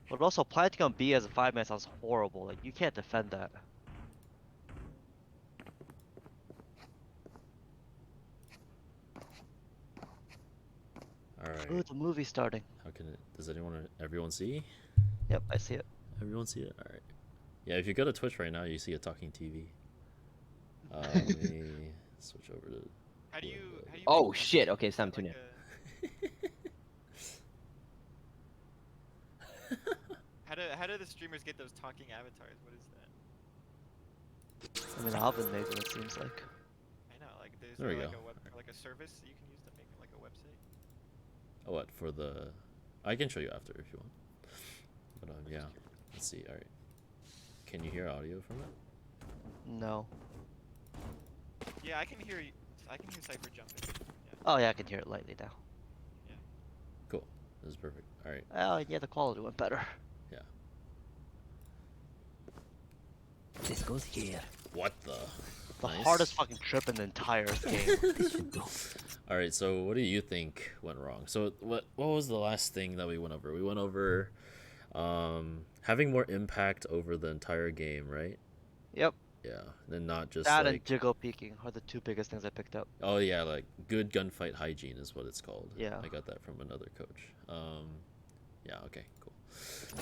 But also, planting on B as a 5-man sounds horrible. Like, you can't defend that. All right. Ooh, the movie's starting. How can it? Does everyone see? Yep, I see it. Everyone see it? All right. Yeah, if you go to Twitch right now, you see a talking TV. Let me switch over to. How do you Oh make shit! Okay, it's time to like tune how do the streamers get those talking avatars? What is that? I mean, Alvin made it seems like. I know, like there's There we like go. a web or like a service that you can use to make like a website. Oh, what for the? I can show you after if you want. But yeah. Let's see. All right. Can you hear audio from it? No. Yeah, I can hear you. I can hear Cypher jumping. Yeah. Oh yeah, I can hear it lightly now. Cool. This is perfect. All right. Oh yeah, the quality went better. Yeah. This goes here. What the? The Nice. hardest fucking trip in the entire game. This should do. All right. So what do you think went wrong? So what was the last thing that we went over? We went over having more impact over the entire game, right? Yep. Yeah. And not just That like. and jiggle peeking are the two biggest things I picked up. Oh yeah, like good gunfight hygiene is what it's called. Yeah. I got that from another coach. Yeah. Okay. Cool.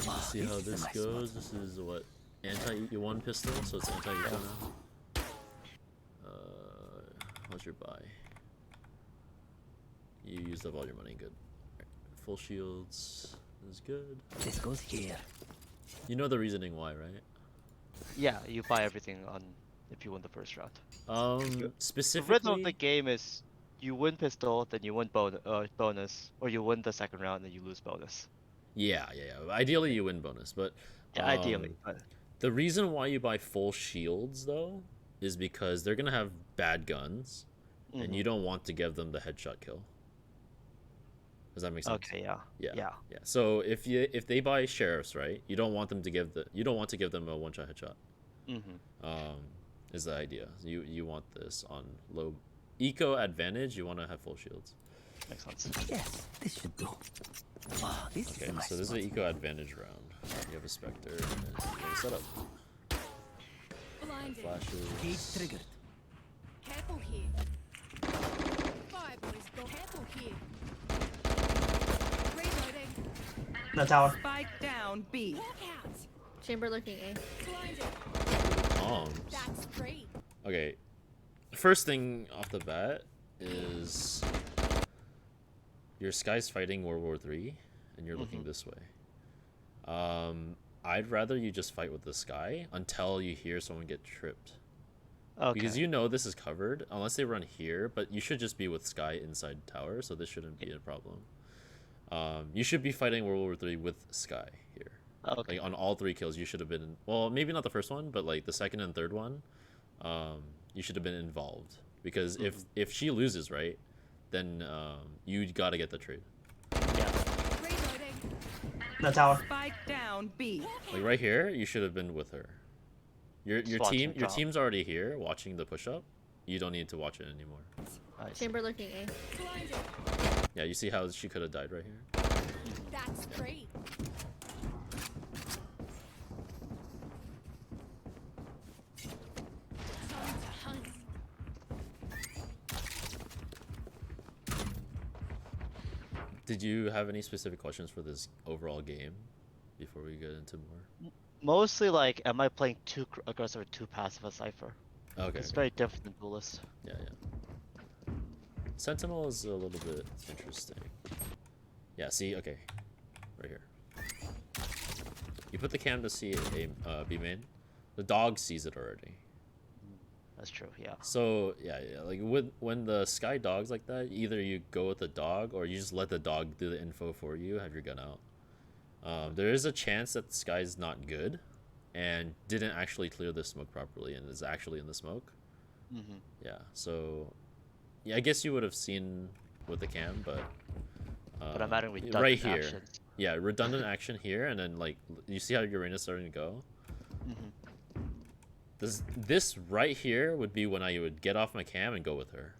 Let's see how this goes. This is what anti-E1 pistol, so it's anti-E2 now. How's your buy? You used up all your money. Good. Right. Full shields is good. This goes here. You know the reasoning why, right? Yeah, you buy everything on if you win the first round. The Specifically. rhythm of the game is you win pistol, then you win bonus, or you win the second round, then you lose bonus. Yeah. Ideally, you win bonus, but. Yeah, ideally. But... The reason why you buy full shields, though, is because they're gonna have bad guns, and you don't want to give them the headshot kill. Does that make sense? Okay, yeah. Yeah. So if they buy sheriffs, right, you don't want them to give them a one-shot headshot. Is the idea. You want this on low eco advantage. You want to have full shields. Makes sense. Yes, this should do. Wow, this Okay, is a nice so this is one. an eco advantage round. You have a Spectre and you have a setup. Blinded. Flashes. Gate triggered. Careful here. Fire boys, go careful here. Reloading. No tower. Spike down B. Walk out. Chamber looking A. Blinded. That's free. Okay, first thing off the bat is your Skye's fighting World War III, and you're looking this way. I'd rather you just fight with the Skye until you hear someone get tripped. Okay. Because you know this is covered, unless they run here, but you should just be with Skye inside tower, so this shouldn't be a problem. You should be fighting World War III with Skye here. Okay. Like on all 3 kills, you should have been. Well, maybe not the first one, but like the second and third one, you should have been involved. Because if she loses, right, then you gotta get the trade. Yeah. Reloading. No tower. Spike down B. Like right here, you should have been with her. Your watching your drop. team's already here watching the push up. You don't need to watch it anymore. Nice. Chamber looking A. Blinded. Yeah, you see how she could have died right here. That's free. Time to hunt. Did you have any specific questions for this overall game before we get into more? Mostly like, am I playing too aggressive or too passive as Cypher? Okay. It's very different than Duelist. Yeah. Sentinel is a little bit interesting. Yeah, see, okay. Right here. You put the cam to see a B main. The dog sees it already. That's true, yeah. So, yeah, like when the Skye dog's like that, either you go with the dog or you just let the dog do the info for you, have your gun out. There is a chance that Skye's not good and didn't actually clear the smoke properly and is actually in the smoke. Yeah, so yeah, I guess you would have seen with the cam, but I'm adding redundant right here. actions. Yeah, redundant action here, and then like you see how Uranus starting to go. This right here would be when I would get off my cam and go with her.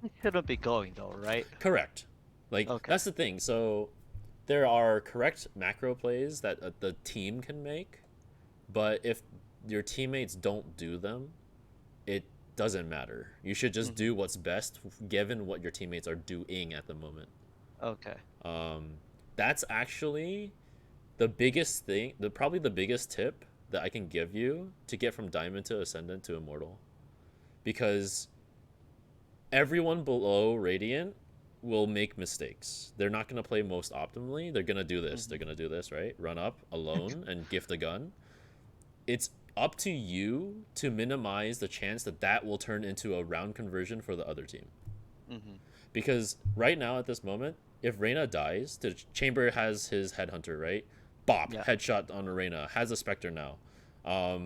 It shouldn't be going though, right? Correct. Like Okay. that's the thing. So there are correct macro plays that the team can make, but if your teammates don't do them, it doesn't matter. You should just do what's best given what your teammates are doing at the moment. Okay. That's actually the biggest thing, probably the biggest tip that I can give you to get from Diamond to Ascendant to Immortal. Because everyone below Radiant will make mistakes. They're not going to play most optimally. They're going to do this. They're going to do this, right? Run up alone and gift a gun. It's up to you to minimize the chance that that will turn into a round conversion for the other team. Because right now at this moment, if Reyna dies, the Chamber has his Headhunter, right? Bop, headshot on Reyna, has a Spectre now. I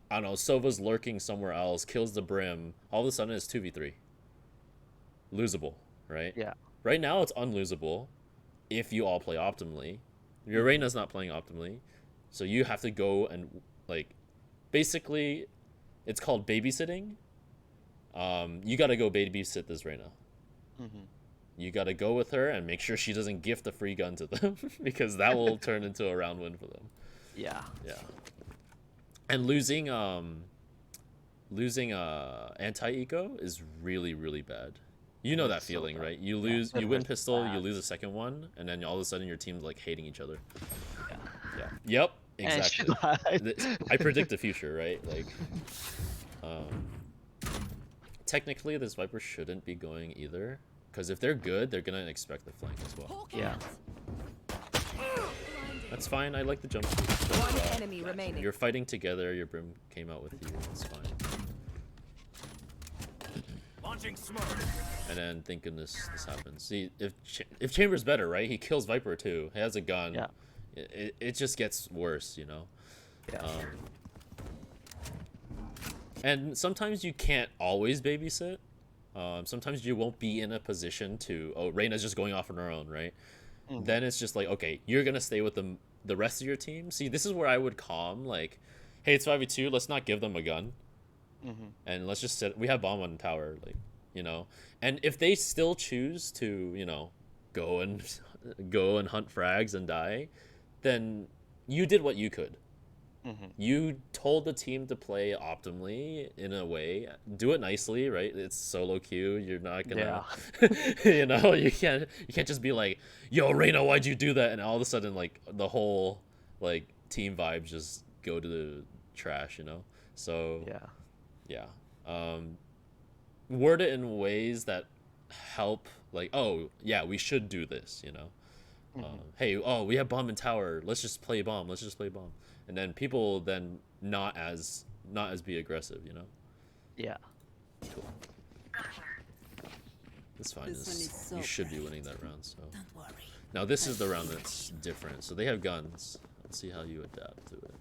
don't know, Sova's lurking somewhere else, kills the Brim. All of a sudden it's 2v3. Losable, right? Yeah. Right now it's unlosable if you all play optimally. Your Reyna's not playing optimally. So you have to go and, like, basically, it's called babysitting. You gotta go babysit this Reyna. You gotta go with her and make sure she doesn't gift a free gun to them, because that will turn into a round win for them. Yeah. Yeah. And losing anti-eco is really, really bad. You know that So feeling, bad. right? You Yeah, lose, it you win hurts pistol, you bad. lose a second one, and then all of a sudden your team's like hating each other. Yeah. Yeah. Yep. And she Exactly. lied. I predict the future, right? Like, technically this Viper shouldn't be going either, because if they're good, they're gonna expect the flank as well. Hawk Yeah. out. Blinded. That's fine. I like the jump. One enemy remaining. You're fighting together. Your Brim came out with you. It's fine. Launching smoke. And then thank goodness this happens. See, if Chamber's better, right? He kills Viper too. He has a gun. Yeah. It just gets worse, you know. Yeah. And sometimes you can't always babysit. Sometimes you won't be in a position to. Oh, Reyna's just going off on her own, right? Then it's just like, okay, you're gonna stay with the rest of your team. See, this is where I would calm, like, hey, it's 5v2. Let's not give them a gun. And let's just sit. We have bomb on tower, like, you know. And if they still choose to, you know, go and hunt frags and die, then you did what you could. You told the team to play optimally in a way. Do it nicely, right? It's solo queue. You're not gonna, you know, you can't just be like, "Yo, Reyna, why'd you do that?" And all of a sudden, like, the whole like team vibes just go to the trash, you know. So yeah. Word it in ways that help, like, oh yeah, we should do this, you know. Hey, oh, we have bomb in tower. Let's just play bomb. And then people then not as be aggressive, you know. Yeah. Cool. It's fine. This one is so You should be winning that round. So Don't worry. now this is the round that's different. So they have guns. Let's see how you adapt to it.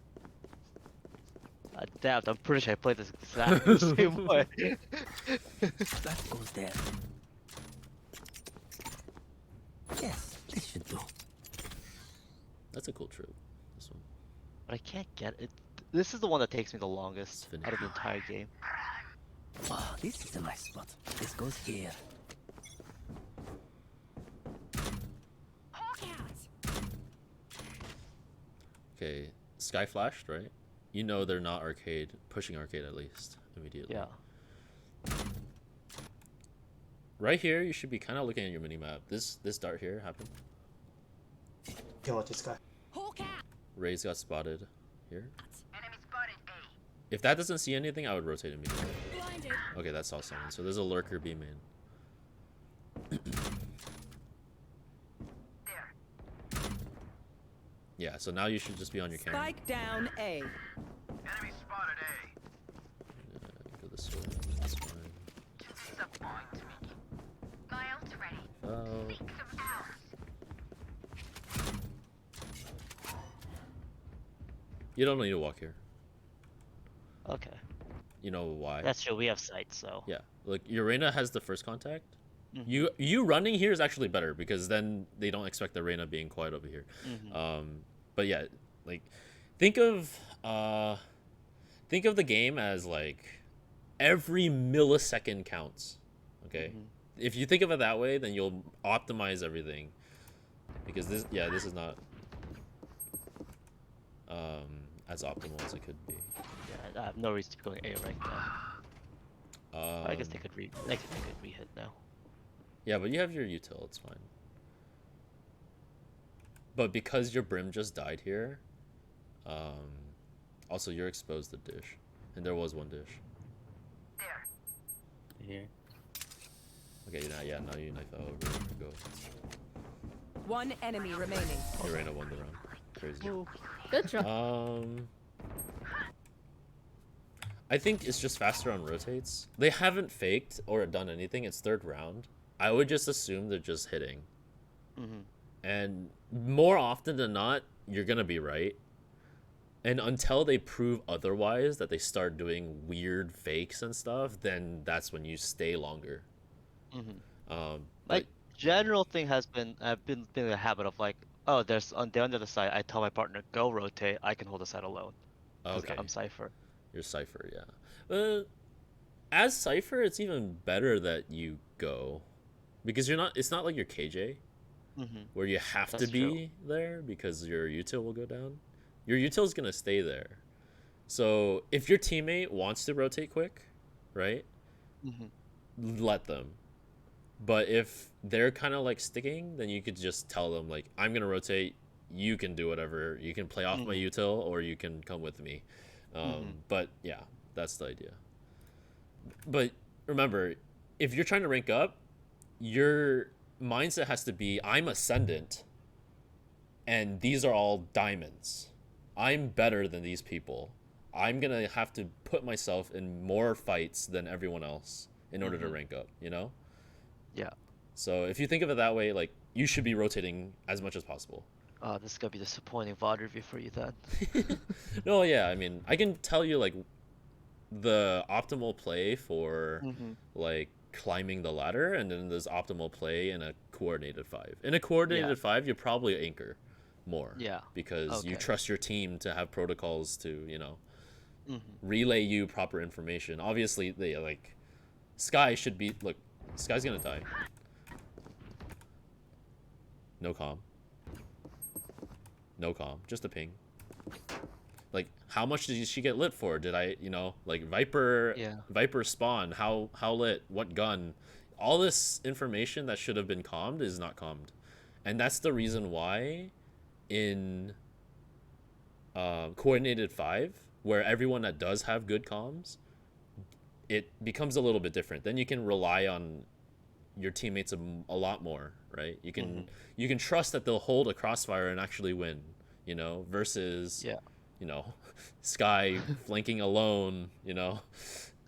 Adapt. I'm pretty sure I played this exactly the same way. That goes there. Yes, this should do. That's a cool trip. This one. But I can't get it. This is the one that takes me the longest Finish. out of the entire game. Oh, this is a nice spot. This goes here. Hawk out. Okay, Skye flashed, right? You know they're not arcade, pushing arcade at least immediately. Yeah. Right here, you should be kind of looking at your mini map. This dart here happened. Kill it, this guy. Hawk out. Ray's got spotted here. If that doesn't see anything, I would rotate immediately. Blinded. Okay, that saw someone. So there's a lurker B main. Yeah, so now you should just be on your camera. Spike down A. Go this way. That's fine. Oh. You don't need to walk here. Okay. You know why? That's true. We have sight, so. Yeah. Look, Urena has the first contact. Mhm. You running here is actually better because then they don't expect the Reyna being quiet over here. But yeah, like think of the game as like every millisecond counts. Okay? If you think of it that way, then you'll optimize everything. because this is not as optimal as it could be. Yeah, I have no reason to be going A right now. I guess they could re-hit now. Yeah, but you have your util, it's fine. But because your brim just died here, also you're exposed to dish, and there was one dish. Here. Okay, now you knife that over. Go. One enemy remaining. Irena won the round. Crazy. Good job. I think it's just faster on rotates. They haven't faked or done anything. It's third round. I would just assume they're just hitting. And more often than not, you're gonna be right. And until they prove otherwise, that they start doing weird fakes and stuff, then that's when you stay longer. Like general thing has been I've been a habit of like, oh, there's on the other side. I tell my partner go rotate. I can hold the side alone. Okay. I'm Cypher. You're Cypher, yeah. As Cypher, it's even better that you go, because you're not. It's not like you're KJ, where you have to That's be true. there because your util will go down. Your util is gonna stay there. So if your teammate wants to rotate quick, right? Let them. But if they're kind of like sticking, then you could just tell them like, I'm gonna rotate. You can do whatever. You can play off my util, or you can come with me. But yeah, that's the idea. But remember, if you're trying to rank up, your mindset has to be, I'm ascendant, and these are all diamonds. I'm better than these people. I'm gonna have to put myself in more fights than everyone else in order to rank up, you know? Yeah. So if you think of it that way, like, you should be rotating as much as possible. This is gonna be disappointing VOD review for you then. No, yeah, I mean, I can tell you, like, the optimal play for, like, climbing the ladder, and then there's optimal play in a coordinated 5. In a coordinated 5, you probably anchor more. Yeah. Because you Okay. trust your team to have protocols to, you know, relay you proper information. Obviously, they, like, Skye should be... Look, Skye's gonna die. No comm. No comm. Just a ping. Like, how much did she get lit for? Did I, you know, like, Viper spawn, how lit, what gun? All this information that should have been commed is not commed. And that's the reason why in coordinated 5, where everyone that does have good comms, it becomes a little bit different. Then you can rely on your teammates a lot more, right? You can trust that they'll hold a crossfire and actually win, you know, versus you know, Skye flanking alone, you know,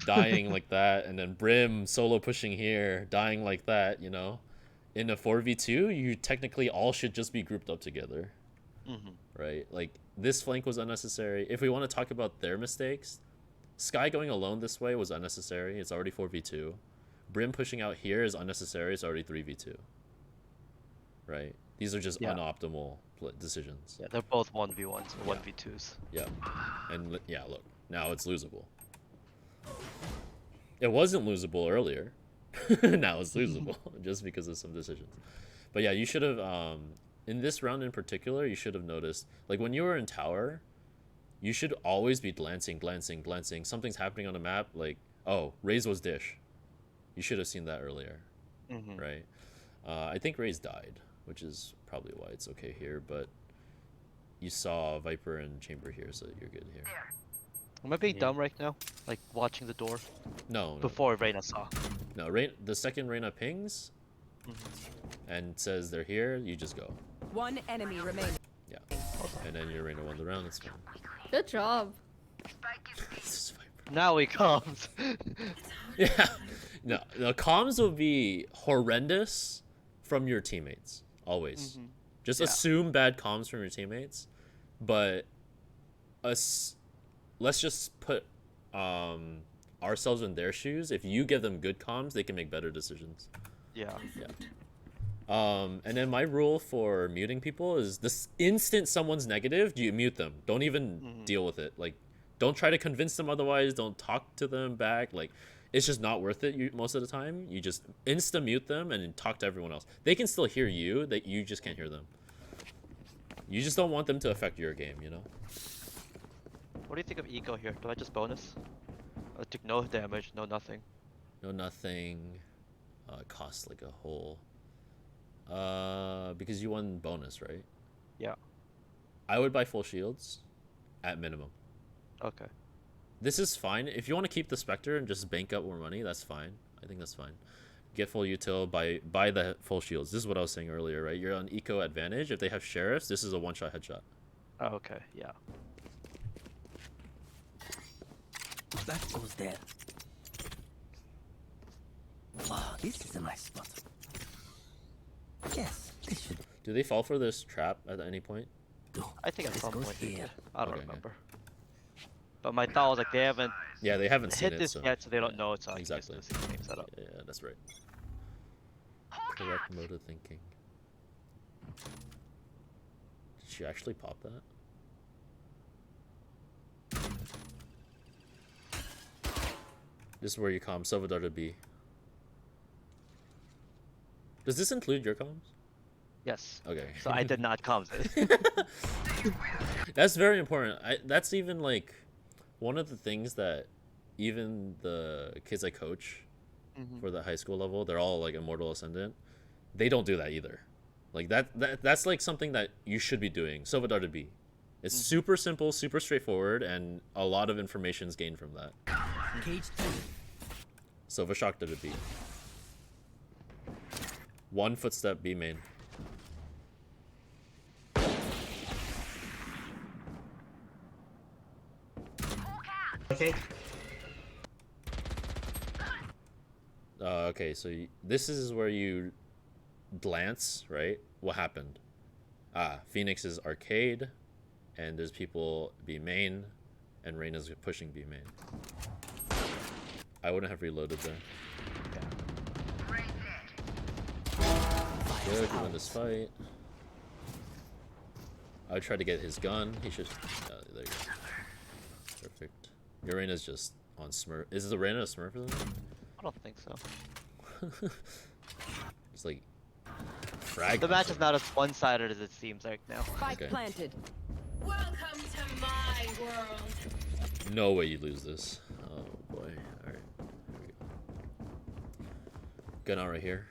dying like that, and then Brim solo pushing here, dying like that, you know. In a 4v2, you technically all should just be grouped up together. Right? Like, this flank was unnecessary. If we want to talk about their mistakes, Skye going alone this way was unnecessary. It's already 4v2. Brim pushing out here is unnecessary. It's already 3v2. Right? These are just unoptimal decisions. Yeah, they're both 1v1s or 1v2s. Yeah. And yeah, look, now it's losable. It wasn't losable earlier. Now it's losable just because of some decisions. But yeah, you should have, in this round in particular, you should have noticed, like, when you were in tower, you should always be glancing. Something's happening on the map, like, oh, Raze was dish. You should have seen that earlier, right? I think Raze died, which is probably why it's okay here, but you saw Viper and Chamber here, so you're good here. Am I being dumb right now? Like, watching the door? No. Before Reyna saw. No, the second Reyna pings and says they're here, you just go. One enemy remaining. Yeah. And then your Reyna won the round, that's fine. Good job. This is Viper. Now he comes. Yeah. No, the comms will be horrendous from your teammates, always. Just assume bad comms from your teammates, but let's just put ourselves in their shoes. If you give them good comms, they can make better decisions. Yeah. And then my rule for muting people is this: instant someone's negative, you mute them. Don't even deal with it. Like, don't try to convince them otherwise. Don't talk to them back. Like, it's just not worth it. Most of the time, you just insta mute them and talk to everyone else. They can still hear you. That you just can't hear them. You just don't want them to affect your game, you know? What do you think of eco here? Do I just bonus? I took no damage, no nothing. No nothing. Costs like a whole. Because you won bonus, right? Yeah. I would buy full shields at minimum. Okay. This is fine. If you want to keep the Spectre and just bank up more money, that's fine. I think that's fine. Get full util, buy the full shields. This is what I was saying earlier, right? You're on eco advantage. If they have sheriffs, this is a one-shot headshot. Oh, okay, yeah. That goes there. Ah, this is a nice spot. Yes, this should Do they fall for this trap at any point? do. I think at This some goes point they here. did. I don't Okay, remember. But my thought was like they haven't Yeah, they haven't seen hit it, this so yet, so they don't know it's like exactly. this game setup. Yeah, that's right. Correct mode of thinking. Did she actually pop that? This is where you calm Salvador to be. Does this include your comms? Yes. Okay. So I did not come. To That's very important. That's even like one of the things that even the kids I coach for the high school level, they're all like Immortal Ascendant. They don't do that either. Like that's like something that you should be doing. Salvador to be. It's super simple, super straightforward, and a lot of information is gained from that. Cage 2. Silver Shock to the B. One footstep B main. Okay. Okay, so this is where you glance, right? What happened? Phoenix is arcade, and there's people B main, and Reyna's pushing B main. I wouldn't have reloaded there. Good, you win this fight. I would try to get his gun. He should. There you go. Perfect. Your Reyna's just on Smurf. Is the Reyna a Smurf or something? I don't think so. It's like frag. The match is not as one-sided as it seems like now. Spike Okay. planted. Welcome to my world. No way you lose this. Oh boy. Alright. Here we go. Gun out right here.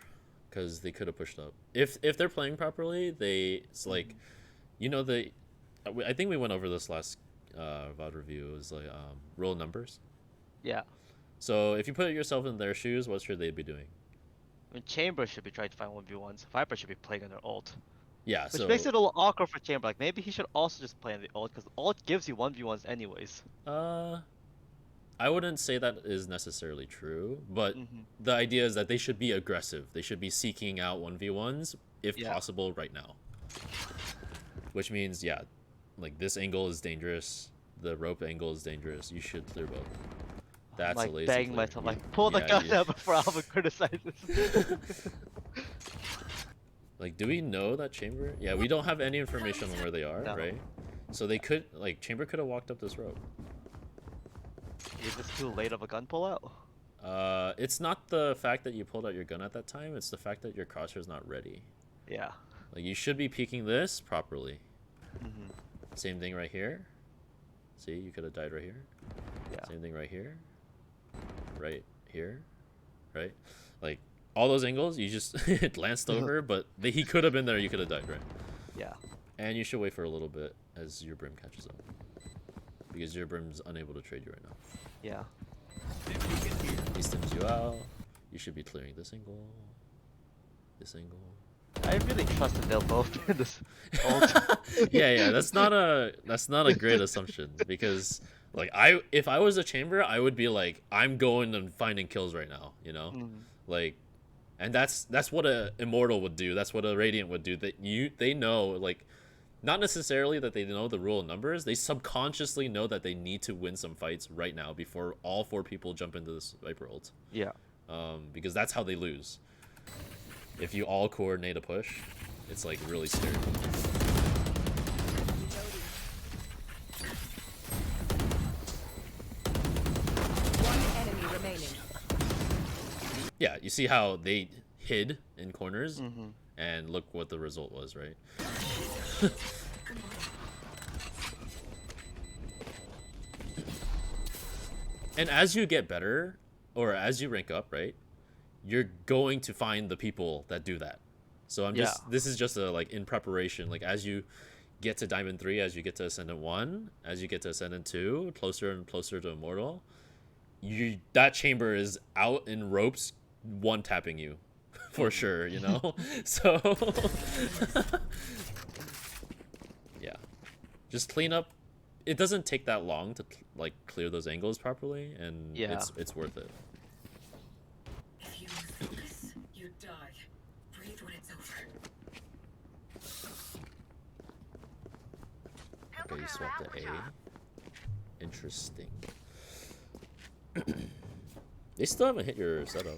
Because they could have pushed up. If they're playing properly, it's like, you know, I think we went over this last VOD review. It was like roll numbers. Yeah. So if you put yourself in their shoes, what should they be doing? I mean, Chamber should be trying to find 1v1s. Viper should be playing on their ult. Yeah, Which so makes it a little awkward for Chamber. Like, maybe he should also just play on the ult, because ult gives you 1v1s anyways. I wouldn't say that is necessarily true, but the idea is that they should be aggressive. They should be seeking out 1v1s if possible right now. Which means, yeah, like this angle is dangerous. The rope angle is dangerous. You should clear both. That's like a lazy begging clear. myself, like pull the gun out before Alvin criticizes. Like, do we know that Chamber? Yeah, we don't have any information on where they are, No. right? So they could, like, Chamber could have walked up this rope. Is this too late of a gun pullout? It's not the fact that you pulled out your gun at that time. It's the fact that your crosshair's not ready. Yeah. Like, you should be peeking this properly. Same thing right here. See, you could have died right here. Yeah. Same thing right here. Right here. Right? Like, all those angles, you just glanced over, but he could have been there. You could have died, right? Yeah. And you should wait for a little bit as your brim catches up. Because your brim's unable to trade you right now. Yeah. He stims you out. You should be clearing this angle. This angle. I really trust that they'll both in this ult. Yeah, that's not a great assumption, because like if I was a Chamber, I would be like, I'm going and finding kills right now, you know? Like, and that's what a Immortal would do. That's what a Radiant would do. They know, like, not necessarily that they know the rule of numbers. They subconsciously know that they need to win some fights right now before all 4 people jump into this Viper ult. Yeah. Because that's how they lose. If you all coordinate a push, it's like really scary. One enemy remaining. Yeah, you see how they hid in corners, and look what the result was, right? And as you get better, or as you rank up, right, you're going to find the people that do that. So this is just a, like, in preparation, like, as you get to Diamond 3, as you get to Ascendant 1, as you get to Ascendant 2, closer and closer to Immortal, that chamber is out in ropes, one-tapping you, for sure, you know? So, yeah. Just clean up. It doesn't take that long to, like, clear those angles properly, and it's worth it. If you focus, you die. Breathe when it's over. Okay, you swapped to A. Interesting. They still haven't hit your setup.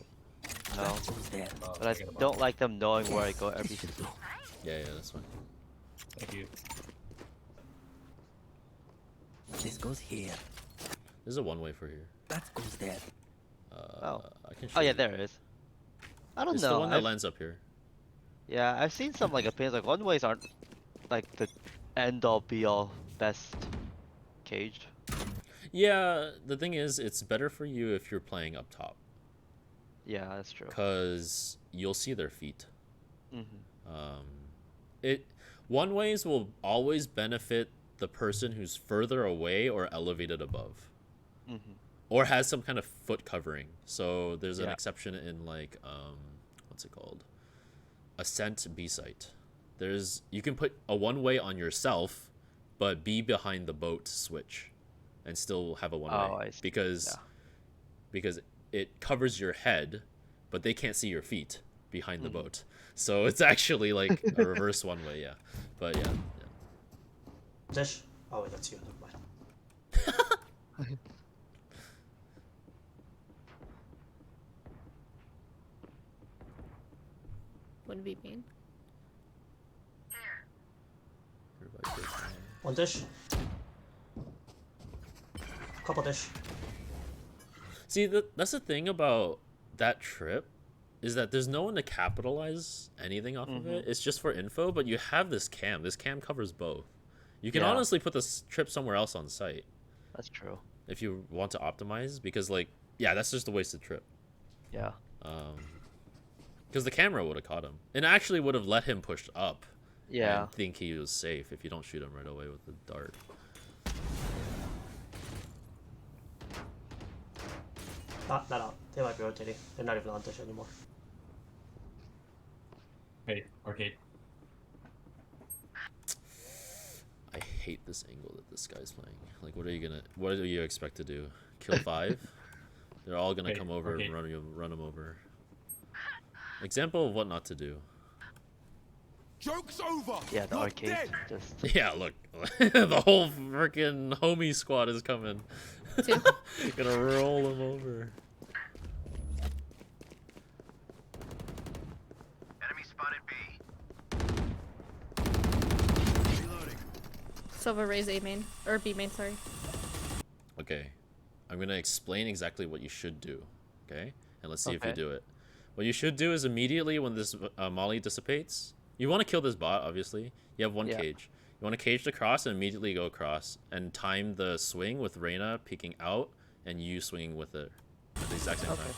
No, Goes there. but I don't like them knowing where I go every. Yeah, that's fine. Thank you. This goes here. There's a one-way for here. That goes there. Oh. I can show Oh yeah, you. there it is. I don't It's know. the one that lands up here. Yeah, I've seen some like opinions like one ways aren't like the end all be all best caged. Yeah, the thing is, it's better for you if you're playing up top, Yeah, that's true. because you'll see their feet. Mm-hmm. One ways will always benefit the person who's further away or elevated above, Mm-hmm. or has some kind of foot covering. So there's an Yeah. exception in, like, what's it called? Ascent B site. You can put a one way on yourself, but be behind the boat switch, and still have a one way. Oh, I see. Because it covers your head, but they can't see your feet behind the Mm-hmm. boat. So it's actually like a reverse one way, yeah. But yeah. Dish. Oh wait, that's you. Never mind. Wouldn't be mean. One dish. Couple dish. See, that's the thing about that trip, is that there's no one to capitalize anything off of it. It's just for info, but you have this cam. This cam covers both. You can Yeah. honestly put this trip somewhere else on site That's true. if you want to optimize, because, like, yeah, that's just a wasted trip. Yeah. Because the camera would have caught him, and actually would have let him push up. Yeah. And think he was safe if you don't shoot him right away with the dart. Not out. They might be rotating. They're not even on dish anymore. Hey, arcade. I hate this angle that this guy's playing. Like, what do you expect to do? Kill 5? They're all gonna Hey, come over arcade. and run him over. Example of what not to do. Joke's over. Yeah, the You're arcade dead. just. Yeah, look, the whole freaking homie squad is coming. Two. Gonna roll him over. Enemy spotted B. Reloading. Silver raise A main or B main. Sorry. Okay, I'm gonna explain exactly what you should do. Okay, and let's see if you Okay. do it. What you should do is immediately when this molly dissipates, you want to kill this bot. Obviously, you have one Yeah. cage. You want to cage the cross and immediately go across and time the swing with Reyna peeking out and you swinging with it at the exact same time.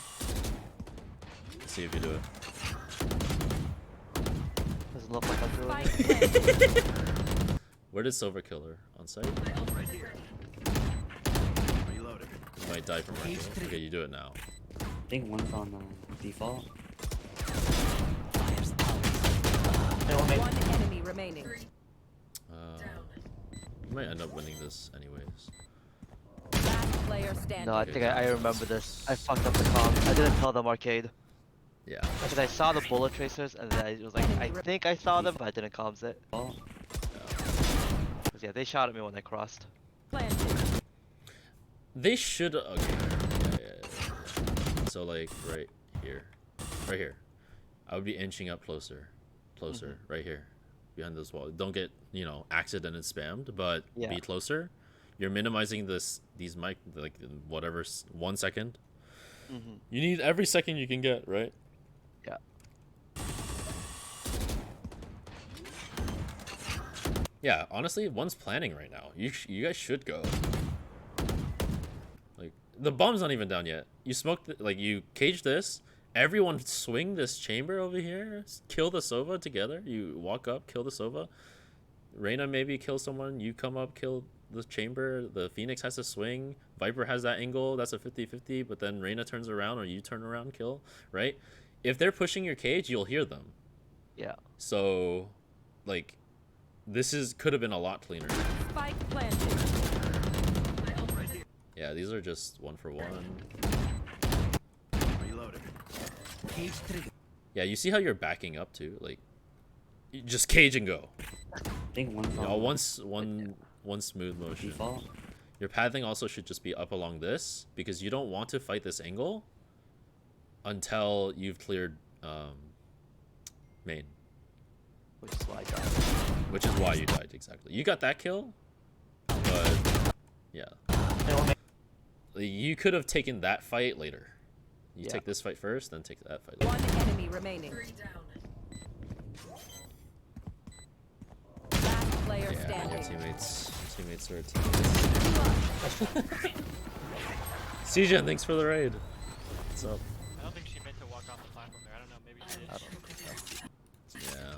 Let's see if you do it. Doesn't look like I'm doing it. Spike planted. Where did Silver kill her? On site? Right here. Reloading. You might die from rifle. Okay, you do it now. I think one's on default. Fires out. They won't make. One enemy remaining. You might end up winning this anyways. Last player standing. No, I think I remember this. I fucked up the comms. I didn't tell them arcade. Yeah. Because I saw the bullet tracers and then I was like, I think I saw them, but I didn't comms it. Oh, Cause yeah, they shot at me when I crossed. Planted. They should. Okay. Yeah. So, like, right here. Right here. I would be inching up closer. Closer. Right here. Behind this wall. Don't get, accidented spammed, but Yeah. be closer. You're minimizing these mic, like, whatever, 1 second. You need every second you can get, right? Yeah. Yeah, honestly, one's planning right now. You guys should go. Like, the bomb's not even down yet. You smoke like you cage this. Everyone swing this chamber over here. Kill the Sova together. You walk up, kill the Sova. Reyna maybe kill someone. You come up, kill the chamber. The Phoenix has to swing. Viper has that angle. That's a 50-50. But then Reyna turns around or you turn around, kill. Right? If they're pushing your cage, you'll hear them. Yeah. So, like, this could have been a lot cleaner. Spike planted. Yeah, these are just 1 for 1. Reloading. Cage trigger. Yeah, you see how you're backing up too? Like, you just cage and go. I think one's on One smooth motion. default. Your pathing also should just be up along this because you don't want to fight this angle until you've cleared main. Which is why I died. Which is why you died, exactly. You got that kill, but yeah. They won't make You could have taken that fight later. You Yeah. take this fight first, then take that fight later. One enemy remaining. Three down. Last player Yeah, your standing. teammates are teammates. Cjan, thanks for the raid. What's up? I don't think she meant to walk off the platform there. I don't know. Maybe she did. I don't think so. Yeah.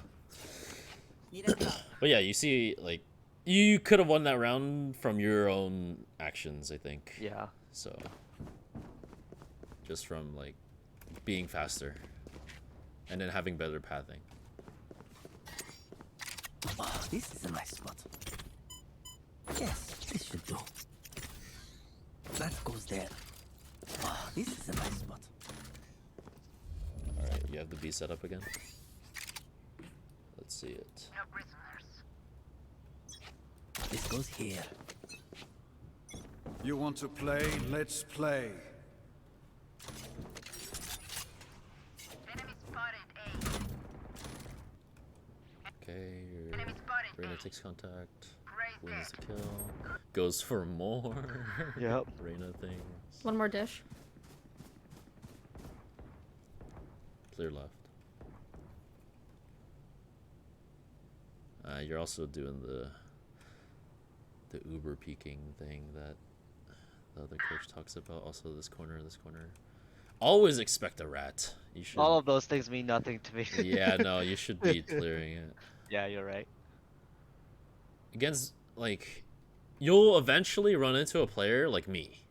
Need a drop. But yeah, you see, like, you could have won that round from your own actions, I think. Yeah. So, just from, like, being faster. And then having better pathing. Oh, this is a nice spot. Yes, this should do. That goes there. Oh, this is a nice spot. Alright, you have the B set up again? Let's see it. This goes here. You want to play? Let's play. Okay, Reyna takes contact, wins the kill, goes for more. Yep. Reyna things. One more dish. Clear left. You're also doing the Uber peeking thing that the other coach talks about. Also, this corner. Always expect a rat. You should. All of those things mean nothing to me. Yeah, no, you should be clearing it. Yeah, you're right. Against, like, you'll eventually run into a player like me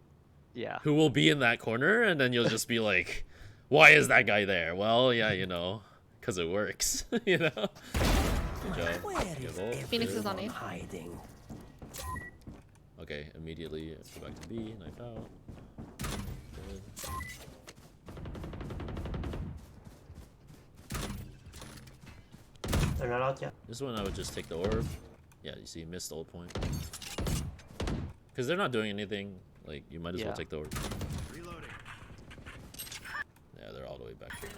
Yeah. who will be in that corner, and then you'll just be like, why is that guy there? Well, yeah, you know, because it works, you know? Good job. Where Good is ult. Phoenix is on everyone A. hiding? Okay, immediately go back to B, knife out. Good. They're not out yet. This one I would just take the orb. Yeah, you see, missed ult point. Because they're not doing anything, like, you might as well Yeah. take the orb. Reloading. Yeah, they're all the way back here.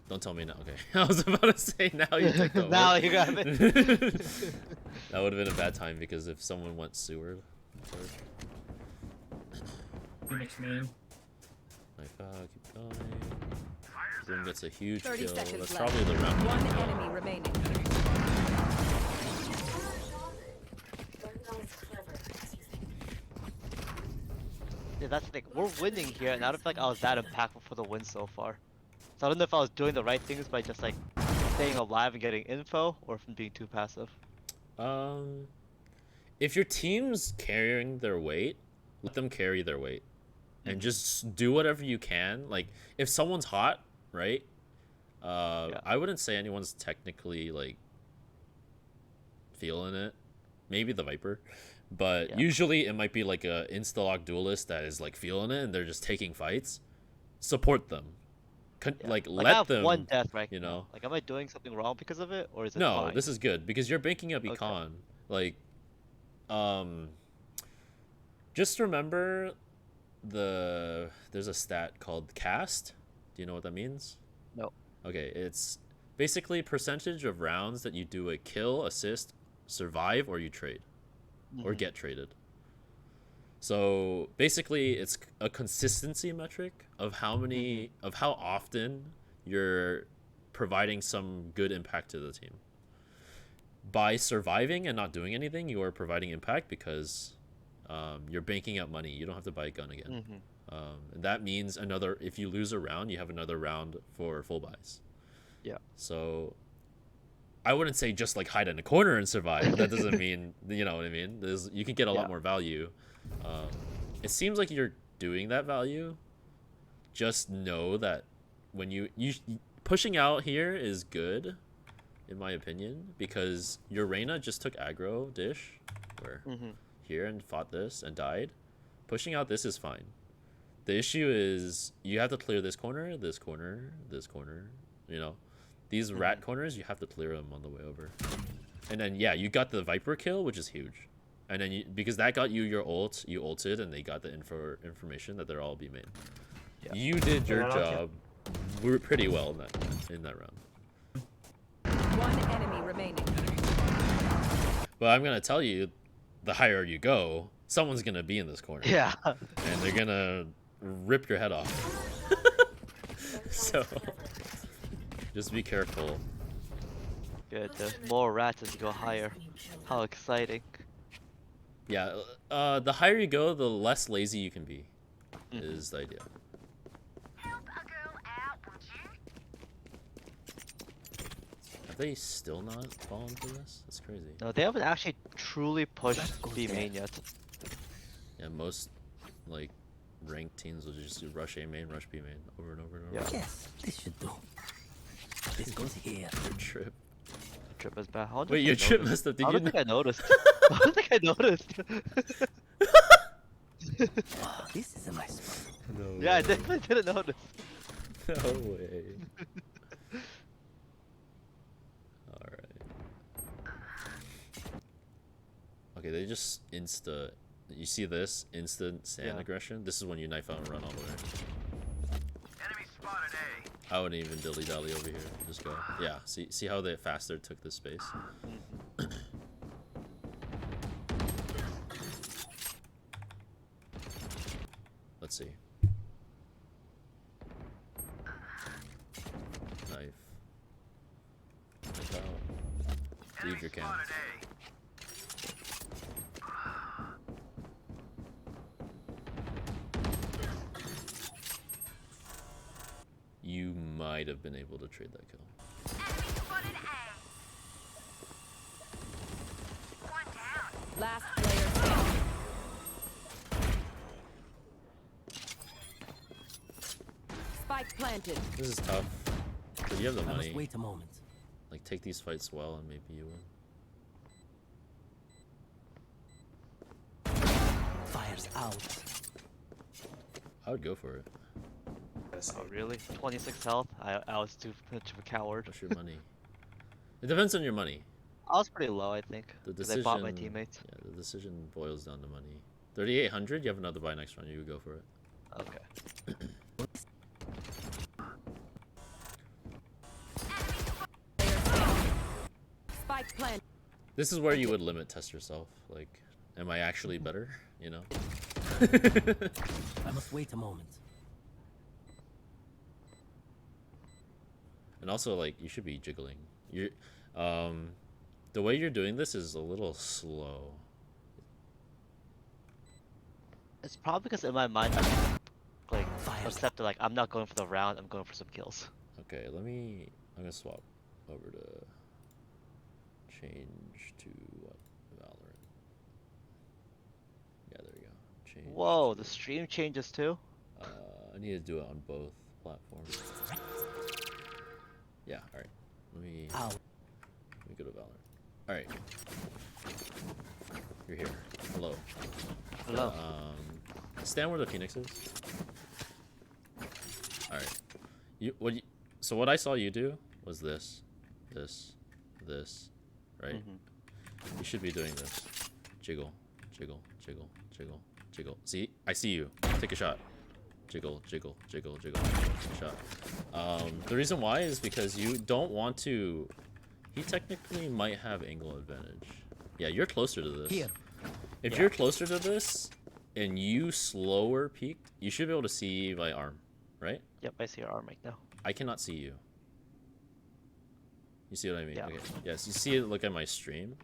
Don't tell me now. Okay, I was about to say now you take the orb. Now you got it. That would have been a bad time because if someone went sewer. Phoenix main. Knife out, keep going. Boom gets a huge 30 kill. seconds That's left. probably the round. One enemy remaining. They're not as clever as you think. Yeah, that's the thing. We're winning here, and I don't feel like I was that impactful for the win so far. So I don't know if I was doing the right things by just like staying alive and getting info, or from being too passive. If your team's carrying their weight, let them carry their weight, and just do whatever you can. Like if someone's hot, right? Yeah. I wouldn't say anyone's technically like feeling it. Maybe the Viper, but Yeah. usually it might be like a insta-lock duelist that is like feeling it and they're just taking fights. Support them. Yeah. Like I let have them. one death right you now. know. Like, am I doing something wrong because of it, or is it No, fine? this is good because you're banking up Okay. econ. Like, just remember there's a stat called cast. Do you know what that means? No. Okay, it's basically percentage of rounds that you do a kill, assist, survive, or you trade, or Mhm. get traded. So basically, it's a consistency metric of how many of how often you're providing some good impact to the team. By surviving and not doing anything, you are providing impact because You're banking out money. You don't have to buy a gun again. Mm-hmm. And that means another. If you lose a round, you have another round for full buys. Yeah. So I wouldn't say just like hide in a corner and survive. But that doesn't mean, you know what I mean. You can get a lot more value. It seems like you're doing that value. Just know that when you pushing out here is good, in my opinion, because your Reyna just took aggro dish, where here and fought this and died. Pushing out this is fine. The issue is you have to clear this corner, this corner, this corner. You know, these rat corners, you have to clear them on the way over. And then yeah, you got the Viper kill, which is huge. And then because that got you your ult, you ulted, and they got the information that they're all B main. Yeah. You did your job pretty well in that round. One enemy remaining. But I'm gonna tell you, the higher you go, someone's gonna be in this corner. Yeah. And they're gonna rip your head off. So just be careful. Good. The more rats as you go higher. How exciting. Yeah. The higher you go, the less lazy you can be. Is the idea. Have they still not fallen for this? That's crazy. No, they haven't actually truly pushed B main yet. Yeah, most like ranked teams will just do rush A main, rush B main over and over and over. Yeah. Yes, this should do. This goes here. Your trip. Trip is bad. Wait, your trip must have. Did I you? don't think I noticed. I don't think I noticed. Oh, this is a nice spot. No Yeah, I way. definitely didn't notice. No way. Alright. Okay, they just you see this? Instant sand aggression? This is when you knife out and run all the way. Enemy spotted A. I wouldn't even dilly-dally over here. Just go. Yeah, see how they faster took this space? Let's see. Knife. Knife out. Leave your cam. You might have been able to trade that kill. Last player standing. Spike planted. This is tough. But you have the I must money. wait a moment. Like, take these fights well and maybe you win. Fire's out. I would go for it. Oh really? 26 health? I was too much of a coward. What's your money? It depends on your money. I was pretty low, I think. The 'cause decision. I bought my teammates. Yeah, the decision boils down to money. 3,800. You have another buy next round. You would go for it. Okay. Spike plant. This is where you would limit test yourself. Like, am I actually better? You know. I must wait a moment. And also, like, you should be jiggling. You're, the way you're doing this is a little slow. It's probably because in my mind I'm like accepted like I'm not going for the round, I'm going for some kills. Okay, I'm gonna swap over to change to what? Valorant. Yeah, there you go. Change. Whoa, the stream changes too? I need to do it on both platforms. Yeah, alright. Let me go to Valorant. Alright. You're here. Hello. Hello. Stand where the Phoenix is. Alright. So what I saw you do was this, right? You should be doing this. Jiggle, jiggle, jiggle, jiggle, jiggle. See? I see you. Take a shot. Jiggle, jiggle, jiggle, jiggle. Take a shot. The reason why is because you don't want to... He technically might have angle advantage. Yeah, you're closer to this. Here. If you're closer to this, and you slower peeked, you should be able to see my arm, right? Yep, I see your arm right now. I cannot see you. You see what I mean? Yeah. Okay. Yes, you see it. Look at my stream.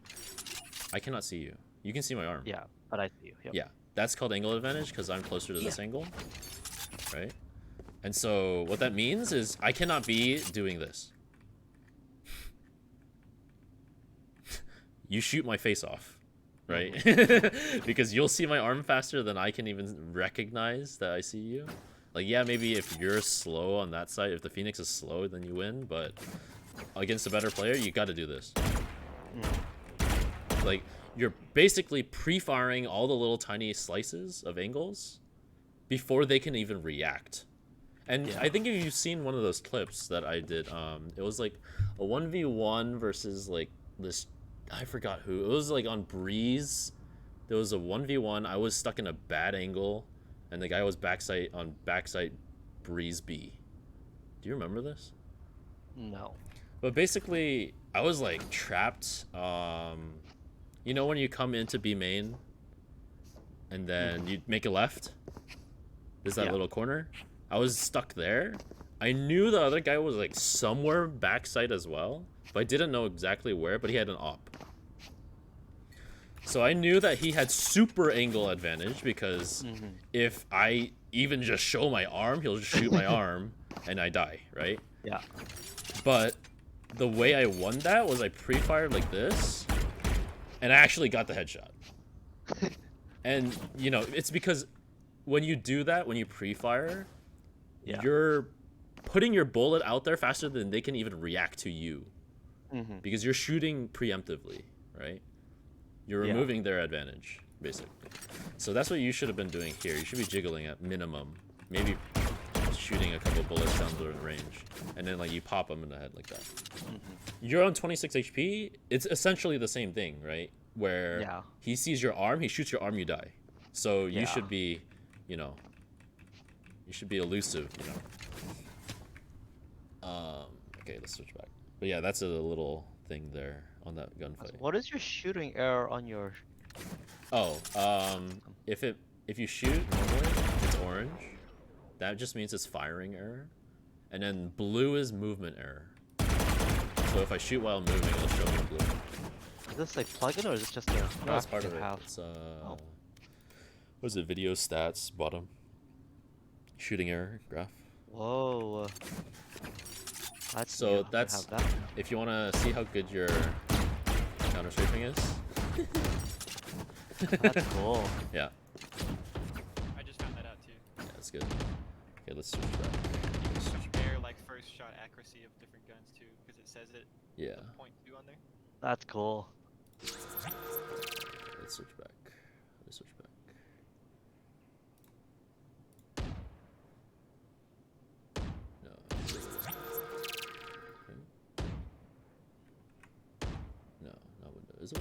I cannot see you. You can see my arm. Yeah, But I see you. Yep. Yeah, that's called angle advantage because I'm closer to this angle, right? And so what that means is I cannot be doing this. You shoot my face off, right? Because you'll see my arm faster than I can even recognize that I see you. Like, yeah, maybe if you're slow on that side, if the Phoenix is slow, then you win, but against a better player, you got to do this. Like, you're basically pre-firing all the little tiny slices of angles before they can even react. And I think if you've seen one of those clips that I did, it was like a 1v1 versus like this, I forgot who. It was like on Breeze. There was a 1v1. I was stuck in a bad angle, and the guy was backside on backside Breeze B. Do you remember this? No. But basically, I was like trapped. You know when you come into B main, and then you make a left? There's that little corner? I was stuck there. I knew the other guy was like somewhere backside as well, but I didn't know exactly where, but he had an op. So I knew that he had super angle advantage because if I even just show my arm, he'll just shoot my arm and I die, right? Yeah. But the way I won that was I pre-fired like this and I actually got the headshot. And, you know, it's because when you do that, when you pre-fire, you're putting your bullet out there faster than they can even react to you. Because you're shooting preemptively, right? You're removing their advantage, basically. So that's what you should have been doing here. You should be jiggling at minimum. Maybe shooting a couple bullets down the range. And then, like, you pop them in the head like that. You're on 26 HP. It's essentially the same thing, right? Where he sees your arm, he shoots your arm, you die. So you should be, you know, you should be elusive, you know. Okay, let's switch back. But yeah, that's a little thing there on that gunfight. What is your shooting error on your? Oh, if you shoot normally, it's orange. That just means it's firing error, and then blue is movement error. So if I shoot while moving, it'll show me blue. Is this like plugin or is this just a? No, it's part of it. It's what is it? Video stats bottom. Shooting error graph. Whoa. So that's if you want to see how good your counter strafing is. That's cool. Yeah. I just found that out too. Yeah, that's good. Okay, let's switch back. Compare like first shot accuracy of different guns too, because it says it. Yeah. 0.2 on there. That's cool. Let's switch back. Let's switch back. No. No, not window. Is it?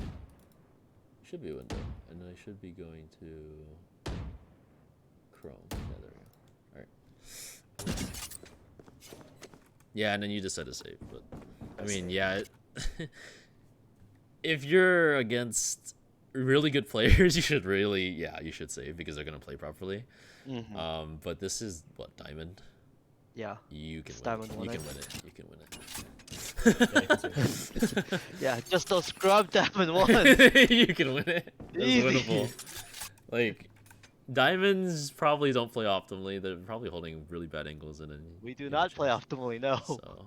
Should be window, and I should be going to Chrome. Yeah, there we go. All right. Yeah, and then you decide to save, but I mean, yeah. If you're against really good players, you should really, you should save because they're gonna play properly. But this is what, Diamond? Yeah. You can win. Diamond You can win it. You can win it. Yeah, just those scrub Diamond one. You can win it. It's Easy. winnable. Like, Diamonds probably don't play optimally. They're probably holding really bad angles in it. We do not play optimally, no. So,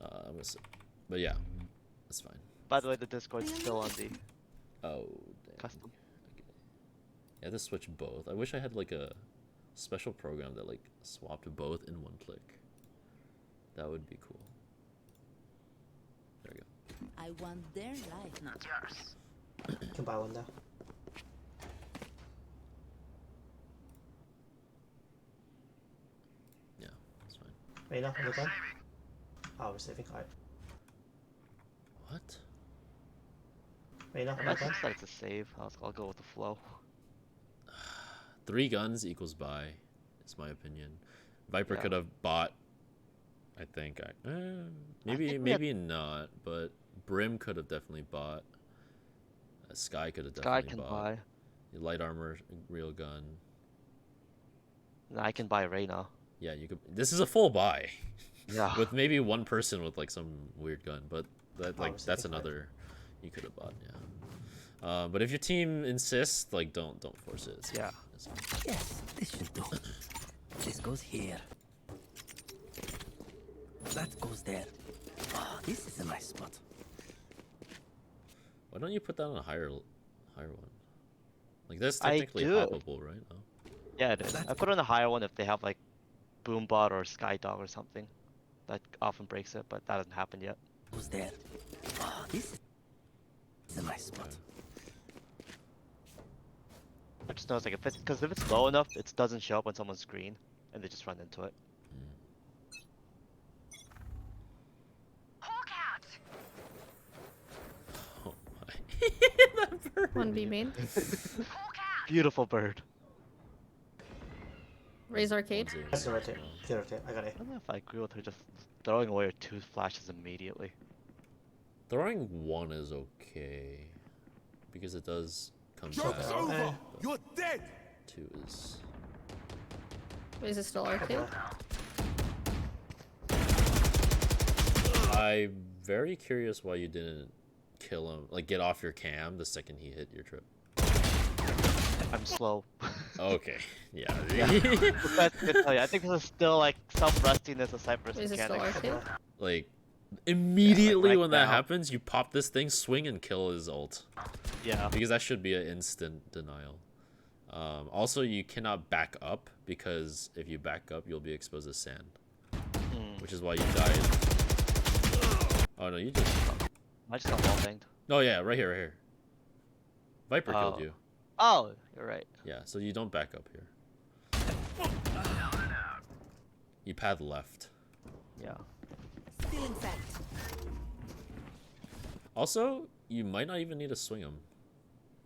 I'm gonna say, but yeah, that's fine. By the way, the Discord's still on the Dang. custom. Okay. Yeah, to switch both. I wish I had like a special program that like swapped both in one click. That would be cool. There we go. I want their life, not yours. You can buy one now. Yeah, that's fine. Reyna, on the gun. Oh, we're saving. Alright. What? Reyna, on I the just gun. decided to save. I'll go with the flow. 3 guns equals buy. Is my opinion. Viper could have bought. I think maybe not, but Brim could have definitely bought. Skye could have Skye definitely can bought. buy. Light armor, real gun. And I can buy Reyna. Yeah, you could. This is a full buy. Yeah. With maybe one person with like some weird gun, but that Oh, like so that's they could. another. You could have bought, yeah. But if your team insists, like don't force it. Yeah. Yes, this should do. This goes here. That goes there. Oh, this is a nice spot. Why don't you put that on a higher one? Like that's technically do. poppable, right? Oh. Yeah, it is. I put on a higher one if they have like Boombot or Skye Dog or something. That often breaks it, but that hasn't happened yet. Goes there. Oh, this is a nice spot. I just noticed like if it's low enough, it doesn't show up on someone's screen, and they just run into it. Oh my. That bird. 1B main. Beautiful bird. Raise arcade. That's the rotate. The rotate. I got I it. don't know if I agree with her just throwing away her 2 flashes immediately. Throwing 1 is okay because it does come back. You're dead. 2 is. Wait, is it still arcade? I'm very curious why you didn't kill him, like get off your cam the second he hit your trip. I'm slow. Okay, yeah. That's good to tell you. I think there's still like some rustiness of Cypher's Is it still mechanics. arcade? Like immediately like when that now. happens, you pop this thing, swing and kill his ult. Yeah. Because that should be an instant denial. Also, you cannot back up because if you back up, you'll be exposed to sand, which is why you died. Oh no, you just. I just got wall banged. Oh yeah, right here, right here. Viper killed Oh. you. Oh, you're right. Yeah, so you don't back up here. You pad left. Yeah. Still in fact. Also, you might not even need to swing him.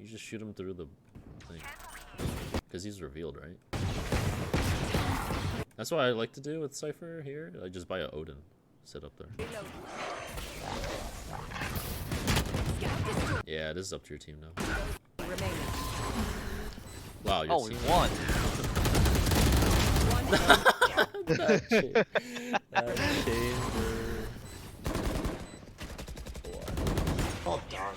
You just shoot him through the thing. Because he's revealed, right? That's what I like to do with Cypher here. I just buy a Odin. Sit up there. Yeah, this is up to your team now. Wow, your Oh, we team. won. That chamber. Oh darn.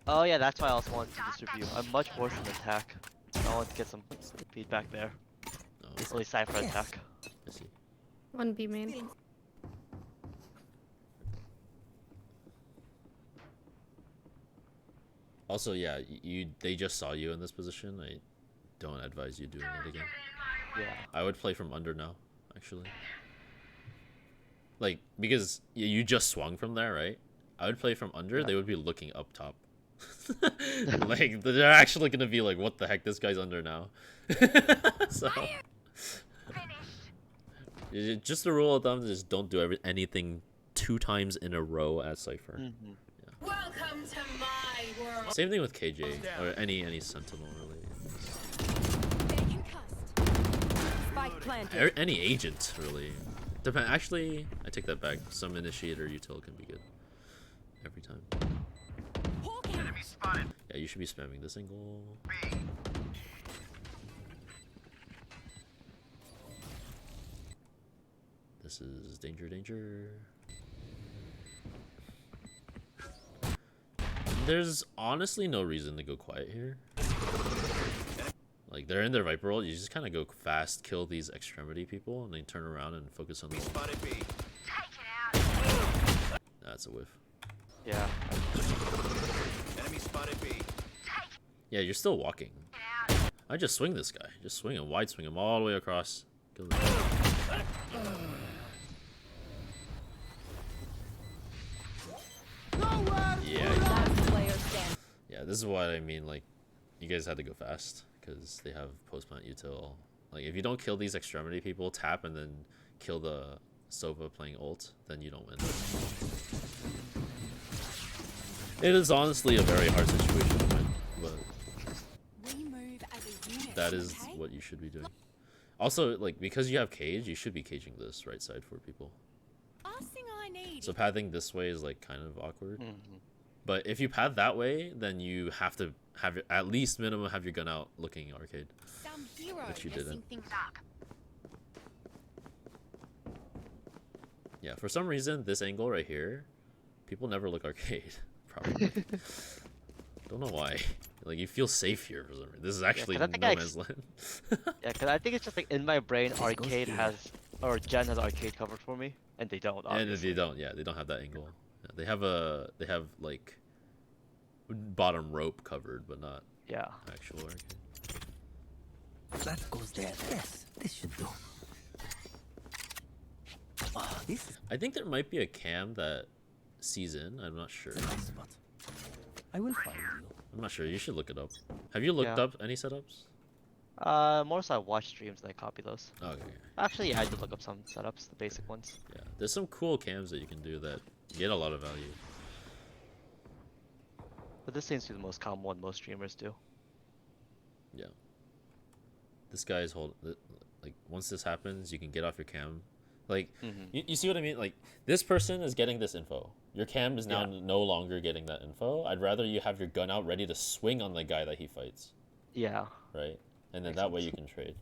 Oh yeah, that's why I also wanted to distribute. I'm much worse in attack. I want to get some feedback there. Oh, Really Cypher attack. I see. 1B main. Also, yeah, they just saw you in this position. I don't advise you doing it again. Yeah. I would play from under now, actually. Like, because you just swung from there, right? I would play from under, they would be looking up top. Like, they're actually gonna be like, what the heck, this guy's under now. So, just a rule of thumb, just don't do anything 2 times in a row at Cypher. Mm-hmm. Welcome to my world. Same thing with KJ, or any Sentinel, really. Any agent, really. Actually, I take that back. Some initiator util can be good. Every time. Enemy spotted. Yeah, you should be spamming this angle. This is danger, danger. There's honestly no reason to go quiet here. Like, they're in their Viper role, you just kind of go fast, kill these extremity people, and then turn around and focus on them. Spotted B. That's a whiff. Yeah. Enemy spotted B. Yeah, you're still walking. I just swing this guy. Just swing him, wide swing him all the way across. Kill him. Yeah. Yeah, this is what I mean, like, you guys had to go fast, because they have post-plant util. Like, if you don't kill these extremity people, tap, and then kill the Sova playing ult, then you don't win. It is honestly a very hard situation to win, but that is what you should be doing. Also, like, because you have cage, you should be caging this right side for people. So pathing this way is, like, kind of awkward. But if you path that way, then you have to have at least minimum have your gun out looking arcade, which you didn't. Yeah, for some reason, this angle right here, People never look arcade. Probably. Don't know why. Like you feel safe here for some reason. This is actually 'cause I think no I man's land. Yeah, because I think it's just like in my brain, goes arcade here. has, or Gen has arcade covered for me, and they don't. And Obviously. they don't. Yeah, they don't have that angle. Yeah, they have like bottom rope covered, but not Yeah. actual arcade. That goes there. Yes, this should do. Oh, this is I think there might be a cam that sees in. I'm not sure. a nice spot. I will find you. I'm not sure. You should look it up. Have you looked Yeah. up any setups? More so I watch streams and I copy those. Okay. Actually, yeah, I did look up some setups, the basic ones. Yeah, there's some cool cams that you can do that get a lot of value. But this seems to be the most common one most streamers do. Yeah. This guy's like once this happens, you can get off your cam. Like you see what I mean? Like this person is getting this info. Your cam is now no longer getting that info. I'd rather you have your gun out ready to swing on the guy that he fights, Yeah. right? And then Makes that way sense. you can trade.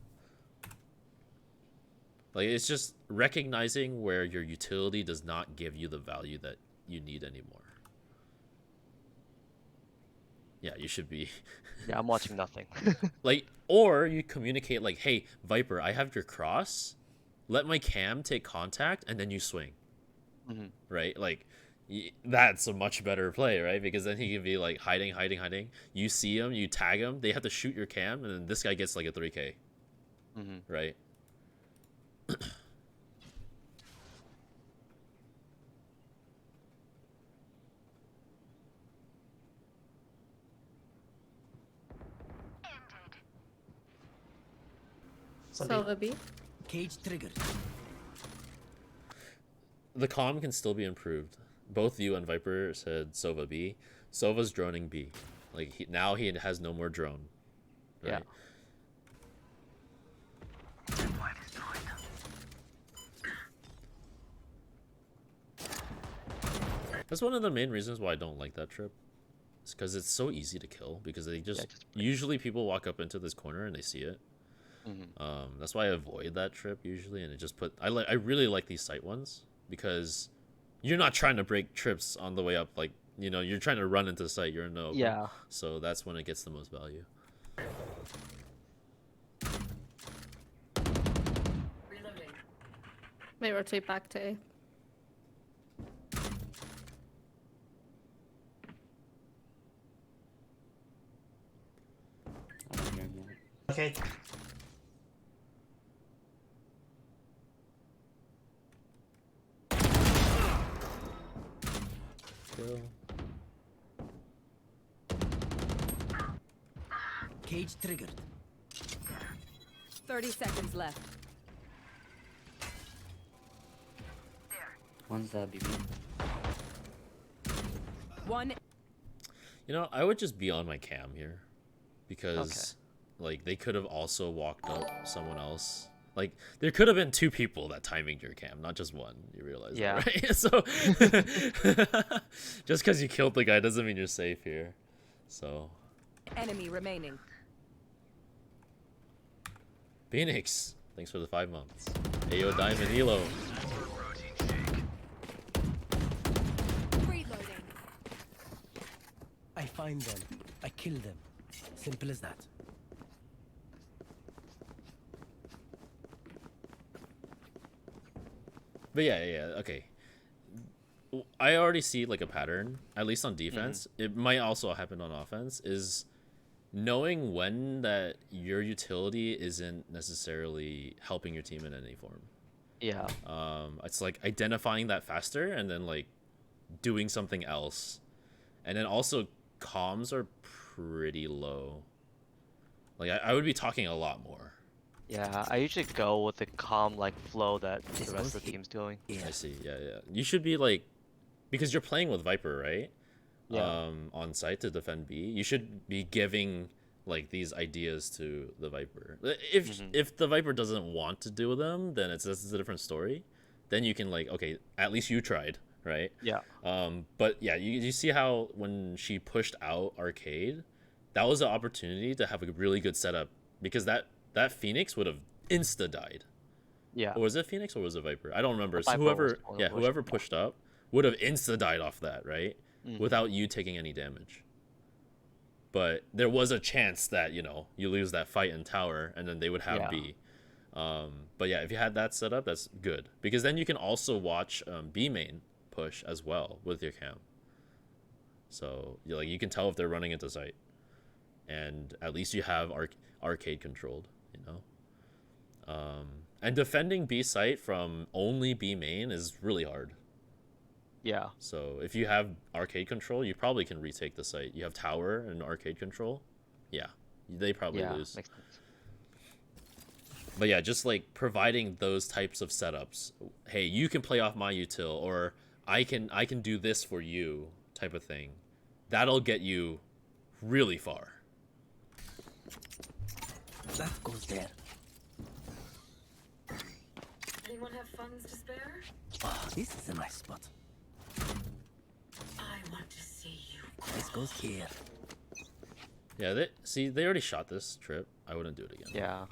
Like it's just recognizing where your utility does not give you the value that you need anymore. Yeah, you should be Yeah, I'm watching nothing. like, or you communicate like, hey, Viper, I have your cross. Let my cam take contact, and then you swing. Right? Like, that's a much better play, right? Because then he can be like hiding. You see him, you tag him. They have to shoot your cam, and then this guy gets like a 3K. Right? Silva B. Cage triggered. The comm can still be improved. Both you and Viper said Sova B. Sova's droning B. Like now he has no more drone. Right? That's one of the main reasons why I don't like that trip. It's because it's so easy to kill because they just usually people walk up into this corner and they see it. That's why I avoid that trip usually, and it just I really like these site ones because you're not trying to break trips on the way up. Like you're trying to run into the site. You're in no. Yeah. So that's when it gets the most value. Reloading. May rotate back to A. I don't hear him yet. Okay. Kill. Cage triggered. 30 seconds left. One's BB. One. I would just be on my cam here because like they could have also walked up someone else. Like there could have been two people that timing your cam, not just one. You realize that, right? So just because you killed the guy doesn't mean you're safe here. So Enemy remaining. Phoenix, thanks for the 5 months. Ayo Diamond Elo. Reloading. I find them. I kill them. Simple as that. But yeah, okay. I already see like a pattern, at least on defense. It might also happen on offense, is knowing when that your utility isn't necessarily helping your team in any form. Yeah. It's like identifying that faster and then like doing something else. And then also comms are pretty low. Like I would be talking a lot more. Yeah, I usually go with the calm like flow that the rest of the team's doing. I see. Yeah. You should be like, because you're playing with Viper, right? Yeah. On site to defend B. You should be giving like these ideas to the Viper. If the Viper doesn't want to do them, then that's a different story. Then you can like, okay, at least you tried, right? Yeah. But yeah, you see how when she pushed out arcade, that was an opportunity to have a really good setup because that Phoenix would have insta died. Yeah. Or was it Phoenix or was it Viper? I don't remember. So Viper was whoever the one that whoever pushed up would have insta-died off that, right? Mhm. Without you taking any damage. But there was a chance that, you know, you lose that fight in tower and then they would have Yeah. B. But yeah, if you had that set up, that's good. Because then you can also watch B main push as well with your cam. So you can tell if they're running into site. And at least you have arcade controlled, you know? And defending B site from only B main is really hard. Yeah. So if you have arcade control, you probably can retake the site. You have tower and arcade control. Yeah, they probably Yeah. lose. Makes sense. But yeah, just like providing those types of setups. Hey, you can play off my util, or I can do this for you, type of thing. That'll get you really far. That goes there. Anyone have funds to spare? Oh, this is a nice spot. I want to see you. This goes here. Yeah, they already shot this trip. I wouldn't do it again. Yeah.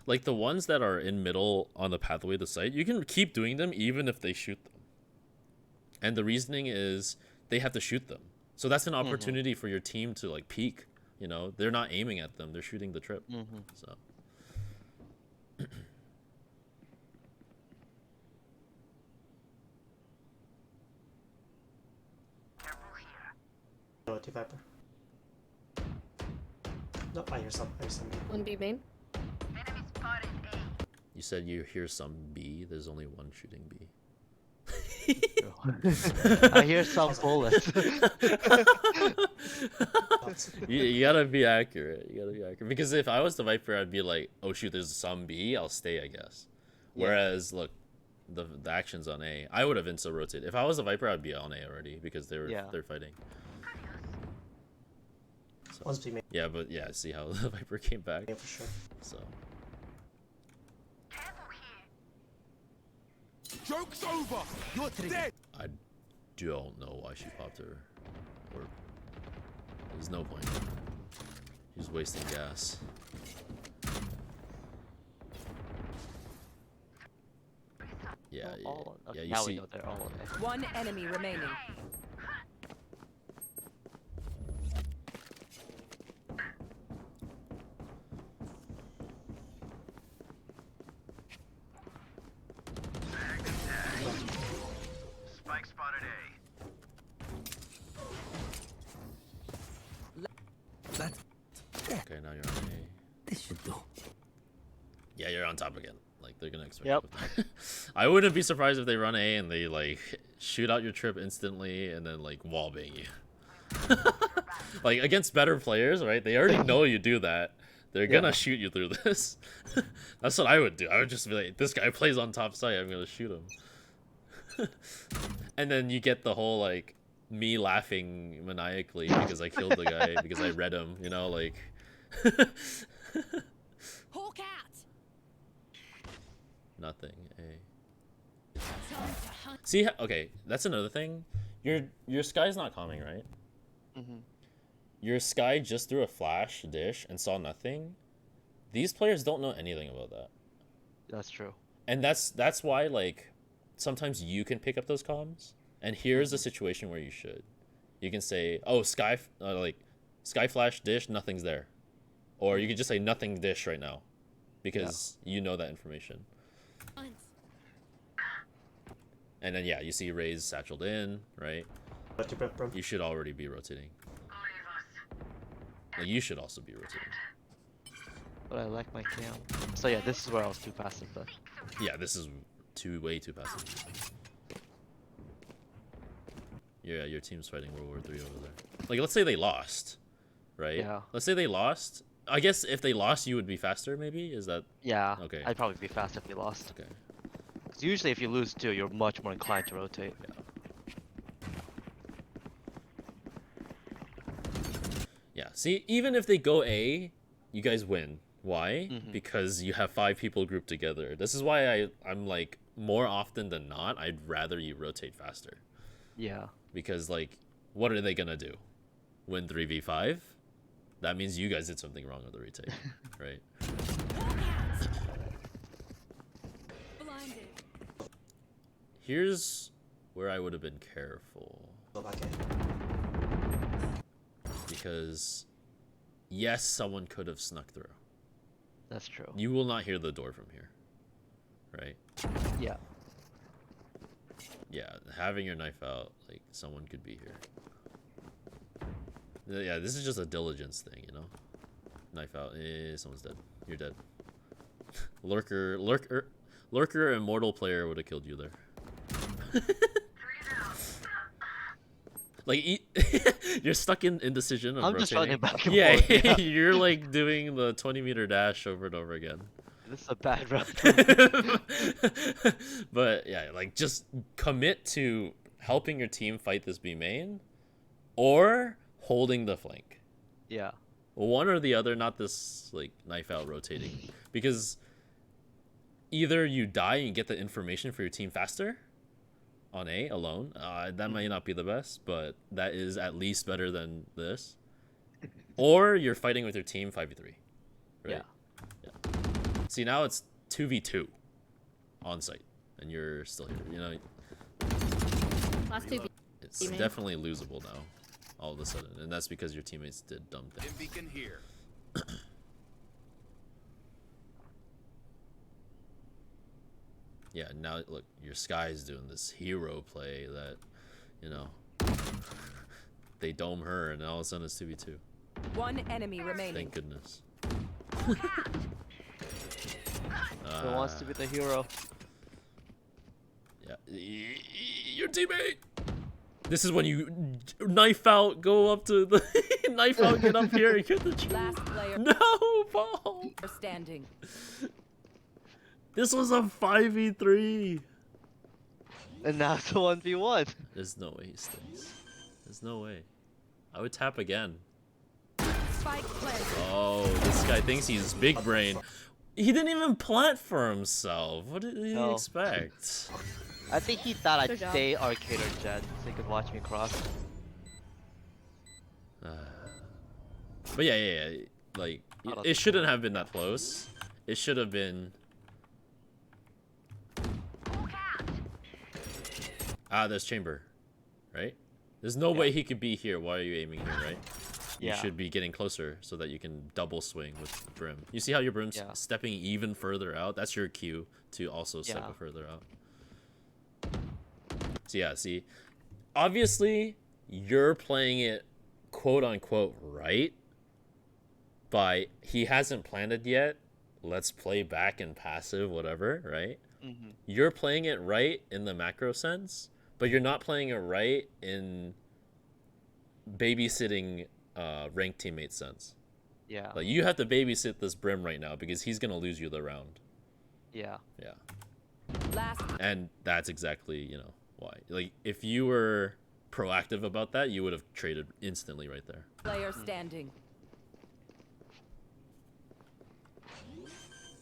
Like the ones that are in middle on the pathway to site, you can keep doing them even if they shoot them. And the reasoning is they have to shoot them. So that's an opportunity for your team to like peek. You know, they're not aiming at them; they're shooting the trip. So. Oh, T-Viper. Nope, I hear some. One B main. You said you hear some B. There's only one shooting B. I hear some bullets. You gotta be accurate. You gotta be accurate. Because if I was the Viper, I'd be like, oh shoot, there's some B. I'll stay, I guess. Yeah. Whereas, look, the action's on A. I would have insta rotated. If I was the Viper, I'd be on A already because they're fighting. So, One's B main. yeah, but yeah, see how the Viper came back. Yeah, for sure. So. Joke's over! You're dead! I don't know why she popped her. Or there's no point. She's wasting gas. Yeah, yeah, Okay, you now see. we know they're all on A. One enemy remaining. Spike spotted A. That's Okay, now you're on A. this should do. Yeah, you're on top again. Like they're gonna expect. Yep. it. I wouldn't be surprised if they run A and they like shoot out your trip instantly and then like wallbang you. Like against better players, right? They already know you do that. They're gonna shoot you through this. That's what I would do. I would just be like, this guy plays on top site. I'm gonna shoot him. And then you get the whole like me laughing maniacally because I killed the guy because I read him. You know, like. Hawk out. Nothing. A. See, okay, that's another thing. Your Skye's not coming, right? Your Skye just threw a flash dish and saw nothing. These players don't know anything about that, That's true. and that's why like sometimes you can pick up those comms. And here's a situation where you should. You can say, "Oh, Skye, like Skye flash dish, nothing's there," or you can just say nothing dish right now, because you know that information. And then yeah, you see Ray's satcheled in, right? But you bro. You should already be rotating. Like, you should also be rotating. But I like my cam. So yeah, this is where I was too passive though. Yeah, this is way too passive. Yeah, your team's fighting World War III over there. Like, let's say they lost, right? Yeah. Let's say they lost. I guess if they lost, you would be faster, maybe? Is that... Yeah. Okay. I'd probably be fast if we lost. Okay. Because usually if you lose too, you're much more inclined to rotate. Yeah, see, even if they go A, you guys win. Why? Because you have 5 people grouped together. This is why I'm like, more often than not, I'd rather you rotate faster. Yeah. Because, like, what are they gonna do? Win 3v5? That means you guys did something wrong with the retake, right? Here's where I would have been careful. Go back in. Because yes, someone could have snuck through. That's true. You will not hear the door from here. Right? Yeah. Yeah, having your knife out, like someone could be here. Yeah, this is just a diligence thing, you know? Knife out, someone's dead. You're dead. Lurker, immortal player would have killed you there. Like, you're stuck in indecision of I'm just running back and yeah, forth. Yeah, you're like doing the 20-meter dash over and over again. this is a bad run. But yeah, like just commit to helping your team fight this B main or holding the flank. Yeah. One or the other, not this like knife out rotating. Because either you die and get the information for your team faster on A alone. That might not be the best, but that is at least better than this. Or you're fighting with your team 5v3. Right? Yeah. See, now it's 2v2 on site, and you're still here. You know, Last two. it's Teammate. definitely losable now, all of a sudden, and that's because your teammates did dumb things. Beacon here. Yeah, now look, your Skye's doing this hero play that, you know, they dome her, and all of a sudden it's 2v2. One enemy remaining. Thank goodness. Who wants to be the hero? Yeah, your teammate. This is when you knife out, go up to the knife out, get up here, and get the tree. Last player No, Paul. standing. This was a 5v3. And now it's a 1v1. There's no way he stays. There's no way. I would tap again. Spike planted. Oh, this guy thinks he's big brain. He didn't even plant for himself. What did he No. expect? I think he thought I'd Good job. stay arcade or jet so he could watch me cross. But yeah. Like, it shouldn't have been that close. It should have been... there's chamber, right? There's no way he could be here. Why are you aiming here, right? You Yeah. should be getting closer so that you can double swing with the brim. You see how your brim's Yeah. stepping even further out? That's your cue to also step Yeah. it further out. So yeah, see, obviously you're playing it quote unquote right, but he hasn't planted yet. Let's play back and passive, whatever, right? Mm-hmm. You're playing it right in the macro sense, but you're not playing it right in babysitting ranked teammate sense. Yeah. Like, you have to babysit this brim right now because he's gonna lose you the round. Yeah. Yeah. Last And that's exactly, you know, why. Like, if you were proactive about that, you would have traded instantly right there. player standing.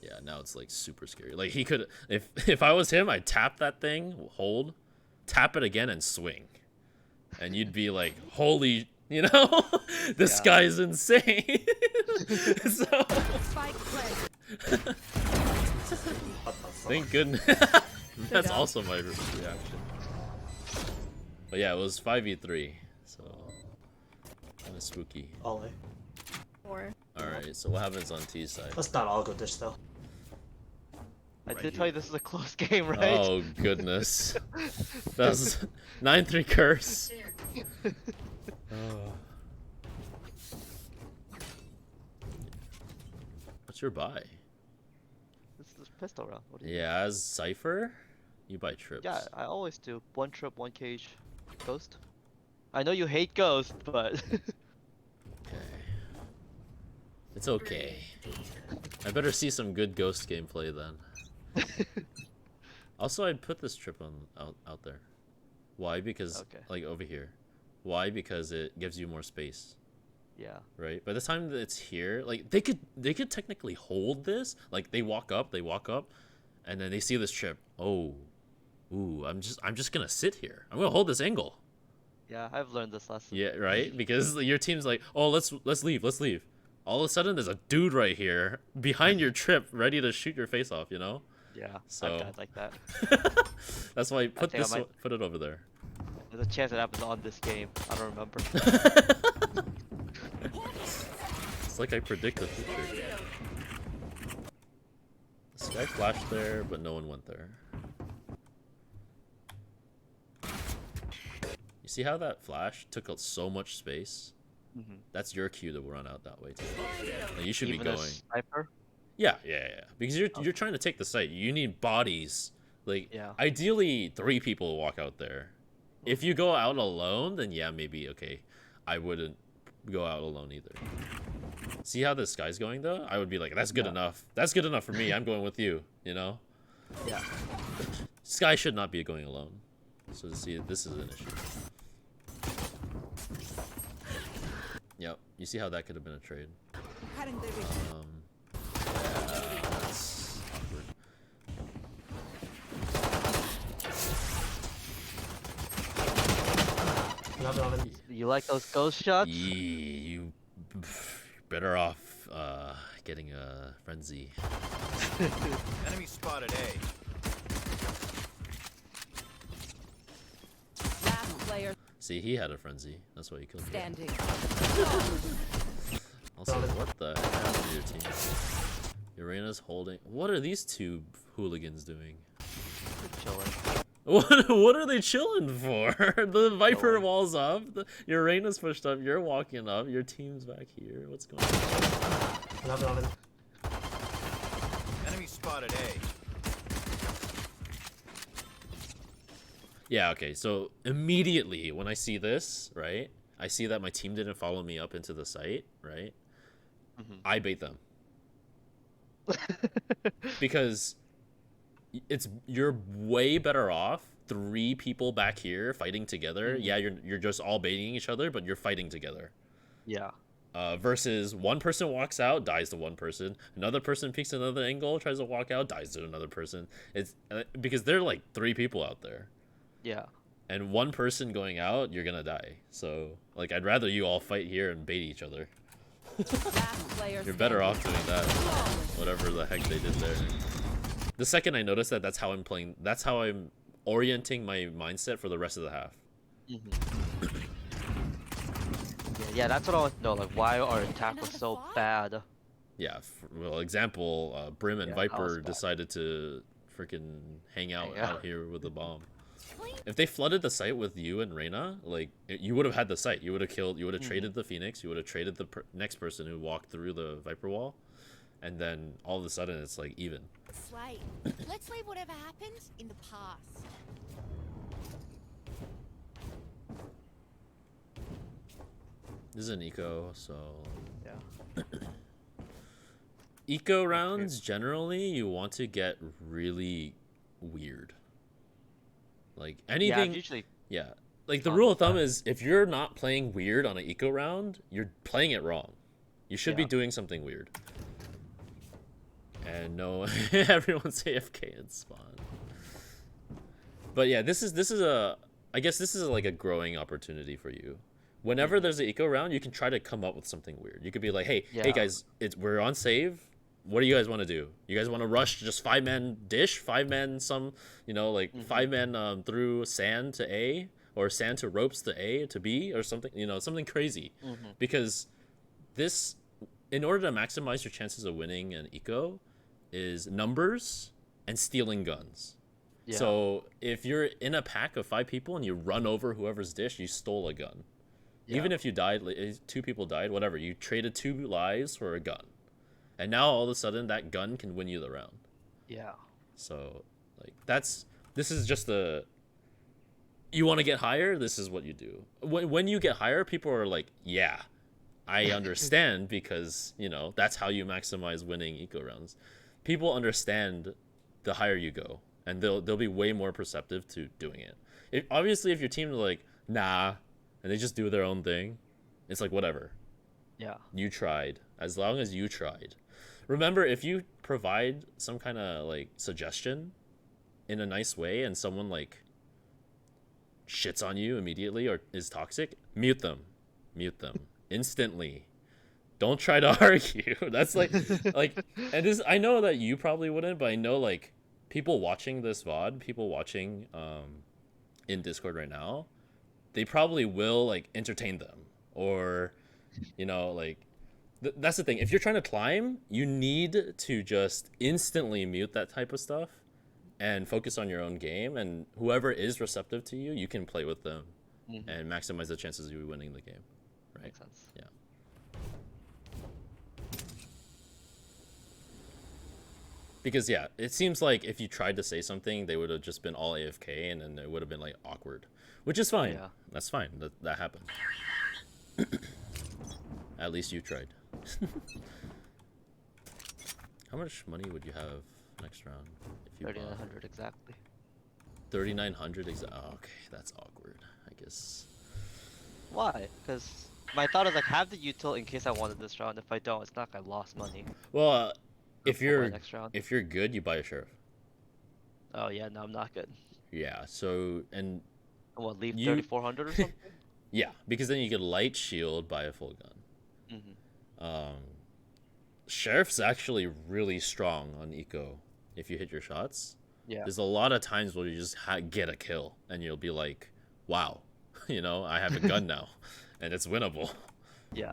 Yeah, now it's like super scary. Like, he could, if I was him, I'd tap that thing, hold, tap it again, and swing. And you'd be like, holy, you know, this Yeah. guy is insane. So, Spike planted. thank goodness. That's job. also my reaction. But yeah, it was 5v3, so kind of spooky. Only. 4. All right, so what happens on T's side? That's not all good dish though. I Right did tell you this is a close game, right? Oh goodness, that was 9-3 curse. Oh. What's your buy? This is pistol round. What do you Yeah, as Cypher, you buy trips. Yeah, I always do. 1 trip, 1 cage, ghost. I know you hate ghost, but Okay. It's okay. I better see some good ghost gameplay then. Also, I'd put this trip on out there. Why? Because Okay. like over here. Why? Because it gives you more space. yeah. Right? By the time that it's here, like they could technically hold this. Like they walk up, and then they see this trip. Oh, ooh, I'm just gonna sit here. I'm gonna hold this angle. Yeah, I've learned this lesson. Yeah, right? Because your team's like, oh, let's leave. All of a sudden, there's a dude right here behind your trip, ready to shoot your face off. You know? Yeah, So- I've died like that. That's why put think I this might- put it over there. There's a chance it happens on this game. I don't remember. It's like I predict the future. The Skye flashed there, but no one went there. You see how that flash took up so much space? Mhm. That's your cue to run out that way too. Like, you should Even be a going. Cypher? Yeah. Because you're trying to take the site. You need bodies. Like Yeah. ideally 3 people walk out there. If you go out alone, then yeah, maybe okay. I wouldn't go out alone either. See how this guy's going though? I would be like, that's good enough. That's good enough for me. I'm going with you, you know? Yeah. Skye should not be going alone. So see, this is an issue. Yep. You see how that could have been a trade. Yeah, that's awkward. Love it. You like those ghost shots? Yeah, you better off getting a frenzy. Enemy spotted A. Last player See, he had a frenzy. That's why he killed me. standing. Also, what the heck happened to your team? Urena's holding. What are these 2 hooligans doing? Chilling. What are they chilling for? The Viper wall's up. Urena's pushed up. You're walking up. Your team's back here. What's going on? Love it. Enemy spotted A. Yeah, okay. So immediately when I see this, right? I see that my team didn't follow me up into the site, right? I bait them. Because you're way better off 3 people back here fighting together. Yeah, you're just all baiting each other, but you're fighting together. Yeah. Versus one person walks out, dies to one person. Another person peeks another angle, tries to walk out, dies to another person. It's because there are like 3 people out there. Yeah. And one person going out, you're gonna die. So, like, I'd rather you all fight here and bait each other. Last player You're better off doing that. Whatever the heck they did there. The second I notice that, that's how I'm playing. That's how I'm orienting my mindset for the rest of the half. Yeah, that's what I want to know. Like, why our attack was so bad. Yeah. Well, example, Brim and Yeah, that was Viper bad. decided to freaking hang out Hang out. out here with the bomb. If they flooded the site with you and Reyna, like, you would have had the site. You would have killed. You would have traded the Phoenix. You would have traded the next person who walked through the Viper wall, and then all of a sudden it's like even. Slay. Let's leave whatever happened in the past. This is an eco, so Yeah. eco rounds generally you want to get really weird. Like Yeah, anything. usually. Yeah. Like the fun rule with of thumb that. is if you're not playing weird on an eco round, you're playing it wrong. You should be Yeah. doing something weird. And no, everyone's AFK in spawn. But yeah, this is a. I guess this is like a growing opportunity for you. Whenever there's an eco round, you can try to come up with something weird. You could be like, hey Yeah. guys, we're on save. What do you guys want to do? You guys want to rush just 5-man dish, 5-man some, like 5-man through sand to A, or sand to ropes to A to B, or something, something crazy. Because this, in order to maximize your chances of winning an eco, is numbers and stealing guns. Yeah. So if you're in a pack of 5 people and you run over whoever's dish, you stole a gun. Yeah. Even if you died, 2 people died, whatever, you traded 2 lives for a gun. And now all of a sudden that gun can win you the round. Yeah. So like this is just you want to get higher, this is what you do. When you get higher, people are like, yeah, I understand, because that's how you maximize winning eco rounds. People understand the higher you go, and they'll be way more perceptive to doing it. Obviously, if your team's like, nah, and they just do their own thing, it's like, whatever. Yeah. You tried. As long as you tried. Remember, if you provide some kind of like suggestion in a nice way and someone like shits on you immediately or is toxic, mute them instantly. Don't try to argue. That's like and this, I know that you probably wouldn't, but I know like people watching this VOD, people watching in Discord right now, they probably will like entertain them, or you know, like that's the thing. If you're trying to climb, you need to just instantly mute that type of stuff and focus on your own game, and whoever is receptive to you, you can play with them and maximize the chances of you winning the game. Right? Makes sense. Yeah. Because yeah, it seems like if you tried to say something, they would have just been all AFK, and then it would have been like awkward, which is fine. Yeah. That's fine. That happens. At least you tried. How much money would you have next round if you 3,900 exactly. 3,900 exactly. Oh, okay, that's awkward. I guess. Why? Because my thought is like have the util in case I wanted this round. If I don't, it's not like I lost money. Well, if For you're my next round. if you're good, you buy a sheriff. Oh yeah, no, I'm not good. Yeah. So and What, leave You- 3,400 or something? yeah, because then you get light shield, buy a full gun. Sheriff's actually really strong on eco if you hit your shots. Yeah. There's a lot of times where you just get a kill and you'll be like, wow, you know, I have a gun now and it's winnable. Yeah.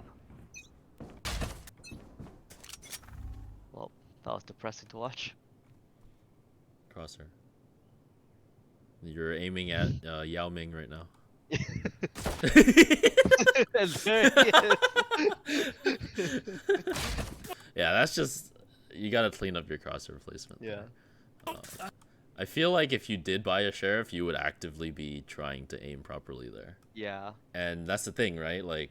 Well, that was depressing to watch. Crosshair. You're aiming at Yao Ming right now. And there he is. Yeah, that's just, you gotta clean up your crosshair placement. Yeah. I feel like if you did buy a sheriff, you would actively be trying to aim properly there. Yeah. And that's the thing, right? Like,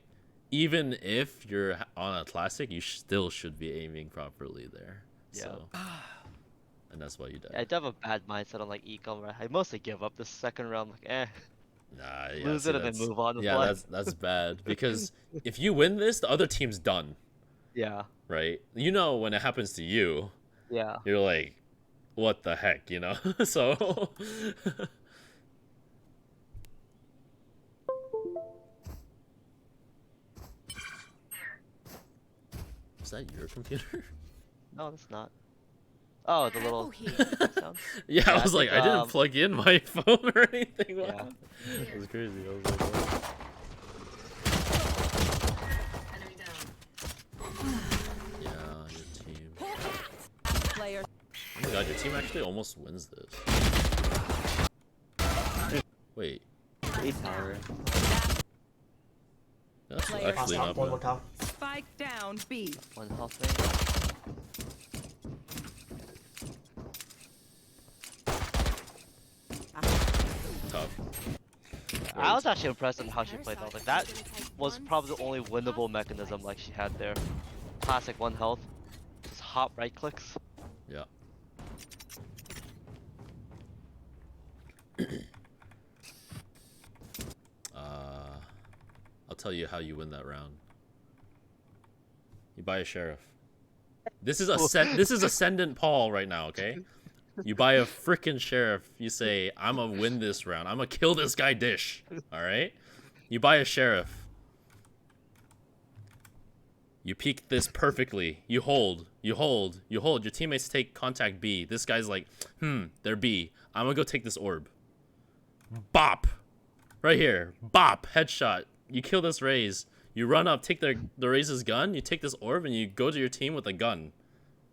even if you're on a classic, you still should be aiming properly there. Yeah. So, and that's why you die. I do have a bad mindset on like ecom, right? I mostly give up the second round, like Nah, yeah, lose see, it and then that's- move on. To Yeah, play. that's bad because if you win this, the other team's done, Yeah. right? You know, when it happens to you, Yeah. you're like, what the heck, you know? So is that your computer? No, it's not. Oh, the little sound. Yeah, I was like, think, I didn't plug in my phone or anything. Yeah. It was crazy. I was like, what? Enemy down. Yeah, your team. Player. Oh my god, your team actually almost wins this. Wait, A tower. that's Player actually Top, not one more bad. top. Spike down B. One health thing. Tough. I was actually impressed with how she played though. Like that was probably the only winnable mechanism like she had there. Classic one health. Just hot right clicks. Yeah. I'll tell you how you win that round. You buy a sheriff. This is this is Ascendant Paul right now, okay? You buy a frickin' sheriff. You say, I'm gonna win this round. I'm gonna kill this guy Dish. Alright? You buy a sheriff. You peek this perfectly. You hold. You hold. You hold. Your teammates take contact B. This guy's like, they're B. I'm gonna go take this orb. Bop. Right here. Bop. Headshot. You kill this Raze. You run up, take the Raze's gun, you take this orb, and you go to your team with a gun.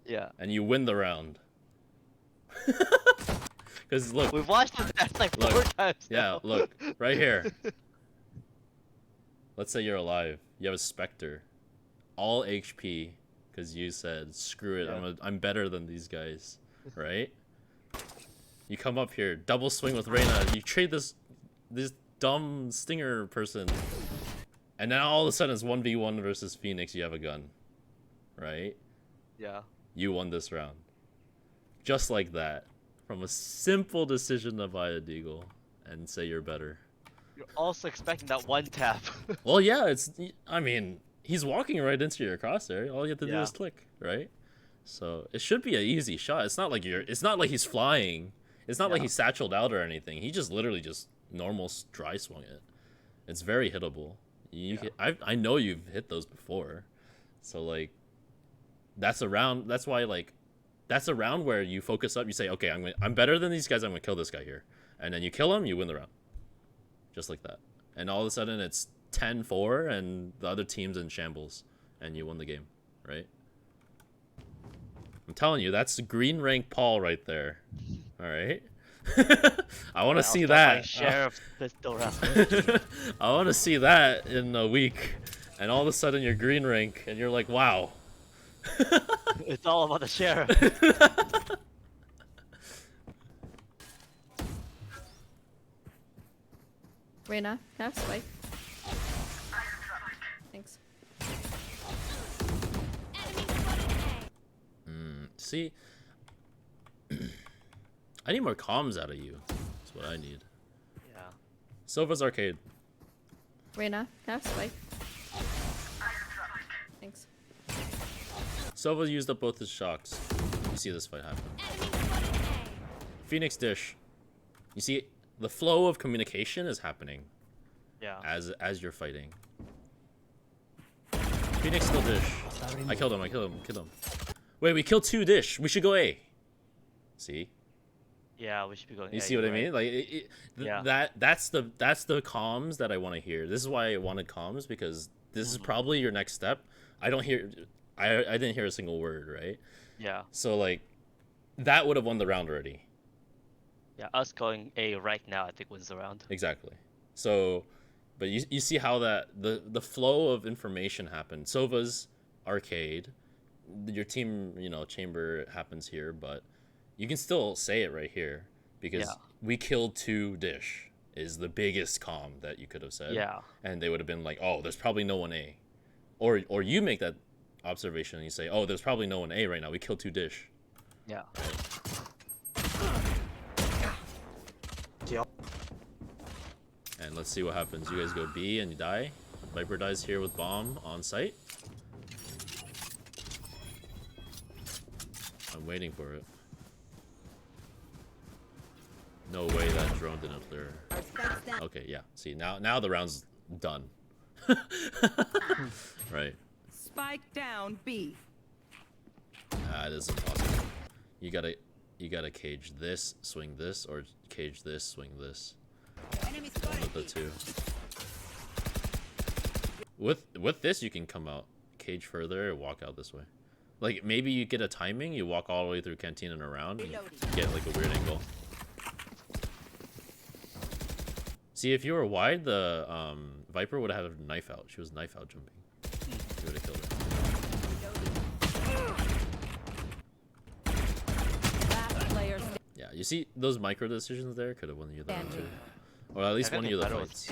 Yeah. And you win the round. Because look. We've watched this dance like Look, 4 times Yeah, now. look. Right here. Let's say you're alive. You have a Spectre. All HP. Because you said, screw it, Yeah. I'm better than these guys. Right? You come up here, double swing with Reyna. You trade this dumb Stinger person. And then all of a sudden it's 1v1 versus Phoenix. You have a gun. Right? Yeah. You won this round. Just like that. From a simple decision to buy a deagle and say you're better. You're also expecting that one tap. Well, yeah, I mean, he's walking right into your crosshair. All you have to do Yeah. is click, right? So it should be an easy shot. It's not like he's flying. It's not like Yeah. he's satcheled out or anything. He just literally just normal dry swung it. It's very hittable. I know you've hit those before. So like that's why like that's a round where you focus up. You say, okay, I'm better than these guys. I'm gonna kill this guy here, and then you kill him. You win the round, just like that. And all of a sudden it's 10-4, and the other team's in shambles, and you won the game, right? I'm telling you, that's green rank Paul right there. All right. I want to see that. Share of pistol rounds. I want to see that in a week, and all of a sudden you're green rank, and you're like, wow. It's all about the sheriff. Reyna, can I have Spike? Thanks. See, I need more comms out of you. That's what I need. Yeah. Sofa's arcade. Reyna, can I have Spike? Thanks. Sova used up both his shocks. You see this fight happen. Phoenix dish. You see, the flow of communication is happening. Yeah. As you're fighting. Phoenix still dish. I killed him. Killed him. Wait, we killed 2 dish. We should go A. See? Yeah, we should be going. You A, see what I right. mean? Like, Yeah. that's the comms that I want to hear. This is why I wanted comms, because this is probably your next step. I didn't hear a single word, right? Yeah. So like, that would have won the round already. Yeah, us going A right now, I think wins the round. Exactly. So, but you see how that the flow of information happened. Sova's arcade, your team, chamber happens here, but you can still say it right here because we killed 2 dish is the biggest comm that you could have said. Yeah. And they would have been like, oh, there's probably no one A, or you make that observation and you say, oh, there's probably no one A right now. We killed 2 dish. Yeah. And let's see what happens. You guys go B and you die. Viper dies here with bomb on site. I'm waiting for it. No way that drone didn't clear. Okay, yeah. See, now the round's done. Right. Spike down B. That is impossible. You gotta cage this, swing this, or cage this, swing this. One of the 2. With this, you can come out, cage further, and walk out this way. Like maybe you get a timing, you walk all the way through canteen and around, and you get like a weird angle. See, if you were wide, the Viper would have had a knife out. She was knife out jumping. She would have killed her. Yeah, you see those micro decisions there could have won you the round too, or at least won you the fights.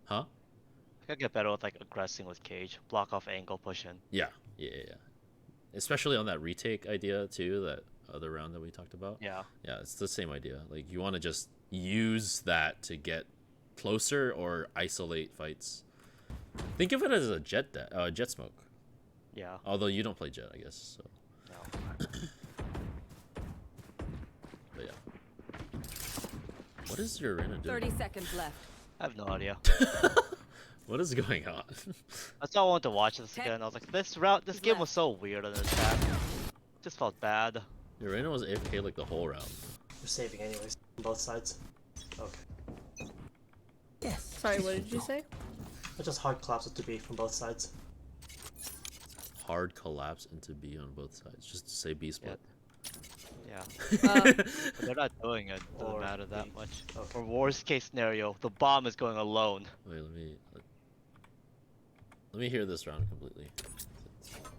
Huh? I gotta get better with like aggressing with cage, block off angle, push in. Yeah. Especially on that retake idea too, that other round that we talked about. Yeah. Yeah, it's the same idea. Like you want to just use that to get closer or isolate fights. Think of it as a jet smoke. Yeah. Although you don't play jet, I guess. So. No. But yeah. What is your Reyna doing? 30 seconds left. I have no idea. What is going on? That's why I wanted to watch this again. I was like, this game was so weird on this chat. Just felt bad. Your Reyna was AFK like the whole round. We're saving anyways on both sides. Okay. Yes. Sorry, what did you say? I just hard collapse it to B from both sides. Hard collapse into B on both sides. Just to say B split. Yeah. Uh, They're not doing it. Doesn't Or matter that B. much. Okay. Or worst case scenario, the bomb is going alone. Wait, let me hear this round completely.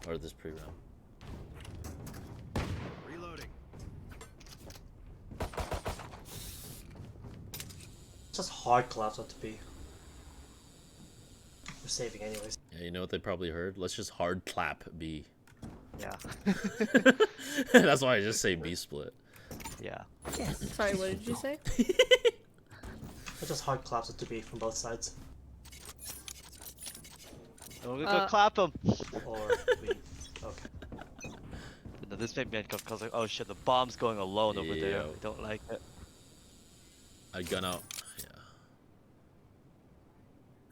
Or this pre-round. Reloading. Just hard collapse it to B. We're saving anyways. Yeah, you know what they probably heard? Let's just hard clap B. Yeah. That's why I just say B split. Yeah. Yes. Sorry, what did you say? I just hard collapse it to B from both sides. And we're gonna go clap him. Or B. Okay. No, this made me uncomfortable. I was like, oh shit, the bomb's going alone over there. Yeah. I don't like it. I gun out.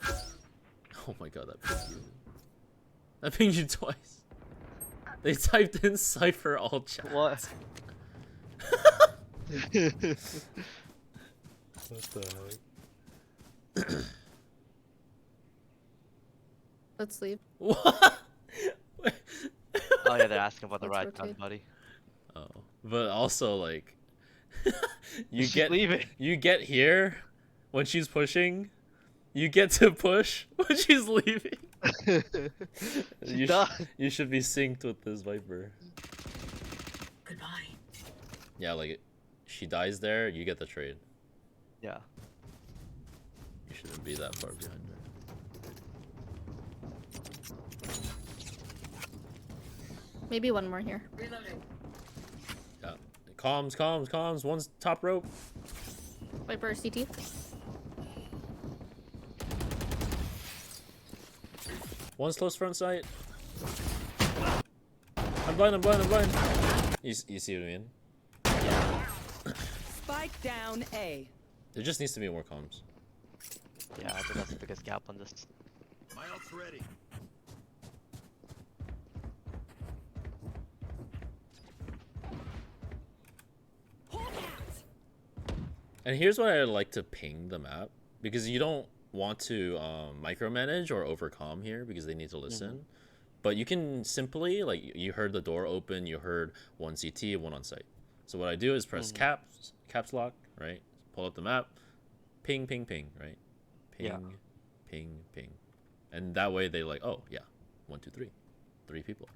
Yeah. Oh my god, that pinged you. That pinged you twice. They typed in Cypher all chat. What? What the heck? Let's leave. What? Oh yeah, they're asking about the Let's ride time, rotate. buddy. Oh, but also like, She's leaving. you get here when she's pushing, you get to push when she's leaving. She's done. You should be synced with this Viper. Goodbye. Yeah, like, she dies there, you get the trade. Yeah. You shouldn't be that far behind her. Maybe one more here. Reloading. Yeah. Comms. One's top rope. Viper CT. One's close front sight. I'm blind. You see what I mean? Spike down A. There just needs to be more comms. Yeah, I think that's the biggest gap on this. My ult's ready. And here's what I like to ping the map, because you don't want to micromanage or overcom here because they need to listen. But you can simply, like, you heard the door open, you heard one CT, one on site. So what I do is press caps lock, right? Pull up the map, ping, right? Ping. And that way they like, oh yeah, 1, 2, 3, 3 people.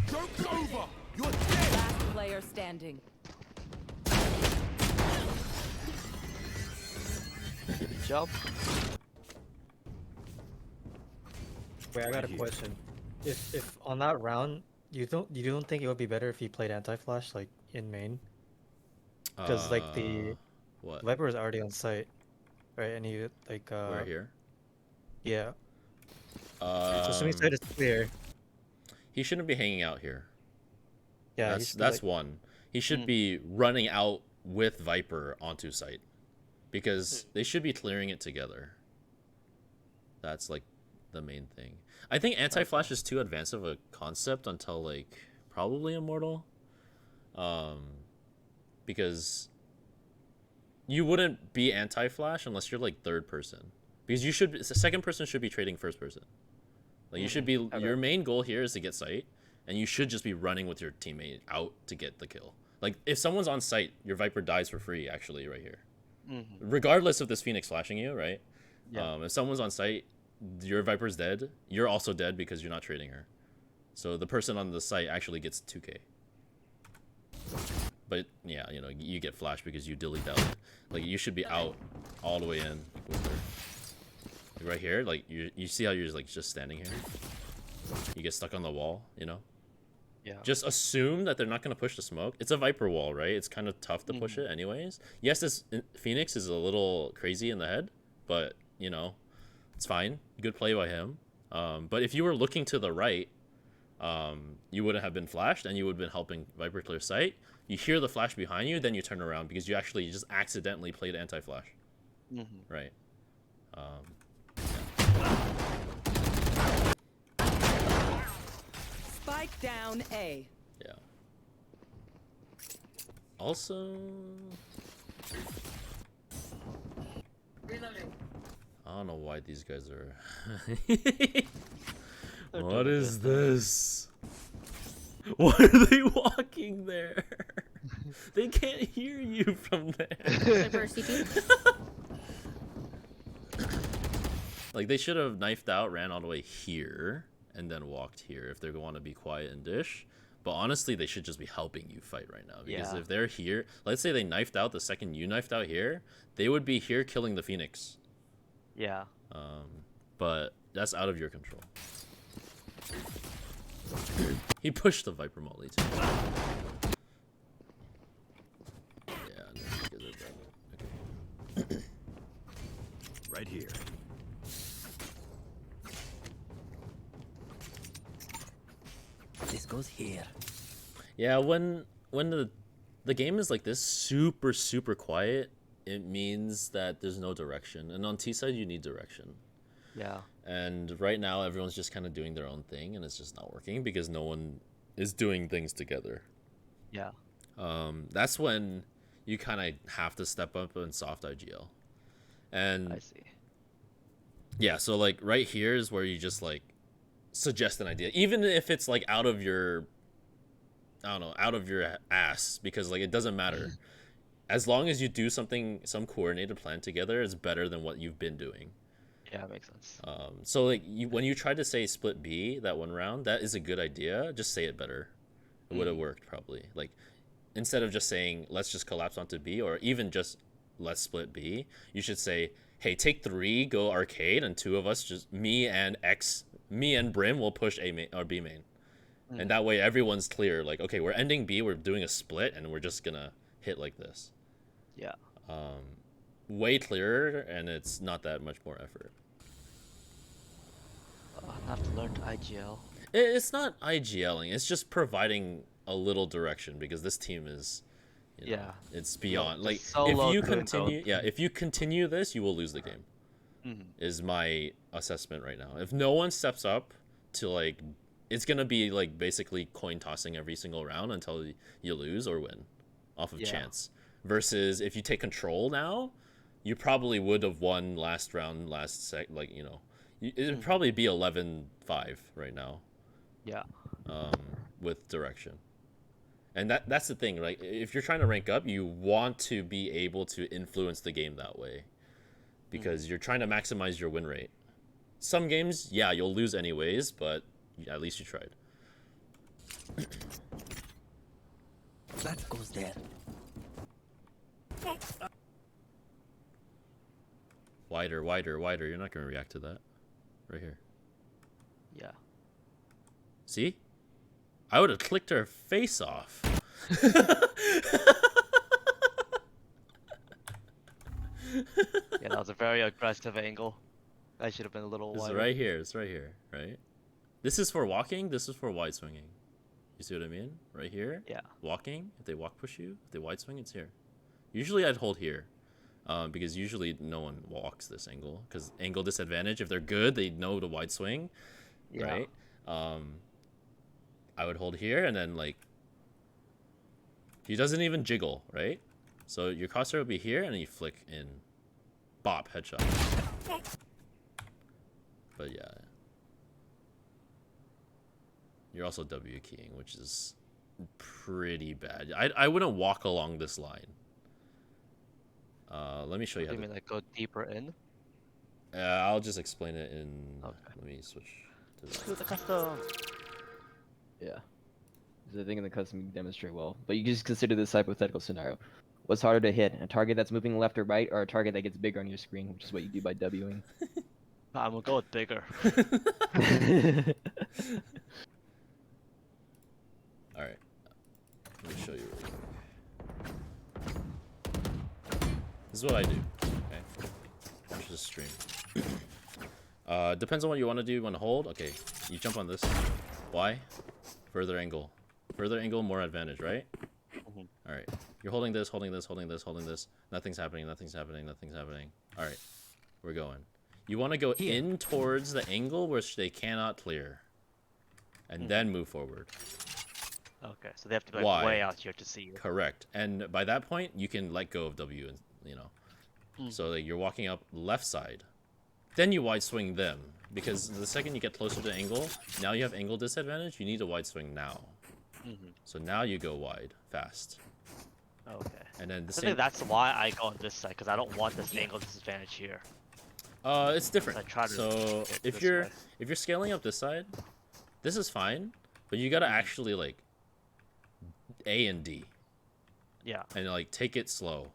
Joke's over. You're dead. Last player standing. Good job. Wait, I got a question. If on that round you don't think it would be better if he played anti-flash like in main? Because like the What? Viper is already on site, right? And he like We're here. Yeah. So assuming site is clear. He shouldn't be hanging out here. Yeah, that's one. He should be running out with Viper onto site, because they should be clearing it together. That's like the main thing. I think anti-flash is too advanced of a concept until like probably Immortal, because you wouldn't be anti-flash unless you're like third person, because you should, the second person should be trading first person. Like you should be, your main goal here is to get sight, and you should just be running with your teammate out to get the kill. Like if someone's on site, your Viper dies for free actually right here. Regardless of this Phoenix flashing you, right? Yeah. If someone's on site, your Viper's dead, you're also dead because you're not trading her. So the person on the site actually gets 2k. But yeah, you know, you get flashed because you dilly dally. Like you should be out all the way in with her. Like, right here, like you see how you're like just standing here? You get stuck on the wall, you know? Yeah. Just assume that they're not going to push the smoke. It's a Viper wall, right? It's kind of tough to push it anyways. Yes, this Phoenix is a little crazy in the head, but, you know, it's fine. Good play by him. But if you were looking to the right, you wouldn't have been flashed, and you would have been helping Viper clear sight. You hear the flash behind you, then you turn around because you actually just accidentally played anti-flash. Right. Spike down A. Yeah. Also, Reloading. I don't know why these guys are. What is this? Why are they walking there? They can't hear you from there. Viper CT. Like they should have knifed out, ran all the way here, and then walked here if they want to be quiet and dish. But honestly, they should just be helping you fight right now, because if they're here, let's say they knifed out the second you knifed out here, they would be here killing the Phoenix. Yeah. But that's out of your control. He pushed the Viper Molly too. Yeah, no, these guys are dead. Okay. Right here. This goes here. Yeah, when the game is like this, super quiet, it means that there's no direction. And on T side, you need direction. Yeah. And right now, everyone's just kind of doing their own thing, and it's just not working because no one is doing things together. Yeah. That's when you kind of have to step up in soft IGL. And I see. yeah, so like right here is where you just like suggest an idea, even if it's like out of your, I don't know, out of your ass, because like it doesn't matter. As long as you do something, some coordinated plan together, it's better than what you've been doing. Yeah, makes sense. So like when you tried to say split B that one round, that is a good idea. Just say it better. It would have worked probably. Like instead of just saying let's just collapse onto B, or even just let's split B, you should say, hey, take 3, go arcade, and 2 of us, just me and Brim will push A main or B main. And that way everyone's clear. Like, okay, we're ending B, we're doing a split, and we're just gonna hit like this. Yeah. Way clearer, and it's not that much more effort. I have to learn to IGL. It's not IGLing. It's just providing a little direction, because this team is, you know, it's beyond. Like if you continue, if you continue this, you will lose the game. Is my assessment right now. If no one steps up to like, it's gonna be like basically coin tossing every single round until you lose or win, off of chance. Versus if you take control now, you probably would have won last round, like, you know, it'd probably be 11-5 right now. Yeah. With direction. And that's the thing, right? If you're trying to rank up, you want to be able to influence the game that way, because you're trying to maximize your win rate. Some games, yeah, you'll lose anyways, but at least you tried. That goes there. Wider, wider, wider. You're not going to react to that. Right here. Yeah. See? I would have clicked her face off. Yeah, that was a very aggressive angle. I should have been a little wider. It's right here. It's right here, right? This is for walking. This is for wide swinging. You see what I mean? Right here? Yeah. Walking. If they walk push you, if they wide swing, it's here. Usually I'd hold here. Because usually no one walks this angle. Because angle disadvantage. If they're good, they know to wide swing. Right? I would hold here, and then like he doesn't even jiggle, right? So your crosshair would be here, and then you flick in, bop, headshot. But yeah, you're also W keying, which is pretty bad. I wouldn't walk along this line. Let me show you how. You mean like go deeper in? I'll just explain it in. Okay. Let me switch to this. Do the custom. Yeah. So I think in the custom you demonstrate well. But you just consider this hypothetical scenario. What's harder to hit? A target that's moving left or right, or a target that gets bigger on your screen, which is what you do by Wing? I'm gonna go with bigger. Alright. Let me show you really quick. This is what I do. Okay. Watch this stream. Depends on what you want to do. You want to hold? Okay. You jump on this. Why? Further angle. Further angle, more advantage, right? Alright. You're holding this, holding this, holding this, holding this. Nothing's happening, nothing's happening, nothing's happening. Alright. We're going. You want to go in towards the angle which they cannot clear. And then move forward. Okay, so they have to be like way out here to see you. Correct. And by that point, you can let go of W, and you know. So like you're walking up left side. Then you wide swing them. Because the second you get closer to angle, now you have angle disadvantage, you need a wide swing now. So now you go wide, fast. Okay. And then the I think that's why I go on this side, because I don't want this angle disadvantage here. It's different. So if you're way. if you're scaling up this side, this is fine, but you gotta actually like A and D. Yeah. And like take it slow.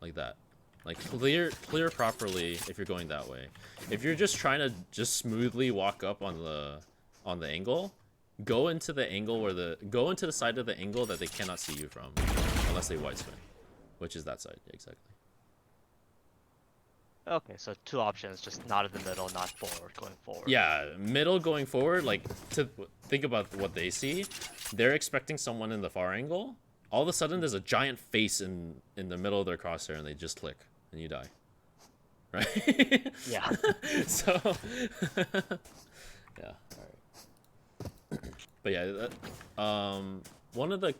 Like that. Like clear properly if you're going that way. If you're just trying to just smoothly walk up on the angle, go into the angle where go into the side of the angle that they cannot see you from, unless they wide swing, which is that side. Exactly. Okay, so 2 options, just not in the middle, not forward, going forward. Yeah, middle going forward, like to think about what they see. They're expecting someone in the far angle. All of a sudden there's a giant face in the middle of their crosshair, and they just click and you die. Right? Yeah. So yeah, all right. But yeah, one of the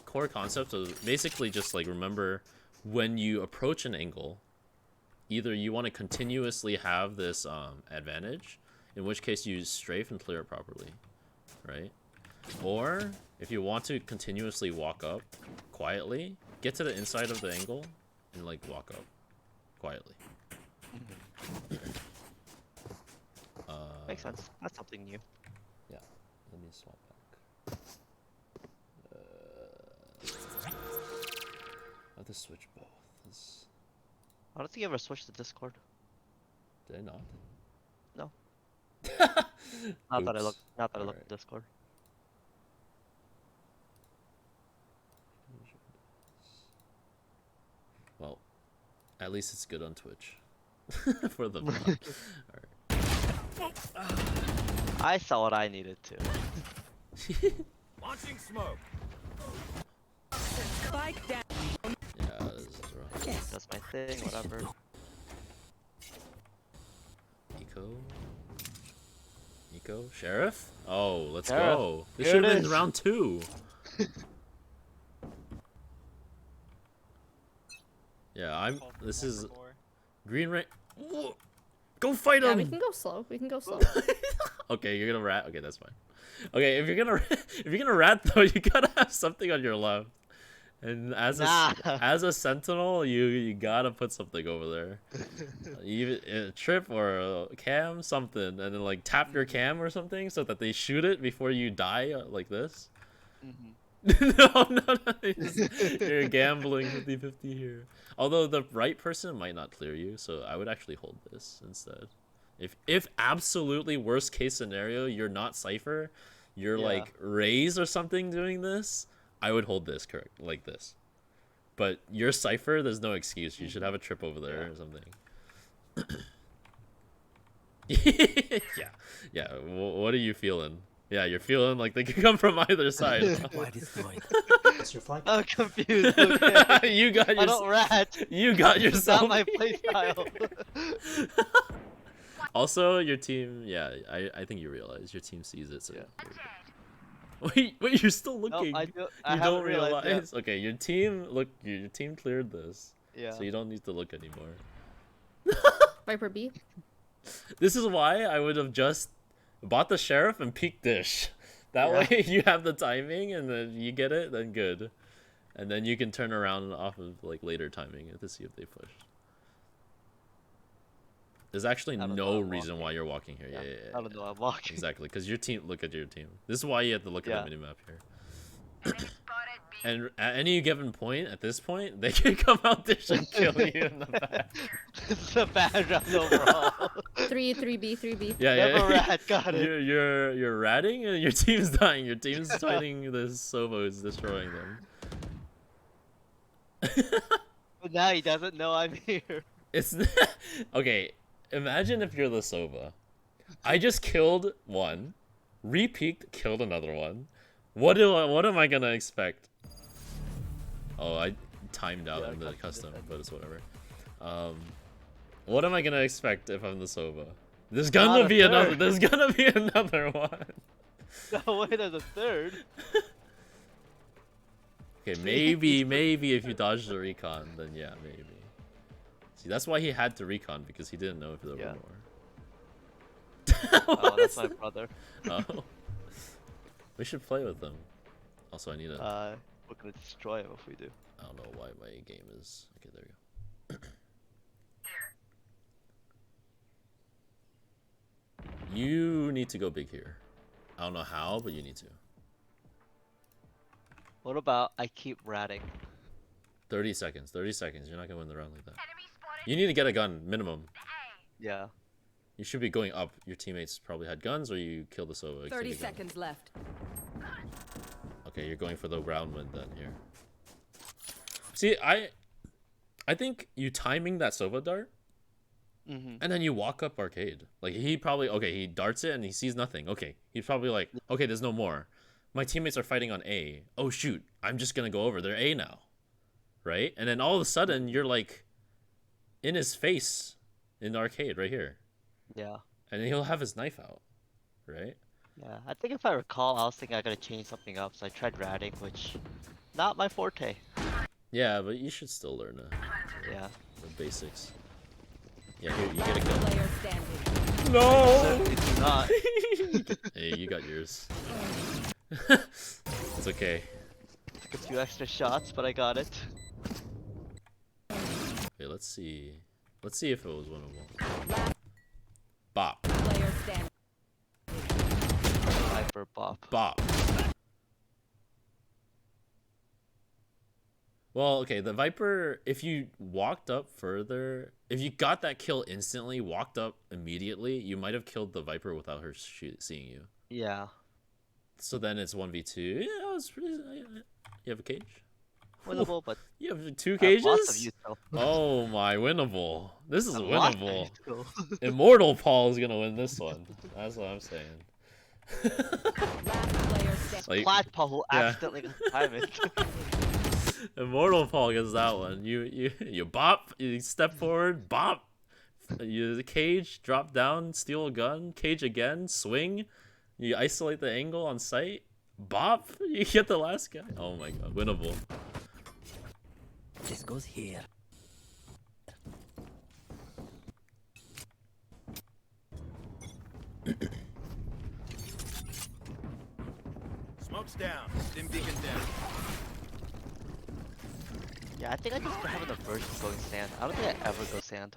core concepts is basically just like remember when you approach an angle, either you want to continuously have this advantage, in which case you strafe and clear it properly, right? Or if you want to continuously walk up quietly, get to the inside of the angle and like walk up quietly. Makes sense. That's something new. Yeah, let me swap back. I have to switch both. I don't think you ever switched to Discord. Did I not? No. Not that I look. Not that I look at Discord. Well, at least it's good on Twitch. For the Alright. I saw what I needed to. Launching smoke. Spike down. Yeah, this is rough. That's my thing. Whatever. Eco? Sheriff? Oh, let's Sheriff. go. This Here should it have been is. round 2. Yeah, this is green right. Go fight Yeah, him. we can go slow. We can go slow. Okay, you're gonna rat. Okay, that's fine. Okay, if you're gonna rat though, you gotta have something on your left. And as a sentinel, you gotta put something over there. Even a trip or a cam, something, and then like tap your cam or something so that they shoot it before you die like this. No, you're gambling 50-50 here. Although the right person might not clear you, so I would actually hold this instead. If absolutely worst case scenario, you're not Cypher, you're like Raze or something doing this, I would hold this correct like this. But you're Cypher, there's no excuse. You should have a trip over there or something. Yeah. What are you feeling? Yeah, you're feeling like they could come from either side. What's your flag? I'm confused. Okay. You got I don't rat. You got It's yourself. not my playstyle. Also, your team. Yeah, I think you realize your team sees it. So wait, you're still looking. I you don't realized, yeah. realize. Okay, your team. Look, your team cleared this. Yeah. So you don't need to look anymore. Viper B. This is why I would have just bought the sheriff and peek dish. That way you have the timing, and then you get it, then good. And then you can turn around off of like later timing to see if they push. There's actually no reason why you're walking here. Yeah. I don't know. I'm walking. Exactly, because your team. Look at your team. This is why you have to look at the minimap here. And at any given point, at this point, they can come out dish and kill you in the back. This is a bad round overall. 3B. Yeah. Never rat. Got it. You're ratting, and your team's dying. Your team's fighting the Sova is destroying them. But now he doesn't know I'm here. It's okay. Imagine if you're the Sova. I just killed one, re-peeked, killed another one. What am I gonna expect? Oh, I timed out in the custom, but it's whatever. What am I gonna expect if I'm the Sova? There's gonna be another. There's gonna be another one. No way, there's a third. Okay, maybe if you dodge the recon, then yeah, maybe. See, that's why he had to recon, because he didn't know if there were more. Oh, that's my brother. Oh. We should play with them. Also, I need a... we're gonna destroy him if we do. I don't know why my game is... Okay, there we go. You need to go big here. I don't know how, but you need to. What about I keep ratting? 30 seconds. 30 seconds. You're not gonna win the round like that. You need to get a gun, minimum. Yeah. You should be going up. Your teammates probably had guns, or you killed the Sova. 30 seconds left. Okay, you're going for the round win then here. See, I think you timing that Sova dart, and then you walk up arcade. Like he probably he darts it and he sees nothing. Okay, he's probably like, okay, there's no more. My teammates are fighting on A. Oh shoot, I'm just gonna go over. They're A now, right? And then all of a sudden you're like in his face in the arcade right here. Yeah. And he'll have his knife out, right? Yeah, I think if I recall, I was thinking I gotta change something up, so I tried ratting, which not my forte. Yeah, but you should still learn Yeah. the basics. Yeah, here, you get a kill. Player standing. No! Certainly do not. Hey, you got yours. It's okay. Took a few extra shots, but I got it. Okay, let's see. Let's see if it was winnable. Bop. Player standing. Cypher bop. Bop. Well, okay, the Viper, if you walked up further, if you got that kill instantly, walked up immediately, you might have killed the Viper without her seeing you. Yeah. So then it's 1v2. Yeah, it's pretty. You have a cage? Winnable, but you have 2 I have lots of cages? use, though. Oh my, winnable. This is I have lots of winnable. use, though. Immortal Paul is gonna win this one. That's what I'm saying. Like, Splat Paul who yeah. accidentally got time it. Immortal Paul gets that one. You bop, you step forward, bop. You cage, drop down, steal a gun, cage again, swing. You isolate the angle on sight, bop. You get the last guy. Oh my god, winnable. This goes here. Smoke's down. Stim beacon down. Yeah, I think I just have an aversion to going sand. I don't think I ever go sand.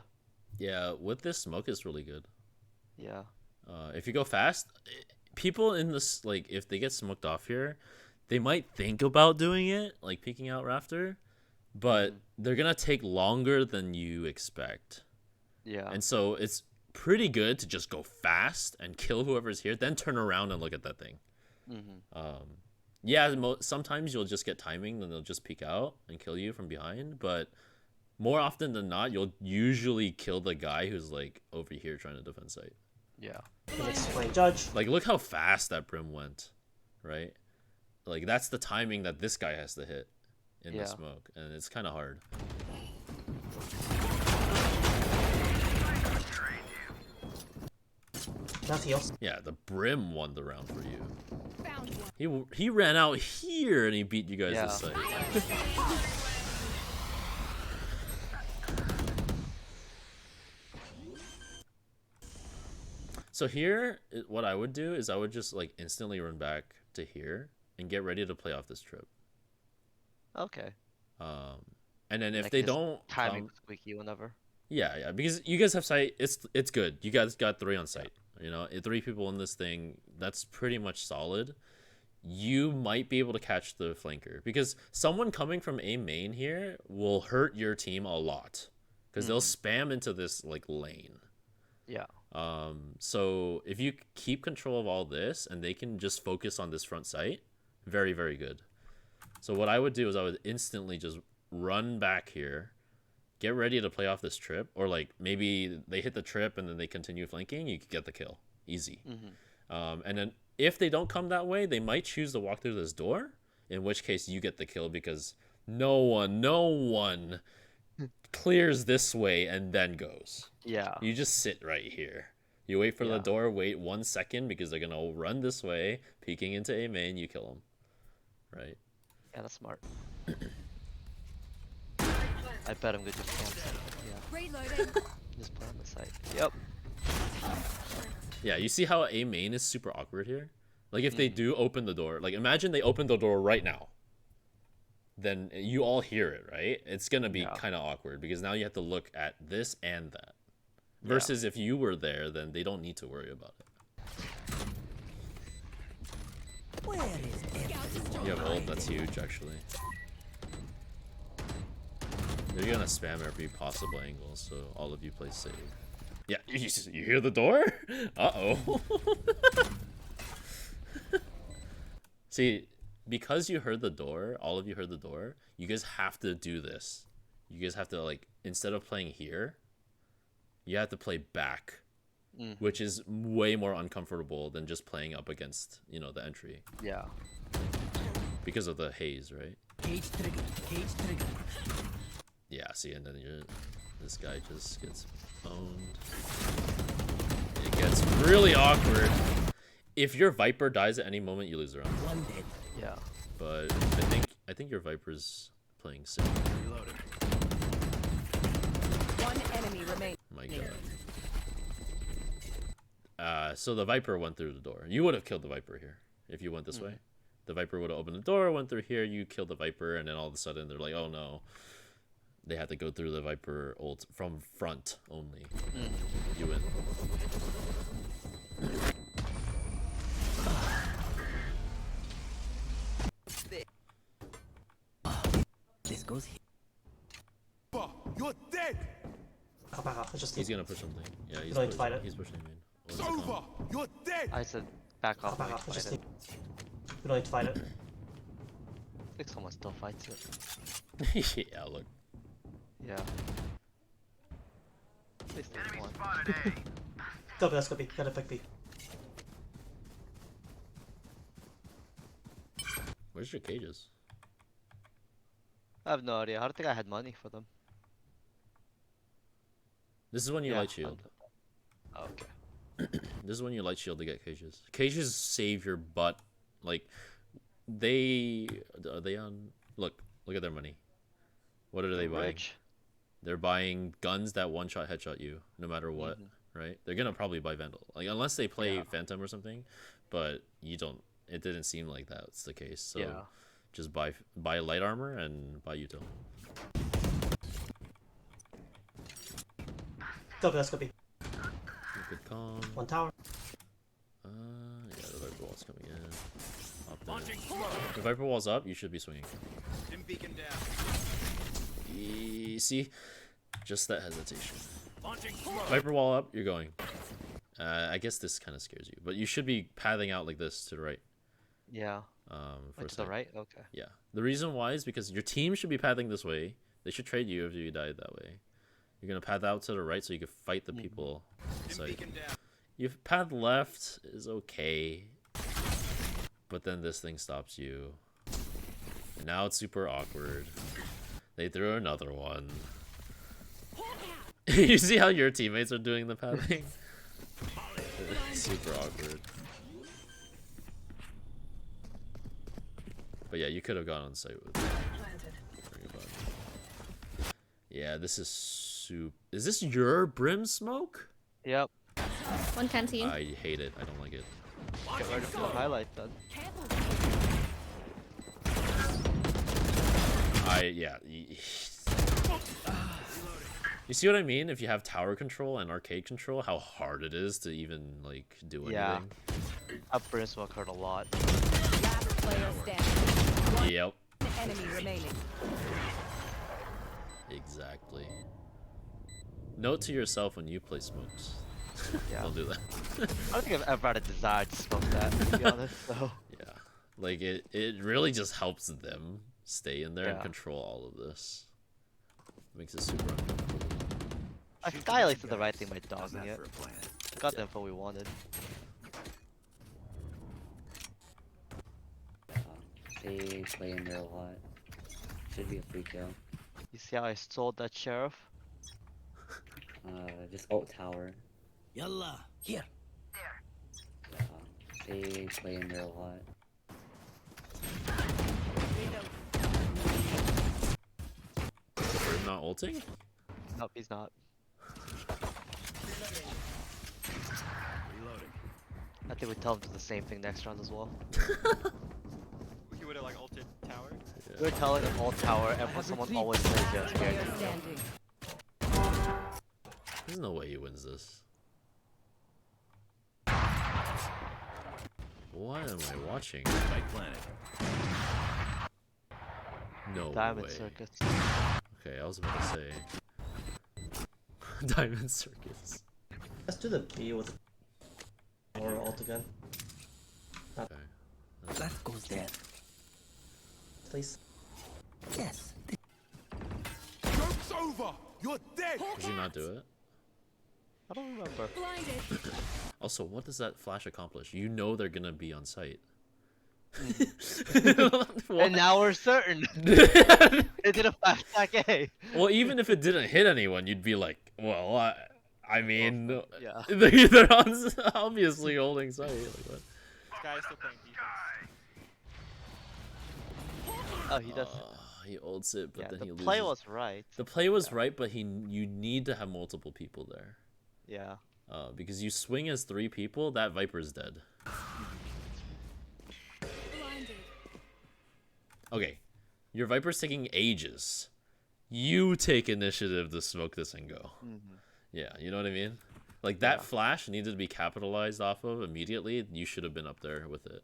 Yeah, with this smoke is really good. Yeah. If you go fast, people in this, like, if they get smoked off here, they might think about doing it, like peeking out rafter, but they're gonna take longer than you expect. Yeah. And so it's pretty good to just go fast and kill whoever's here, then turn around and look at that thing. Yeah, sometimes you'll just get timing, then they'll just peek out and kill you from behind, but more often than not, you'll usually kill the guy who's like over here trying to defend site. Yeah. Explain, judge. Like, look how fast that brim went, right? Like, that's the timing that this guy has to hit in the smoke, and it's kind of hard. Nothing else. Yeah, the brim won the round for you. He ran out here and he beat you guys to sight. So here, what I would do is I would just like instantly run back to here and get ready to play off this trip. Okay. And then if like they don't timing squeaky whenever. Yeah, because you guys have sight. It's good. You guys got 3 on sight. You know, 3 people in this thing. That's pretty much solid. You might be able to catch the flanker because someone coming from A main here will hurt your team a lot because they'll spam into this like lane. Yeah. So if you keep control of all this and they can just focus on this front sight, very, very good. So what I would do is I would instantly just run back here, get ready to play off this trip, or like maybe they hit the trip and then they continue flanking, you could get the kill. Easy. And then if they don't come that way, they might choose to walk through this door, in which case you get the kill because no one clears this way and then goes. Yeah. You just sit right here. You wait for the door, wait 1 second because they're going to run this way, peeking into A main, you kill them. Right? Yeah, that's smart. I bet I'm gonna just camp site. Yeah. Reloading. Just play on the site. Yep. Yeah, you see how A main is super awkward here? Like if they do open the door, like imagine they open the door right now. Then you all hear it, right? It's gonna be kind of awkward because now you have to look at this and that. Versus if you were there, then they don't need to worry about it. Where is You have ult, that's huge actually. They're gonna spam every possible angle, so all of you play safe. Yeah, you hear the door? Uh-oh. See, because you heard the door, all of you heard the door, you guys have to do this. You guys have to, like, instead of playing here, you have to play back, which is way more uncomfortable than just playing up against, you know, the entry. Yeah. Because of the haze, right? Cage trigger. Cage trigger. Yeah, see, and then this guy just gets owned. It gets really awkward. if your Viper dies at any moment, you lose the round. One dead. Yeah. But I think your Viper's playing safe. Reloading. One enemy remaining. My god. So the Viper went through the door. You would have killed the Viper here if you went this way. The Viper would have opened the door, went through here, you killed the Viper, and then all of a sudden they're like, oh no. They had to go through the Viper ult from front only. You win. This goes here. You're dead. Back off. Let's just He's keep. gonna push something. Yeah, he's Don't need to fight it. he's pushing main. It's over. You're dead. I said back off. Back Back off. Let's just fight keep. it. We don't need to fight it. I think someone still fights it. Yeah, look. Yeah. At least there's one. Go B. Let's go B. Gotta pick B. Where's your cages? I have no idea. I don't think I had money for them. This is when you light shield. Oh, okay. This is when you light shield to get cages. Cages save your butt. Like, are they on? Look at their money. What are they buying? Rich. They're buying guns that one-shot headshot you, no matter what, right? They're gonna probably buy Vandal, like unless they play Phantom or something. But you don't. It didn't seem like that's the case. So just buy light armor and buy util. Go B. Let's go B. Good calm. One tower. Yeah, the Viper wall's coming in. Up there. The Viper wall's up. You should be swinging. Dim beacon down. See, just that hesitation. Viper wall up. You're going. I guess this kind of scares you, but you should be pathing out like this to the right. Yeah. For to the right? Okay. Yeah. The reason why is because your team should be pathing this way. They should trade you if you died that way. You're gonna path out to the right so you can fight the people. So you path left is okay, but then this thing stops you. And now it's super awkward. They threw another one. You see how your teammates are doing the pathing? Super awkward. But yeah, you could have gone on site with it. Yeah, this is soup. Is this your brim smoke? Yep. One canteen. I hate it. I don't like it. Get ready for the highlight then. Yeah. You see what I mean? If you have tower control and arcade control, how hard it is to even like do anything. Yeah. That brim smoke hurt a lot. Last player standing. Yep. Enemy remaining. Exactly. Note to yourself when you play smokes. Yeah. Don't do that. I don't think I've ever had a desire to smoke that, to be honest. So. Yeah. Like it really just helps them stay in there and Yeah. control all of this. Makes it super uncomfortable. Skye at least did the right thing by dogging it. Got the info we wanted. They play in there a lot. Should be a free kill. You see how I sold that sheriff? Just ult tower. Yalla, here. They play in there a lot. We're not ulting? Nope, he's not. Reloading. I think we tell him to do the same thing next round as well. He would have like ulted tower. We're telling him all tower, and someone always says yes, scared. Player standing. There's no way he wins this. What am I watching? My planet. No Diamond way. Circus. Okay, I was about to say Diamond Circus. Let's do the B with or ult again. Okay. That goes there. Please. Yes. Joke's over. You're dead. Did you not do it? I don't remember. Also, what does that flash accomplish? You know they're gonna be on site. And now we're certain. It did a flash attack A. Well, even if it didn't hit anyone, you'd be like, well, I mean, Yeah. they're obviously holding site. Like, what? Skye is still playing defense. Oh, he does. He ults it, but Yeah, then the he loses. play was right. The play was right, but you need to have multiple people there. Yeah. Because you swing as 3 people, that Viper's dead. Blinded. Okay, your Viper's taking ages. You take initiative to smoke this and go. Yeah, you know what I mean? Like, that flash needed to be capitalized off of immediately. You should have been up there with it.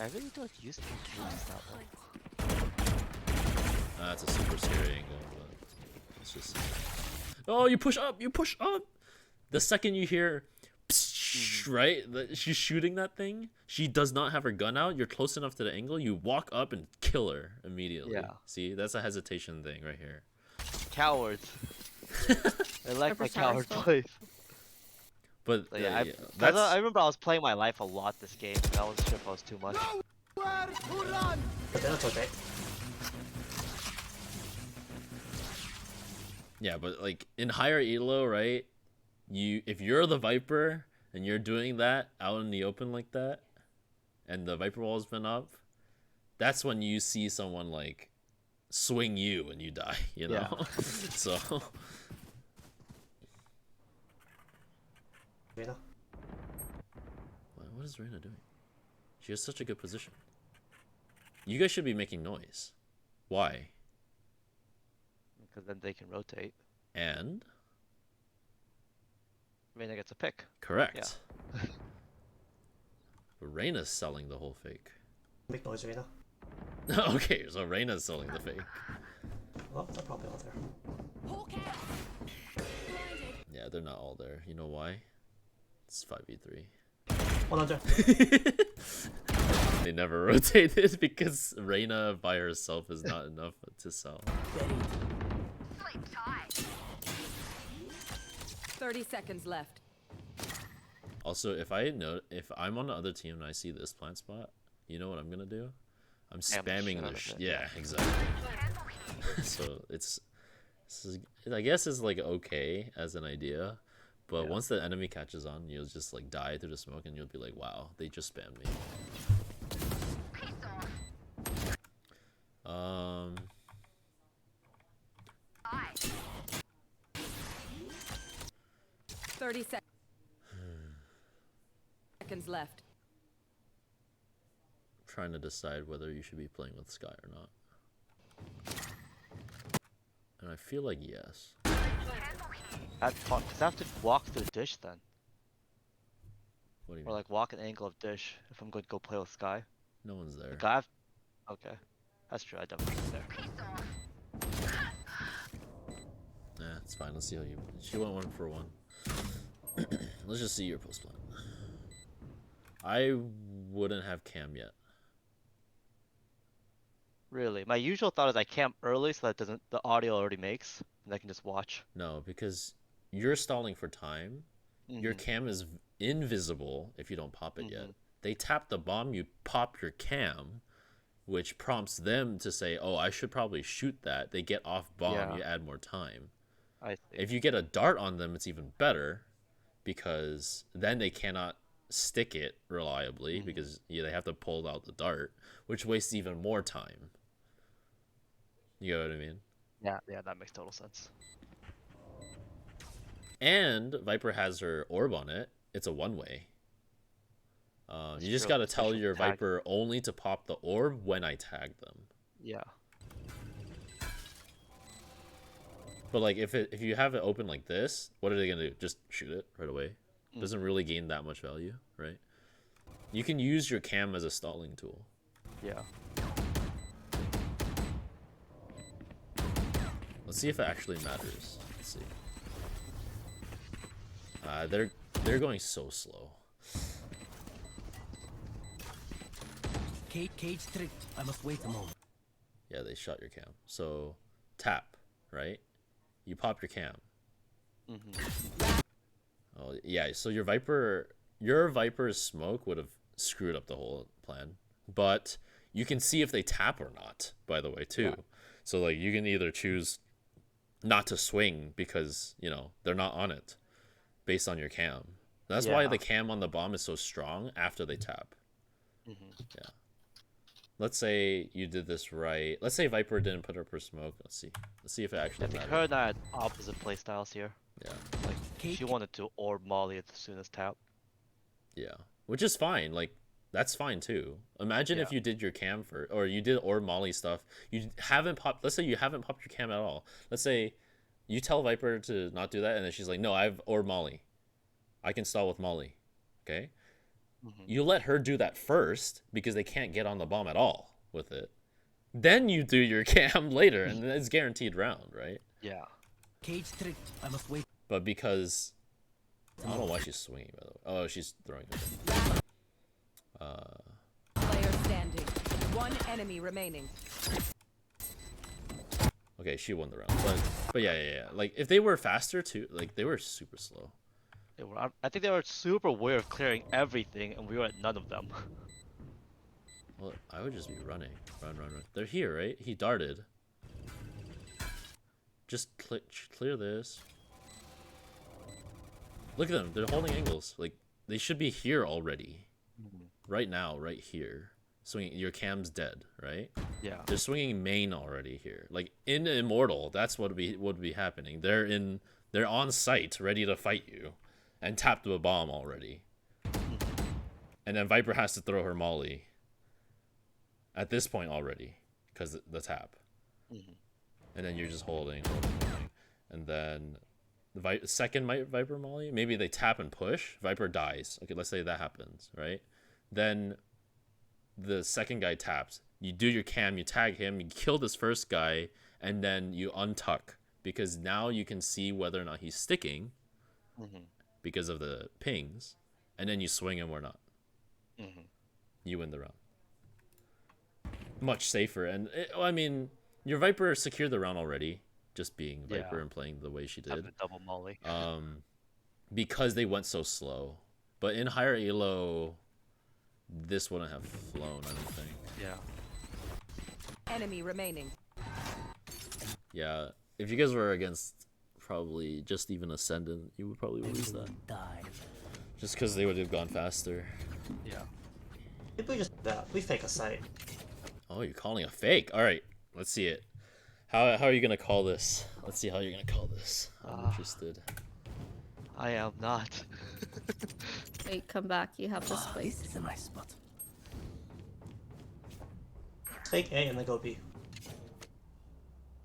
I really don't use to use that one. That's a super scary angle, but it's just... Oh, you push up! You push up! The second you hear... Psh, right? She's shooting that thing. She does not have her gun out. You're close enough to the angle. You walk up and kill her immediately. Yeah. See? That's a hesitation thing right here. Cowards. I like my Viper's coward powerful. plays. But So yeah, that's... I remember I was playing my life a lot this game. And I wasn't sure if I was too much. But then it's okay. Yeah, but like in higher elo, right? If you're the Viper and you're doing that out in the open like that, and the Viper wall's been up, that's when you see someone like swing you and you die, you know? Yeah. So Reyna. what is Reyna doing? She has such a good position. You guys should be making noise. Why? Because then they can rotate. And? Reyna gets a pick. Correct. But Reyna's selling the whole fake. Make noise, Reyna. Okay, so Reyna's selling the fake. Well, they're probably all there. Yeah, they're not all there. You know why? It's 5v3. 100. They never rotated because Reyna by herself is not enough to sell. 30 seconds left. Also, if I'm on the other team and I see this plant spot, you know what I'm gonna do? I'm spamming the yeah, exactly. So I guess it's like okay as an idea, but once the enemy catches on, you'll just like die through the smoke and you'll be like, wow, they just spammed me. 30 seconds left. Trying to decide whether you should be playing with Skye or not. And I feel like yes. That's fun, because I have to walk through dish then. What do you Or mean? like walk an angle of dish if I'm going to go play with Skye. No one's there. Like okay. That's true, I definitely was there. Nah, it's fine. Let's see how you... She went 1 for 1. Let's just see your post plan. I wouldn't have cam yet. Really? My usual thought is I camp early so that the audio already makes, and I can just watch. No, because you're stalling for time. Your cam is invisible if you don't pop it yet. They tap the bomb, you pop your cam, which prompts them to say, oh, I should probably shoot that. They get off bomb, you add more time. I see. If you get a dart on them, it's even better, because then they cannot stick it reliably, because they have to pull out the dart, which wastes even more time. You know what I mean? Yeah, that makes total sense. And Viper has her orb on it. It's a one-way. You just true. gotta tell Especially your tag. Viper only to pop the orb when I tag them. Yeah. But like if you have it open like this, what are they gonna do? Just shoot it right away? Doesn't really gain that much value, right? You can use your cam as a stalling tool. Yeah. Let's see if it actually matters. Let's see. They're going so slow. Cage tricked. I must wait a moment. Yeah, they shot your cam. So tap, right? You pop your cam. Oh yeah, so your Viper's smoke would have screwed up the whole plan. But you can see if they tap or not, by the way, too. So like you can either choose not to swing because, you know, they're not on it based on your cam. That's why Yeah. the cam on the bomb is so strong after they tap. Mm-hmm. Yeah. Let's say you did this right. Let's say Viper didn't put up her smoke. Let's see. Let's see if it I actually think matters. her and I had opposite playstyles here. Yeah. Like she wanted to orb Molly as soon as tap. Yeah. Which is fine. Like that's fine too. Imagine if Yeah. you did your cam for, or you did orb Molly stuff. You haven't popped. Let's say you haven't popped your cam at all. Let's say you tell Viper to not do that, and then she's like, "No, I've orb Molly. I can stall with Molly." Okay. You let her do that first because they can't get on the bomb at all with it. Then you do your cam later, and it's guaranteed round, right? Yeah. Cage trick. I must wait. But because I don't know why she's swinging, by the way. Oh, she's throwing it. Player standing. One enemy remaining. Okay, she won the round. But yeah. Like if they were faster too, like they were super slow. I think they were super aware of clearing everything, and we were at none of them. Well, I would just be running. Run. They're here, right? He darted. Just clear this. Look at them. They're holding angles. Like, they should be here already. Right now, right here. Swinging. Your cam's dead, right? Yeah. They're swinging main already here. Like, in Immortal, that's what would be happening. They're on site, ready to fight you. And tapped a bomb already. And then Viper has to throw her Molly. At this point already. Because the tap. And then you're just holding. And then the second Viper Molly, maybe they tap and push. Viper dies. Okay, let's say that happens, right? Then the second guy taps. You do your cam, you tag him, you kill this first guy, and then you untuck. Because now you can see whether or not he's sticking. Because of the pings. And then you swing him or not. You win the round. Much safer. And, I mean, your Viper secured the round already. Just being Viper and playing the way she did. Double Molly. Because they went so slow. But in higher elo, this wouldn't have flown, I don't think. Yeah. Enemy remaining. Yeah, if you guys were against probably just even Ascendant, you would probably lose that. Just because they would have gone faster. Yeah. If we just we fake a site. Oh, you're calling a fake? Alright, let's see it. How are you gonna call this? Let's see how you're gonna call this. I'm interested. I am not. Wait, come back. You have this place. This is a nice spot. Fake A and then go B.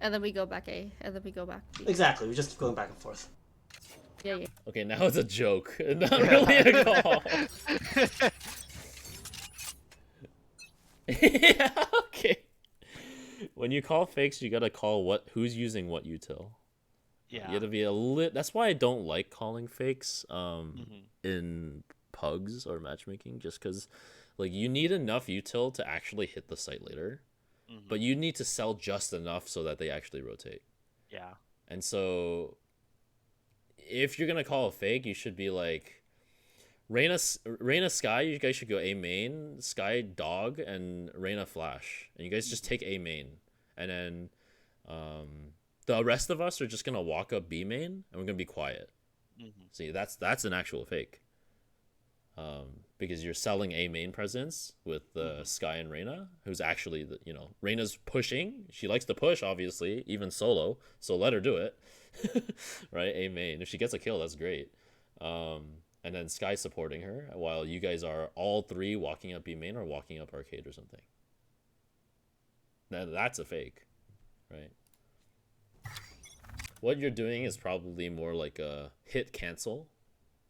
And then we go back A, and then we go back B. Exactly, we just keep going back and forth. Yeah. Okay, now it's a joke, not really a call. Yeah, okay. When you call fakes, you gotta call who's using what util. Yeah. You gotta be a lit. That's why I don't like calling fakes in pugs or matchmaking, just because like you need enough util to actually hit the site later, but you need to sell just enough so that they actually rotate. Yeah. And so if you're gonna call a fake, you should be like Reyna Skye, you guys should go A main, Skye dog, and Reyna flash. And you guys just take A main. And then the rest of us are just gonna walk up B main and we're gonna be quiet. See, that's an actual fake. Because you're selling A main presence with Skye and Reyna, who's actually Reyna's pushing. She likes to push, obviously, even solo, so let her do it. Right? A main. If she gets a kill, that's great. And then Skye supporting her, while you guys are all three walking up B main or walking up arcade or something. Now that's a fake, right? What you're doing is probably more like a hit cancel,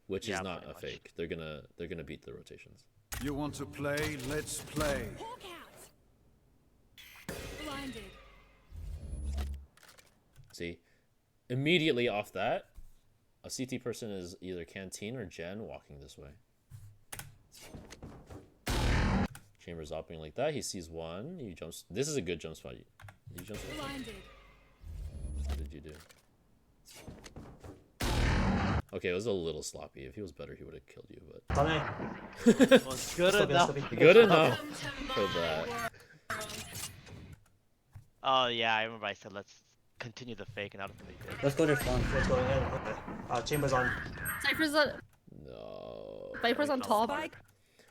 which is not a fake. They're gonna beat the rotations. You want to play? Let's play. Blinded. See, immediately off that, a CT person is either Canteen or Jen walking this way. Chambers opping like that. He sees one. He jumps. This is a good jump spot. He jumps. Blinded. What did you do? Okay, it was a little sloppy. If he was better, he would have killed you. But was good enough. Good enough for that. Oh yeah, I remember I said let's continue the fake, and I don't think they did. Let's go to front. Let's go ahead. Okay. Chambers on. Cypher's on. No. Viper's on top. Spike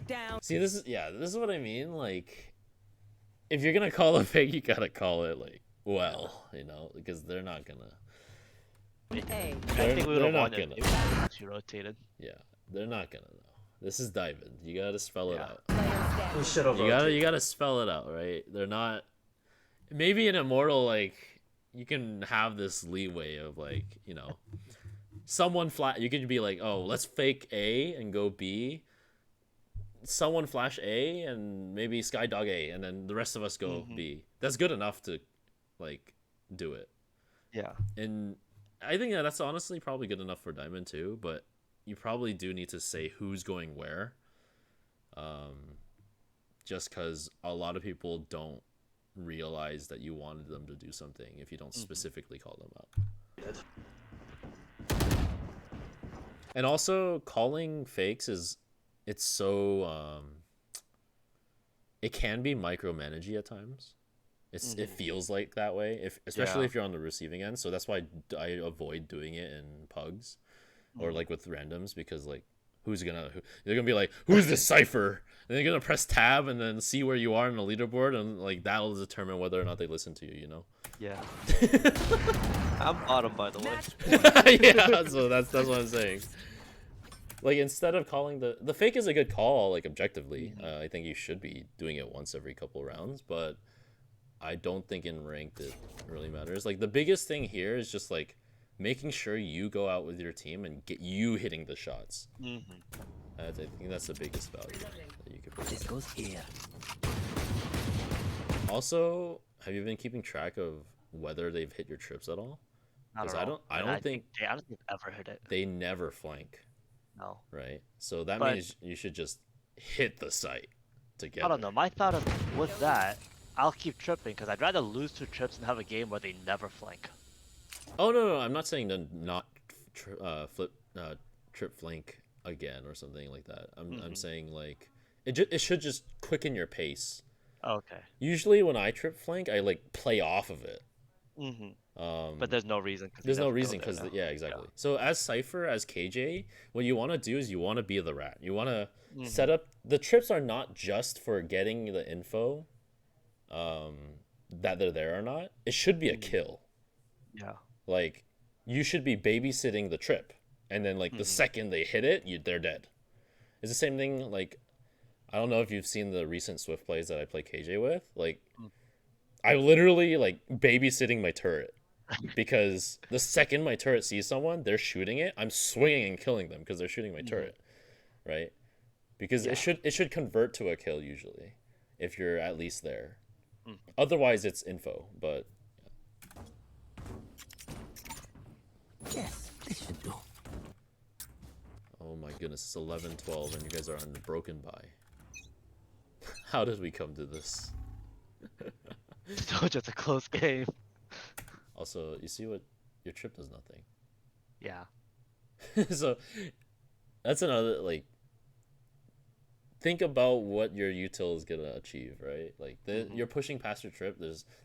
down. See, this is what I mean. Like, if you're gonna call a fake, you gotta call it like well, you know, because they're not gonna. A. I think we would they're have not won it gonna. if we actually rotated. Yeah, they're not gonna know. This is diving. You gotta spell it out. We should have. You gotta spell it out, right? They're not. Maybe in Immortal, like you can have this leeway of like, you know, someone flat. You could be like, oh, let's fake A and go B. Someone flash A and maybe Skye dog A, and then the rest of us go B. That's good enough to, like, do it. Yeah. And I think that's honestly probably good enough for Diamond too, but you probably do need to say who's going where. Just because a lot of people don't realize that you wanted them to do something if you don't specifically call them out. And also, calling fakes it's so it can be micromanagey at times. It feels like that way, especially if you're on the receiving end. So that's why I avoid doing it in pugs or like with randoms, because like they're gonna be like, who's this Cypher? And they're gonna press tab and then see where you are in the leaderboard, and like that'll determine whether or not they listen to you, you know? Yeah. I'm bottom, by the way. Yeah, so that's what I'm saying. Like, instead of calling the fake is a good call, like objectively. I think you should be doing it once every couple rounds, but I don't think in ranked it really matters. Like, the biggest thing here is just like making sure you go out with your team and get you hitting the shots. I think that's the biggest value that you could put. This goes here. Also, have you been keeping track of whether they've hit your trips at all? Because I don't think they honestly ever hit it. They never flank. No. Right. So that means you should just hit the site to get. I don't know. My thought is with that, I'll keep tripping because I'd rather lose 2 trips and have a game where they never flank. Oh no, I'm not saying to not trip flank again or something like that. I'm saying like it should just quicken your pace. Okay. Usually when I trip flank, I like play off of it. But there's no reason. There's no reason because yeah, exactly. Yeah. So as Cypher, as KJ, what you want to do is you want to be the rat. You want to set up the trips are not just for getting the info, that they're there or not. It should be a kill. Yeah. Like you should be babysitting the trip, and then like the second they hit it, they're dead. It's the same thing. Like I don't know if you've seen the recent Swift plays that I play KJ with. Like I literally like babysitting my turret. Because the second my turret sees someone, they're shooting it. I'm swinging and killing them because they're shooting my turret, right? Because it should convert to a kill usually, if you're at least there. Otherwise, it's info. But yes, this should do. Oh my goodness, it's 11-12, and you guys are on the broken by. How did we come to this? So just a close game. Also, you see what your trip does nothing. Yeah. So that's another like. Think about what your util is gonna achieve, right? Like you're pushing past your trip.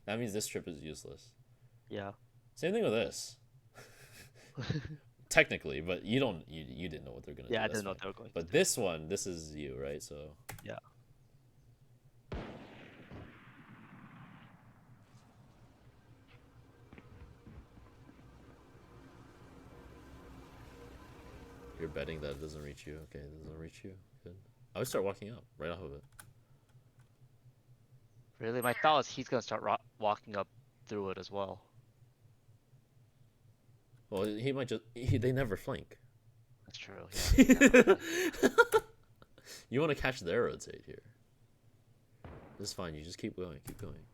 That means this trip is useless. Yeah. Same thing with this. Technically, but you didn't know what they're gonna do. Yeah, I didn't know what they were going to do. But this one, this is you, right? So yeah. You're betting that it doesn't reach you. Okay, it doesn't reach you. Good. I would start walking up right off of it. Really, my thought was he's gonna start walking up through it as well. Well, he might just. They never flank. That's true. Yeah. You want to catch their rotate here. This is fine. You just keep going. Keep going.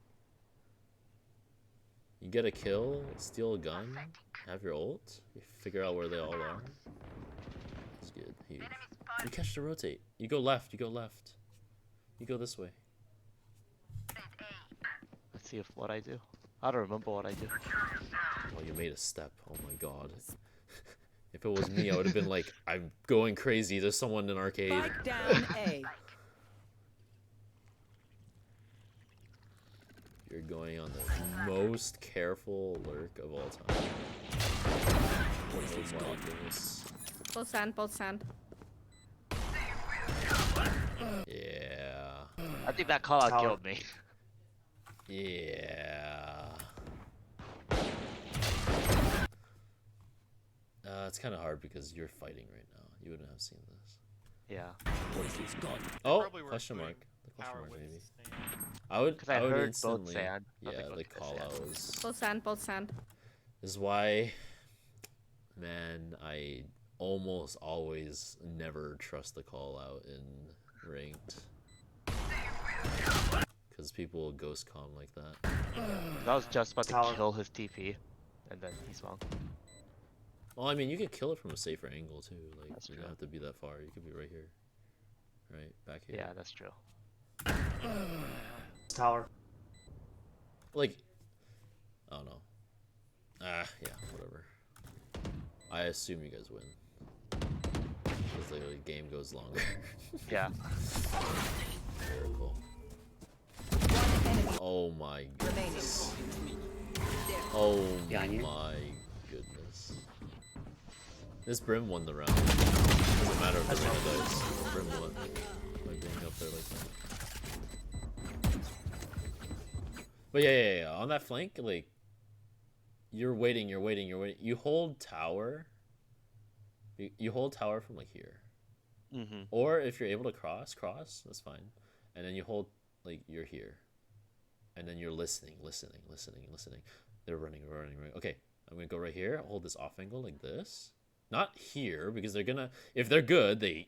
You get a kill, steal a gun, have your ult, you figure out where they all are. That's good. Huge. You catch the rotate. You go left. You go left. You go this way. Let's see if what I do. I don't remember what I do. Oh, you made a step. Oh my god. If it was me, I would have been like, I'm going crazy. There's someone in arcade. Spike down A. You're going on the most careful lurk of all time. Oh my goodness. Both sand, both sand. Yeah. I think that call out Tower. killed me. Yeah. It's kind of hard because you're fighting right now. You wouldn't have seen this. Yeah. Voices gone. Oh, Probably worth question putting mark. The question Power mark with maybe. sustain. I would. 'Cause I would heard both instantly. sand. I Yeah, think I'll the take the call sand. out was. Both sand, both sand. This is why, man, I almost always never trust the call out in ranked. Because people will ghost calm like that. I was just about to Tower. kill his TP, and then he swung. Well, I mean, you could kill it from a safer angle too. Like, That's you true. don't have to be that far. You could be right here. Right? Back here. Yeah, that's true. Tower. Like, I don't know. Yeah, whatever. I assume you guys win. Because the game goes longer. Yeah. Miracle. Oh my goodness. Oh my goodness. This Brim won the round. Doesn't matter if the Reyna dies. Brim won. By being up there like that. But yeah. On that flank, like, you're waiting. You hold tower. You hold tower from like here. Mm-hmm. Or if you're able to cross, that's fine. And then you hold, like, you're here. And then you're listening. They're running. Okay, I'm gonna go right here, hold this off angle like this. Not here, because they're gonna, if they're good, they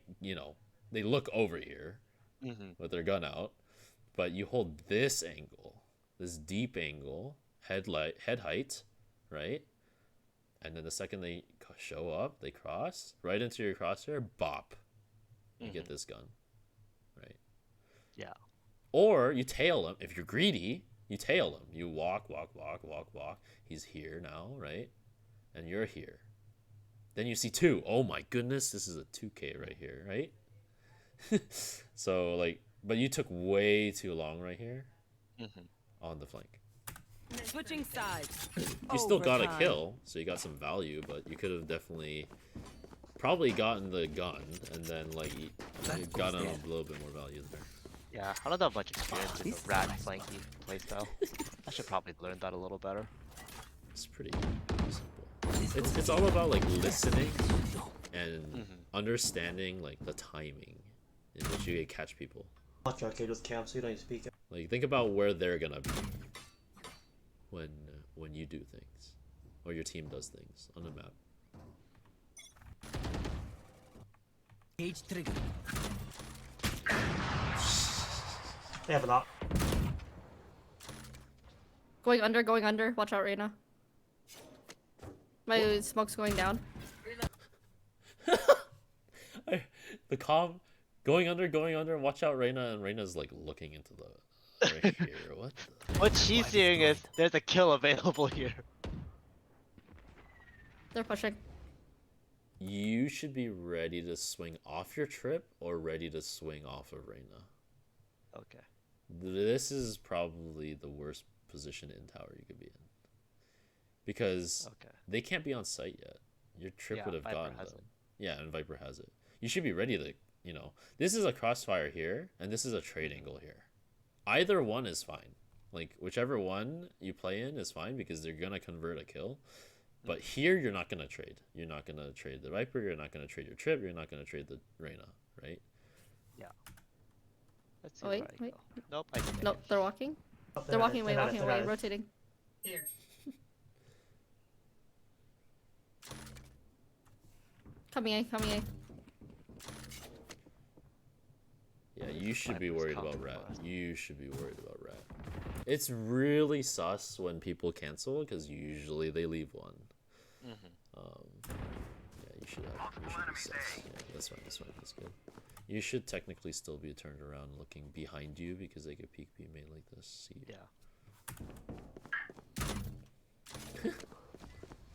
look over here with their gun out. But you hold this angle, this deep angle, head height, right? And then the second they show up, they cross right into your crosshair, bop. You get this gun, right? Yeah. Or you tail him. If you're greedy, you tail him. You walk. He's here now, right? And you're here. Then you see two. Oh my goodness, this is a 2K right here, right? So, like, but you took way too long right here on the flank. Switching sides. You still got a kill, so you got some value, but you could have definitely probably gotten the gun, and then, like, you gotten a little bit more value there. Yeah, I don't have much experience in the rat flanky playstyle. I should probably learn that a little better. It's pretty simple. It's all about, like, listening and understanding, like, the timing in which you catch people. Watch arcade with cam, so you don't even speak it. Like, think about where they're gonna be when you do things, or your team does things on the map. Cage trigger. They have a lot. Going under. Watch out, Reyna. My smoke's going down. The calm, going under. Watch out, Reyna, and Reyna's like looking into the right here. What? What she's seeing is there's a kill available here. They're pushing. You should be ready to swing off your trip or ready to swing off of Reyna. Okay. This is probably the worst position in tower you could be in. Because they can't be on site yet. Your trip would have gotten them. Yeah, and Viper has it. You should be ready to, this is a crossfire here, and this is a trade angle here. Either one is fine. Like, whichever one you play in is fine because they're going to convert a kill. But here, you're not going to trade. You're not going to trade the Viper. You're not going to trade your trip. You're not going to trade the Reyna, right? Yeah. Let's see wait. Go. Nope. Nope, they're walking. Oh, They're walking away, walking away. rotating. Here. Coming in. Yeah, you should be worried about Rat. You should be worried about Rat. It's really sus when people cancel because usually they leave one. Yeah, you should be sus. Yeah, that's fine. That's good. You should technically still be turned around looking behind you because they could peek B main like this. See? Yeah.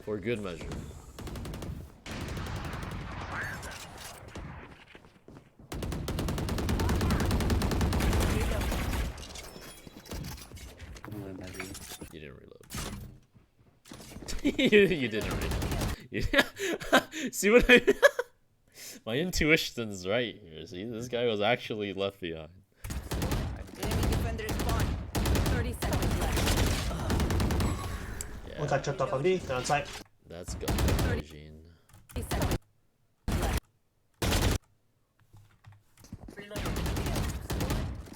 For good measure. You didn't reload. you didn't reload. See what I My intuition's right here. See, this guy was actually left behind. Enemy defender spawn. 30 seconds left. One got tripped up on B. They're on site. That's good, Regine. 30 seconds.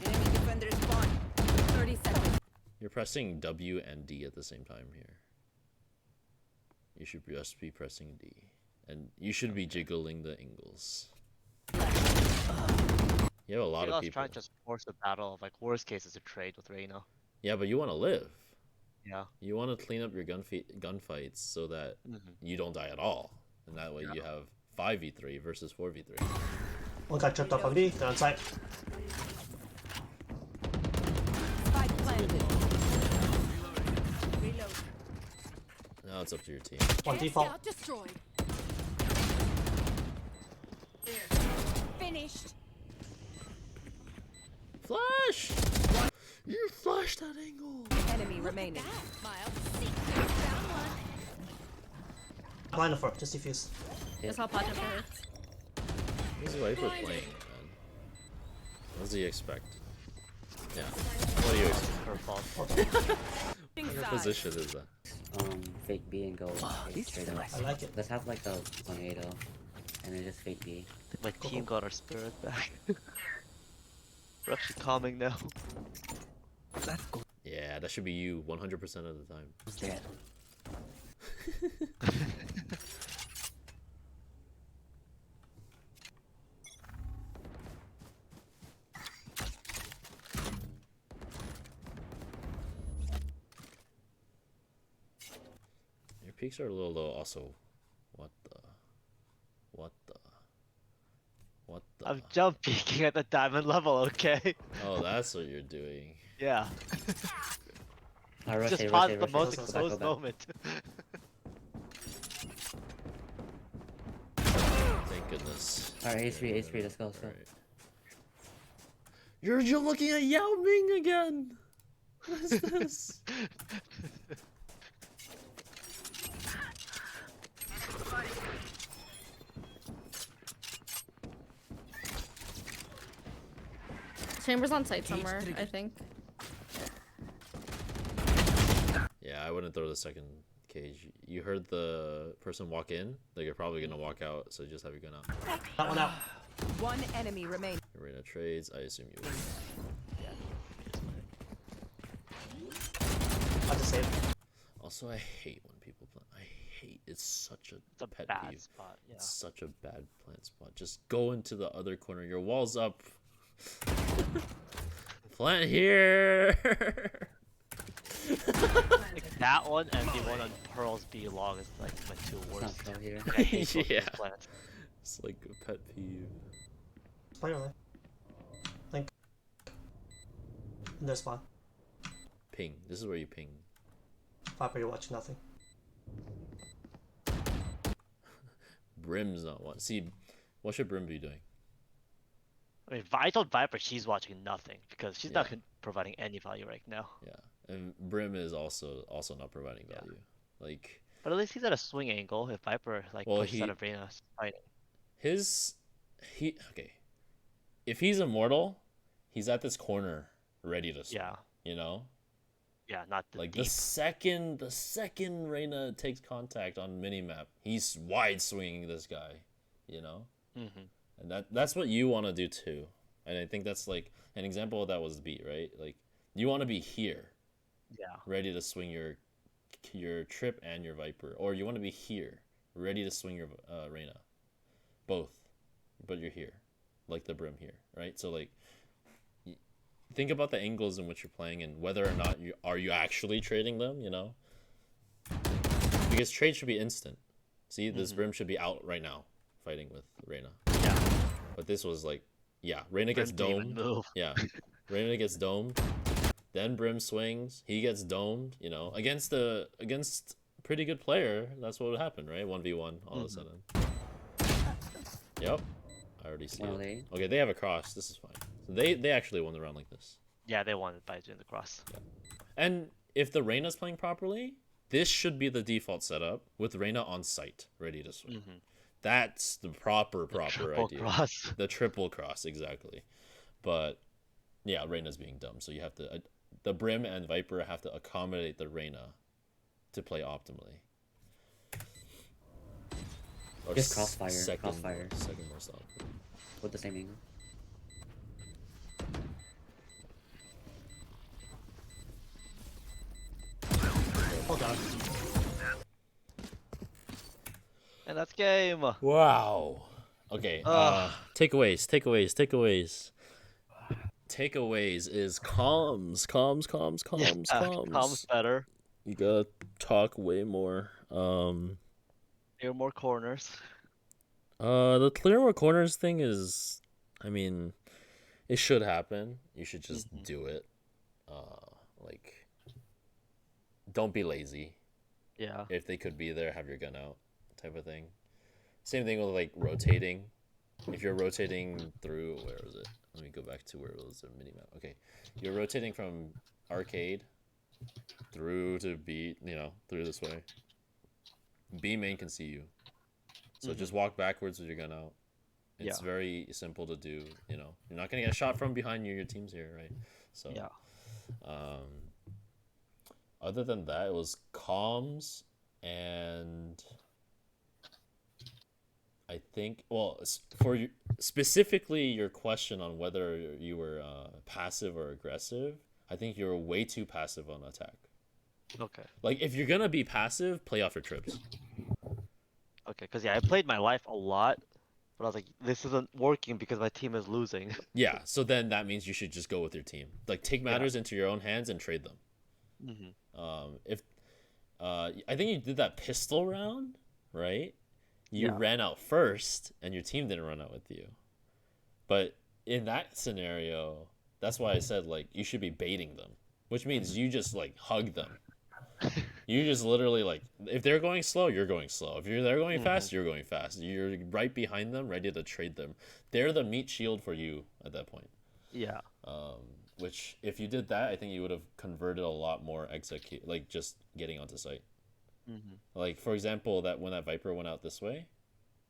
Enemy defender spawn. 30 seconds. You're pressing W and D at the same time here. You should just be pressing D. And you should be jiggling the angles. You have a lot of people. trying to just force a battle of like worst case is a trade with Reyna. Yeah, but you want to live. Yeah. You want to clean up your gunfights so that you don't die at all. And that way you have 5v3 versus 4v3. One got tripped up on B. They're on site. Spike planted. Reload. Now it's up to your team. One default. Destroyed. Finished. Flash! You flashed that angle! Enemy remaining. Miles. Down one. Blind for just defuse. That's how Pod never hurts. Who's Viper playing, man? What does he expect? Yeah. What do you expect? Her fault. What position is that? Fake B and go this straight is up. nice. I like it. Let's have like a tornado, and then just fake B. My team got our spirit back. We're actually calming now. Let's go Yeah, that should be you 100% of the time. there. Your peaks are a little low also. What the? I'm jump peeking at the diamond level, okay? Oh, that's what you're doing. Yeah. Rush Just it, pause rush it, the rush it. most Go back, exposed go back. moment. Thank goodness. Alright, H3, H3, let's go, let's go. Alright. You're looking at Yao Ming again! What is this? Chamber's on site somewhere, I think. Yeah, I wouldn't throw the second cage. You heard the person walk in? Like, you're probably gonna walk out, so just have your gun out. That one out. One enemy remaining. Arena trades, I assume you would. I just saved. Also, I hate when people play. I hate. It's such It's a pet bad peeve. spot, yeah. It's such a bad plant spot. Just go into the other corner. Your wall's up. Plant here. Like that one and the one on Pearl's B long is like my two worst. Not go here. I hate both Yeah. those plants. It's like a pet peeve. Spider line. Link. In their spawn. Ping. This is where you ping. Viper, you're watching nothing. Brim's not one. See, what should Brim be doing? I mean, I told Viper she's watching nothing because she's not Yeah. providing any value right now. Yeah, and Brim is also not providing value. Like, But at least he's at a swing angle. If Viper like Well, pushes he- out of Reyna fighting. okay. If he's immortal, he's at this corner ready to swing. Yeah. You know, Yeah, not the like deep. the second Reyna takes contact on minimap, he's wide swinging this guy. You know. Mm-hmm. And that's what you want to do too. And I think that's like an example of that was beat, right? Like you want to be here, Yeah. ready to swing your trip and your Viper, or you want to be here, ready to swing your Reyna, both, but you're here, like the Brim here, right? So like, think about the angles in which you're playing and whether or not you actually trading them, you know? Because trade should be instant. See, this Brim should be out right now, fighting with Reyna. Yeah. But this was like, yeah, Reyna gets Brim didn't even domed. move. Yeah, Reyna gets domed. Then Brim swings. He gets domed. You know, against pretty good player. That's what would happen, right? 1v1 all of a sudden. Yep, I already see Well, it. Okay, they have a cross. This is fine. So they actually won the round like this. Yeah, they won by doing the cross. Yeah. And if the Reyna's playing properly, this should be the default setup with Reyna on site, ready to swing. That's the proper Triple idea. cross. The triple cross, exactly. But yeah, Reyna's being dumb, so you have to the Brim and Viper have to accommodate the Reyna to play optimally. Or Just crossfire. Second Crossfire. More solid. With the same angle. Hold on. And that's game. Wow. Okay. Takeaways. Takeaways is comms. Yeah, comms better. You gotta talk way more. Clear more corners. The clear more corners thing is, I mean, it should happen. You should just do it. Like, don't be lazy. Yeah. If they could be there, have your gun out, type of thing. Same thing with like rotating. If you're rotating through, where was it? Let me go back to where it was the minimap. Okay, you're rotating from arcade through to B, through this way. B main can see you, so just walk backwards with your gun out. It's very simple to do. You're not gonna get shot from behind you. Your team's here, right? So yeah. Other than that, it was comms and I think, well, for you, specifically your question on whether you were passive or aggressive, I think you were way too passive on attack. Okay. Like, if you're gonna be passive, play off your trips. Okay, because I played my life a lot, but I was like, this isn't working because my team is losing. Yeah, so then that means you should just go with your team. Like, take matters into your own hands and trade them. I think you did that pistol round, right? You ran out first, and your team didn't run out with you. But in that scenario, that's why I said, like, you should be baiting them, which means you just, like, hug them. You just literally, like, if they're going slow, you're going slow. If they're going fast, you're going fast. You're right behind them, ready to trade them. They're the meat shield for you at that point. Yeah. Which, if you did that, I think you would have converted a lot more execute, like, just getting onto site. Like, for example, that when that Viper went out this way,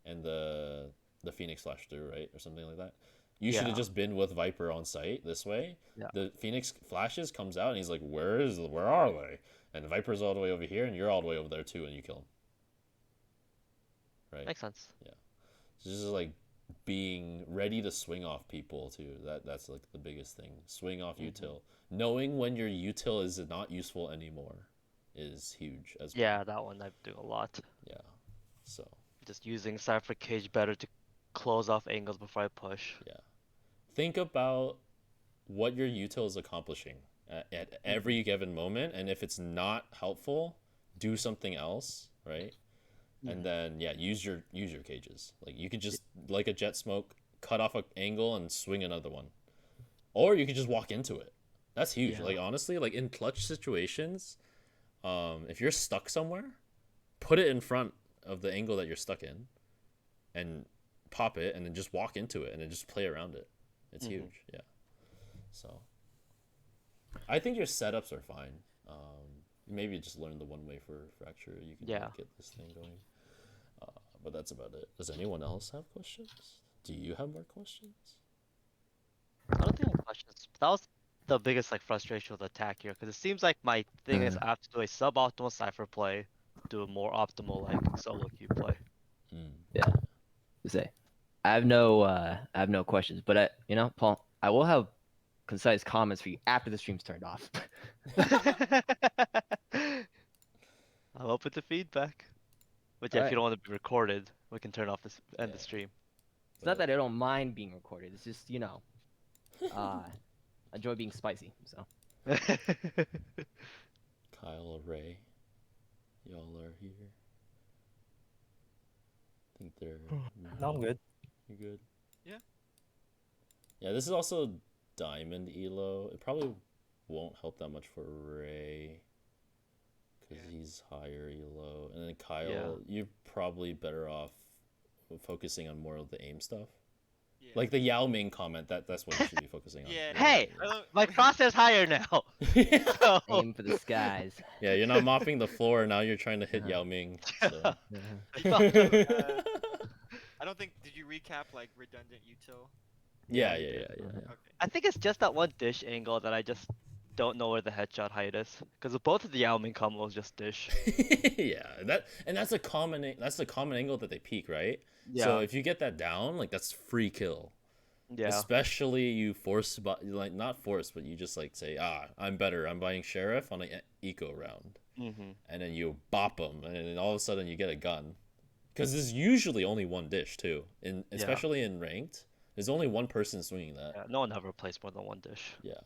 and the Phoenix flashed through, right, or something like that. You should have just been with Viper on site this way. Yeah. The Phoenix flashes, comes out, and he's like, where are they? And Viper's all the way over here, and you're all the way over there too, and you kill him. Right? Makes sense. Yeah. So just like being ready to swing off people too. That's like the biggest thing. Swing off util. Knowing when your util is not useful anymore is huge as well. Yeah, that one I do a lot. Yeah. So just using Cypher Cage better to close off angles before I push. Yeah. Think about what your util is accomplishing at every given moment, and if it's not helpful, do something else, right? And then use your cages. Like, you could just, like a jet smoke, cut off an angle and swing another one, or you could just walk into it. That's huge. Like, honestly, like in clutch situations, if you're stuck somewhere, put it in front of the angle that you're stuck in and pop it, and then just walk into it and then just play around it. It's huge. Yeah. So I think your setups are fine. Maybe just learn the one-way for fracture. You can get this thing going. But that's about it. Does anyone else have questions? Do you have more questions? I don't think I have questions. That was the biggest like frustration with attack here, because it seems like my thing is I have to do a suboptimal Cypher play, do a more optimal like solo queue play. Yeah. Say, I have no questions, but Paul, I will have concise comments for you after the stream's turned off. I'm open to feedback. But yeah, if you don't want to be recorded, we can turn off this end the stream. It's not that I don't mind being recorded. It's just, I enjoy being spicy. So. Kyle, Ray, y'all are here. I think they're. No, I'm good. You good? Yeah. Yeah, this is also Diamond Elo. It probably won't help that much for Ray, because he's higher Elo. And then Kyle, you're probably better off focusing on more of the aim stuff. Yeah. Like the Yao Ming comment, that's what you should be focusing on. Hey, my crosshair's higher now. So... Aim for the skies. Yeah, you're not mopping the floor, now you're trying to hit Yao Ming. So. cap like redundant util? Yeah, he yeah, did. yeah, yeah, yeah. Okay. I think it's just that one dish angle that I just don't know where the headshot height is. Because both of the Yao Ming combos just dish. Yeah, that's a common angle that they peak, right? So Yeah. if you get that down, like that's free kill. Yeah. Especially you force, like not force, but you just like say, I'm better. I'm buying sheriff on an eco round, and then you bop them, and then all of a sudden you get a gun. Because there's usually only one dish too, especially in ranked. There's only one person swinging that. Yeah, no one ever plays more than one dish. Yeah,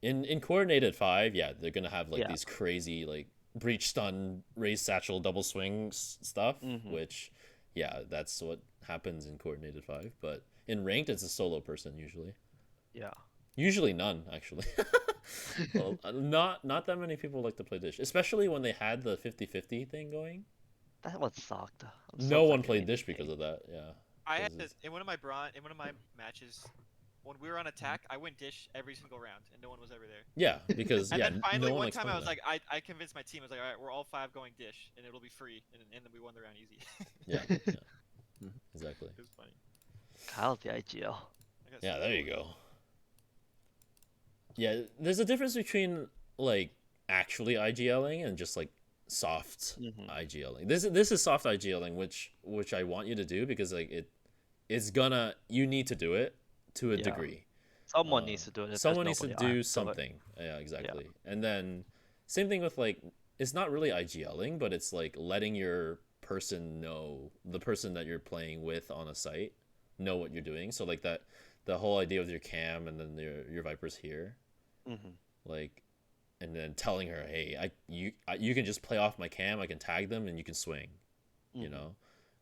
in coordinated 5, yeah, they're gonna have like these crazy like breach stun, raise satchel, double swing stuff, which, yeah, that's what happens in coordinated 5. But in ranked, it's a solo person usually. Yeah. Usually none, actually. Well, not that many people like to play dish, especially when they had the 50-50 thing going. That one sucked. No one played dish because of that. Yeah. I had this in one of my matches. When we were on attack, I went dish every single round, and no one was ever there. Yeah, because and then finally no one time I was that. like, I convinced my team. I was like, all right, we're all 5 going dish, and it'll be free, and then we won the round easy. Yeah, exactly. It was funny. Kyle's the IGL. Yeah, there you go. Yeah, there's a difference between like actually IGLing and just like soft IGLing. This is soft IGLing, which I want you to do because like you need to do it to a degree. Someone needs to do it. Someone needs to do something. Yeah, exactly. Yeah. And then same thing with like, it's not really IGLing, but it's like letting your person know, the person that you're playing with on a site, know what you're doing. So like that, the whole idea with your cam and then your Viper's here, like, and then telling her, hey, you can just play off my cam, I can tag them and you can swing, you know,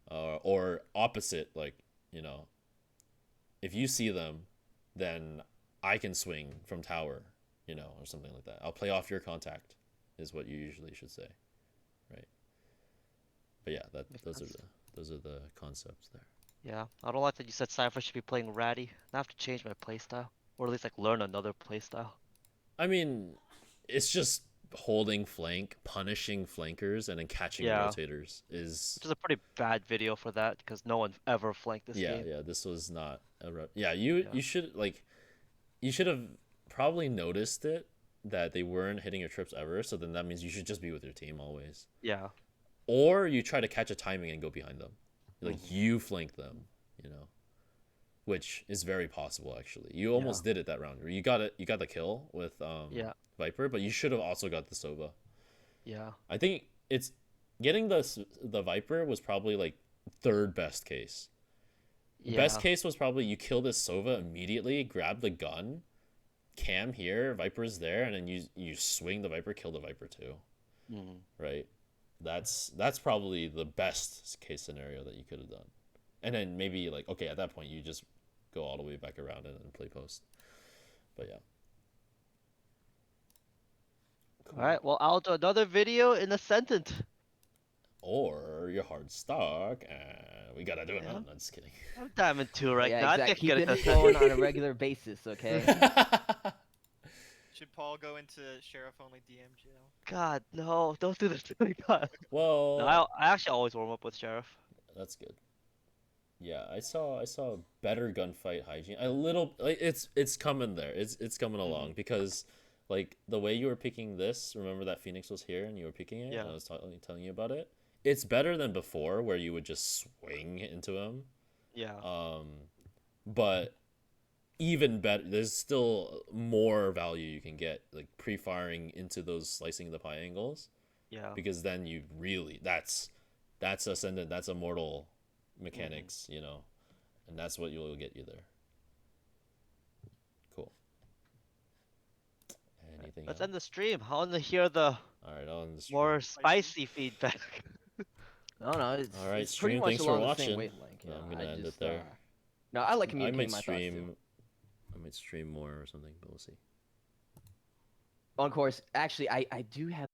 or opposite, like, you know, if you see them, then I can swing from tower, you know, or something like that. I'll play off your contact, is what you usually should say, right? But yeah, those are the concepts there. Yeah, I don't like that you said Cypher should be playing Ratty. I have to change my playstyle, or at least like learn another playstyle. I mean, it's just holding flank, punishing flankers, and then catching rotators is. Which is a pretty bad video for that because no one ever flanked this game. Yeah, this was not a. You should you should have probably noticed it that they weren't hitting your trips ever. So then that means you should just be with your team always. Yeah. Or you try to catch a timing and go behind them, like you flank them, you know, which is very possible actually. You almost did it that round. You got it. You got the kill with Viper, but you should have also got the Sova. Yeah. I think it's getting the Viper was probably like third best case. The best case was probably you kill this Sova immediately, grab the gun, cam here, Viper's there, and then you swing the Viper, kill the Viper too. Right? That's probably the best case scenario that you could have done. And then maybe like, okay, at that point you just go all the way back around and then play post. But yeah. Cool. Alright, well I'll do another video in Ascendant. Or you're hard stock and we gotta do it. No, I'm just kidding. I'm Diamond 2 right now. Exactly. I Keep get it it. flowing on a regular basis, okay? Should Paul go into sheriff only DM jail? God, no, don't do this to me, God. Well, no, I actually always warm up with Sheriff. That's good. Yeah, I saw better gunfight hygiene. A little, like, it's coming there. It's coming along because, like, the way you were picking this. Remember that Phoenix was here and you were picking it. Yeah. And I was telling you about it. It's better than before where you would just swing into him. Yeah. But even better, there's still more value you can get, like pre-firing into those slicing the pie angles. Yeah. Because then you really that's Ascendant, that's Immortal mechanics, you know, and that's what will get you there. Cool. Anything Let's else? end the stream. I want to hear the more spicy feedback. No, it's, all right, it's pretty stream. much Thanks for along the same watching. wavelength, you know, I'm gonna end just, it there. No, I like communicating my thoughts too. I might stream more or something, but we'll see. Of course, actually, I do have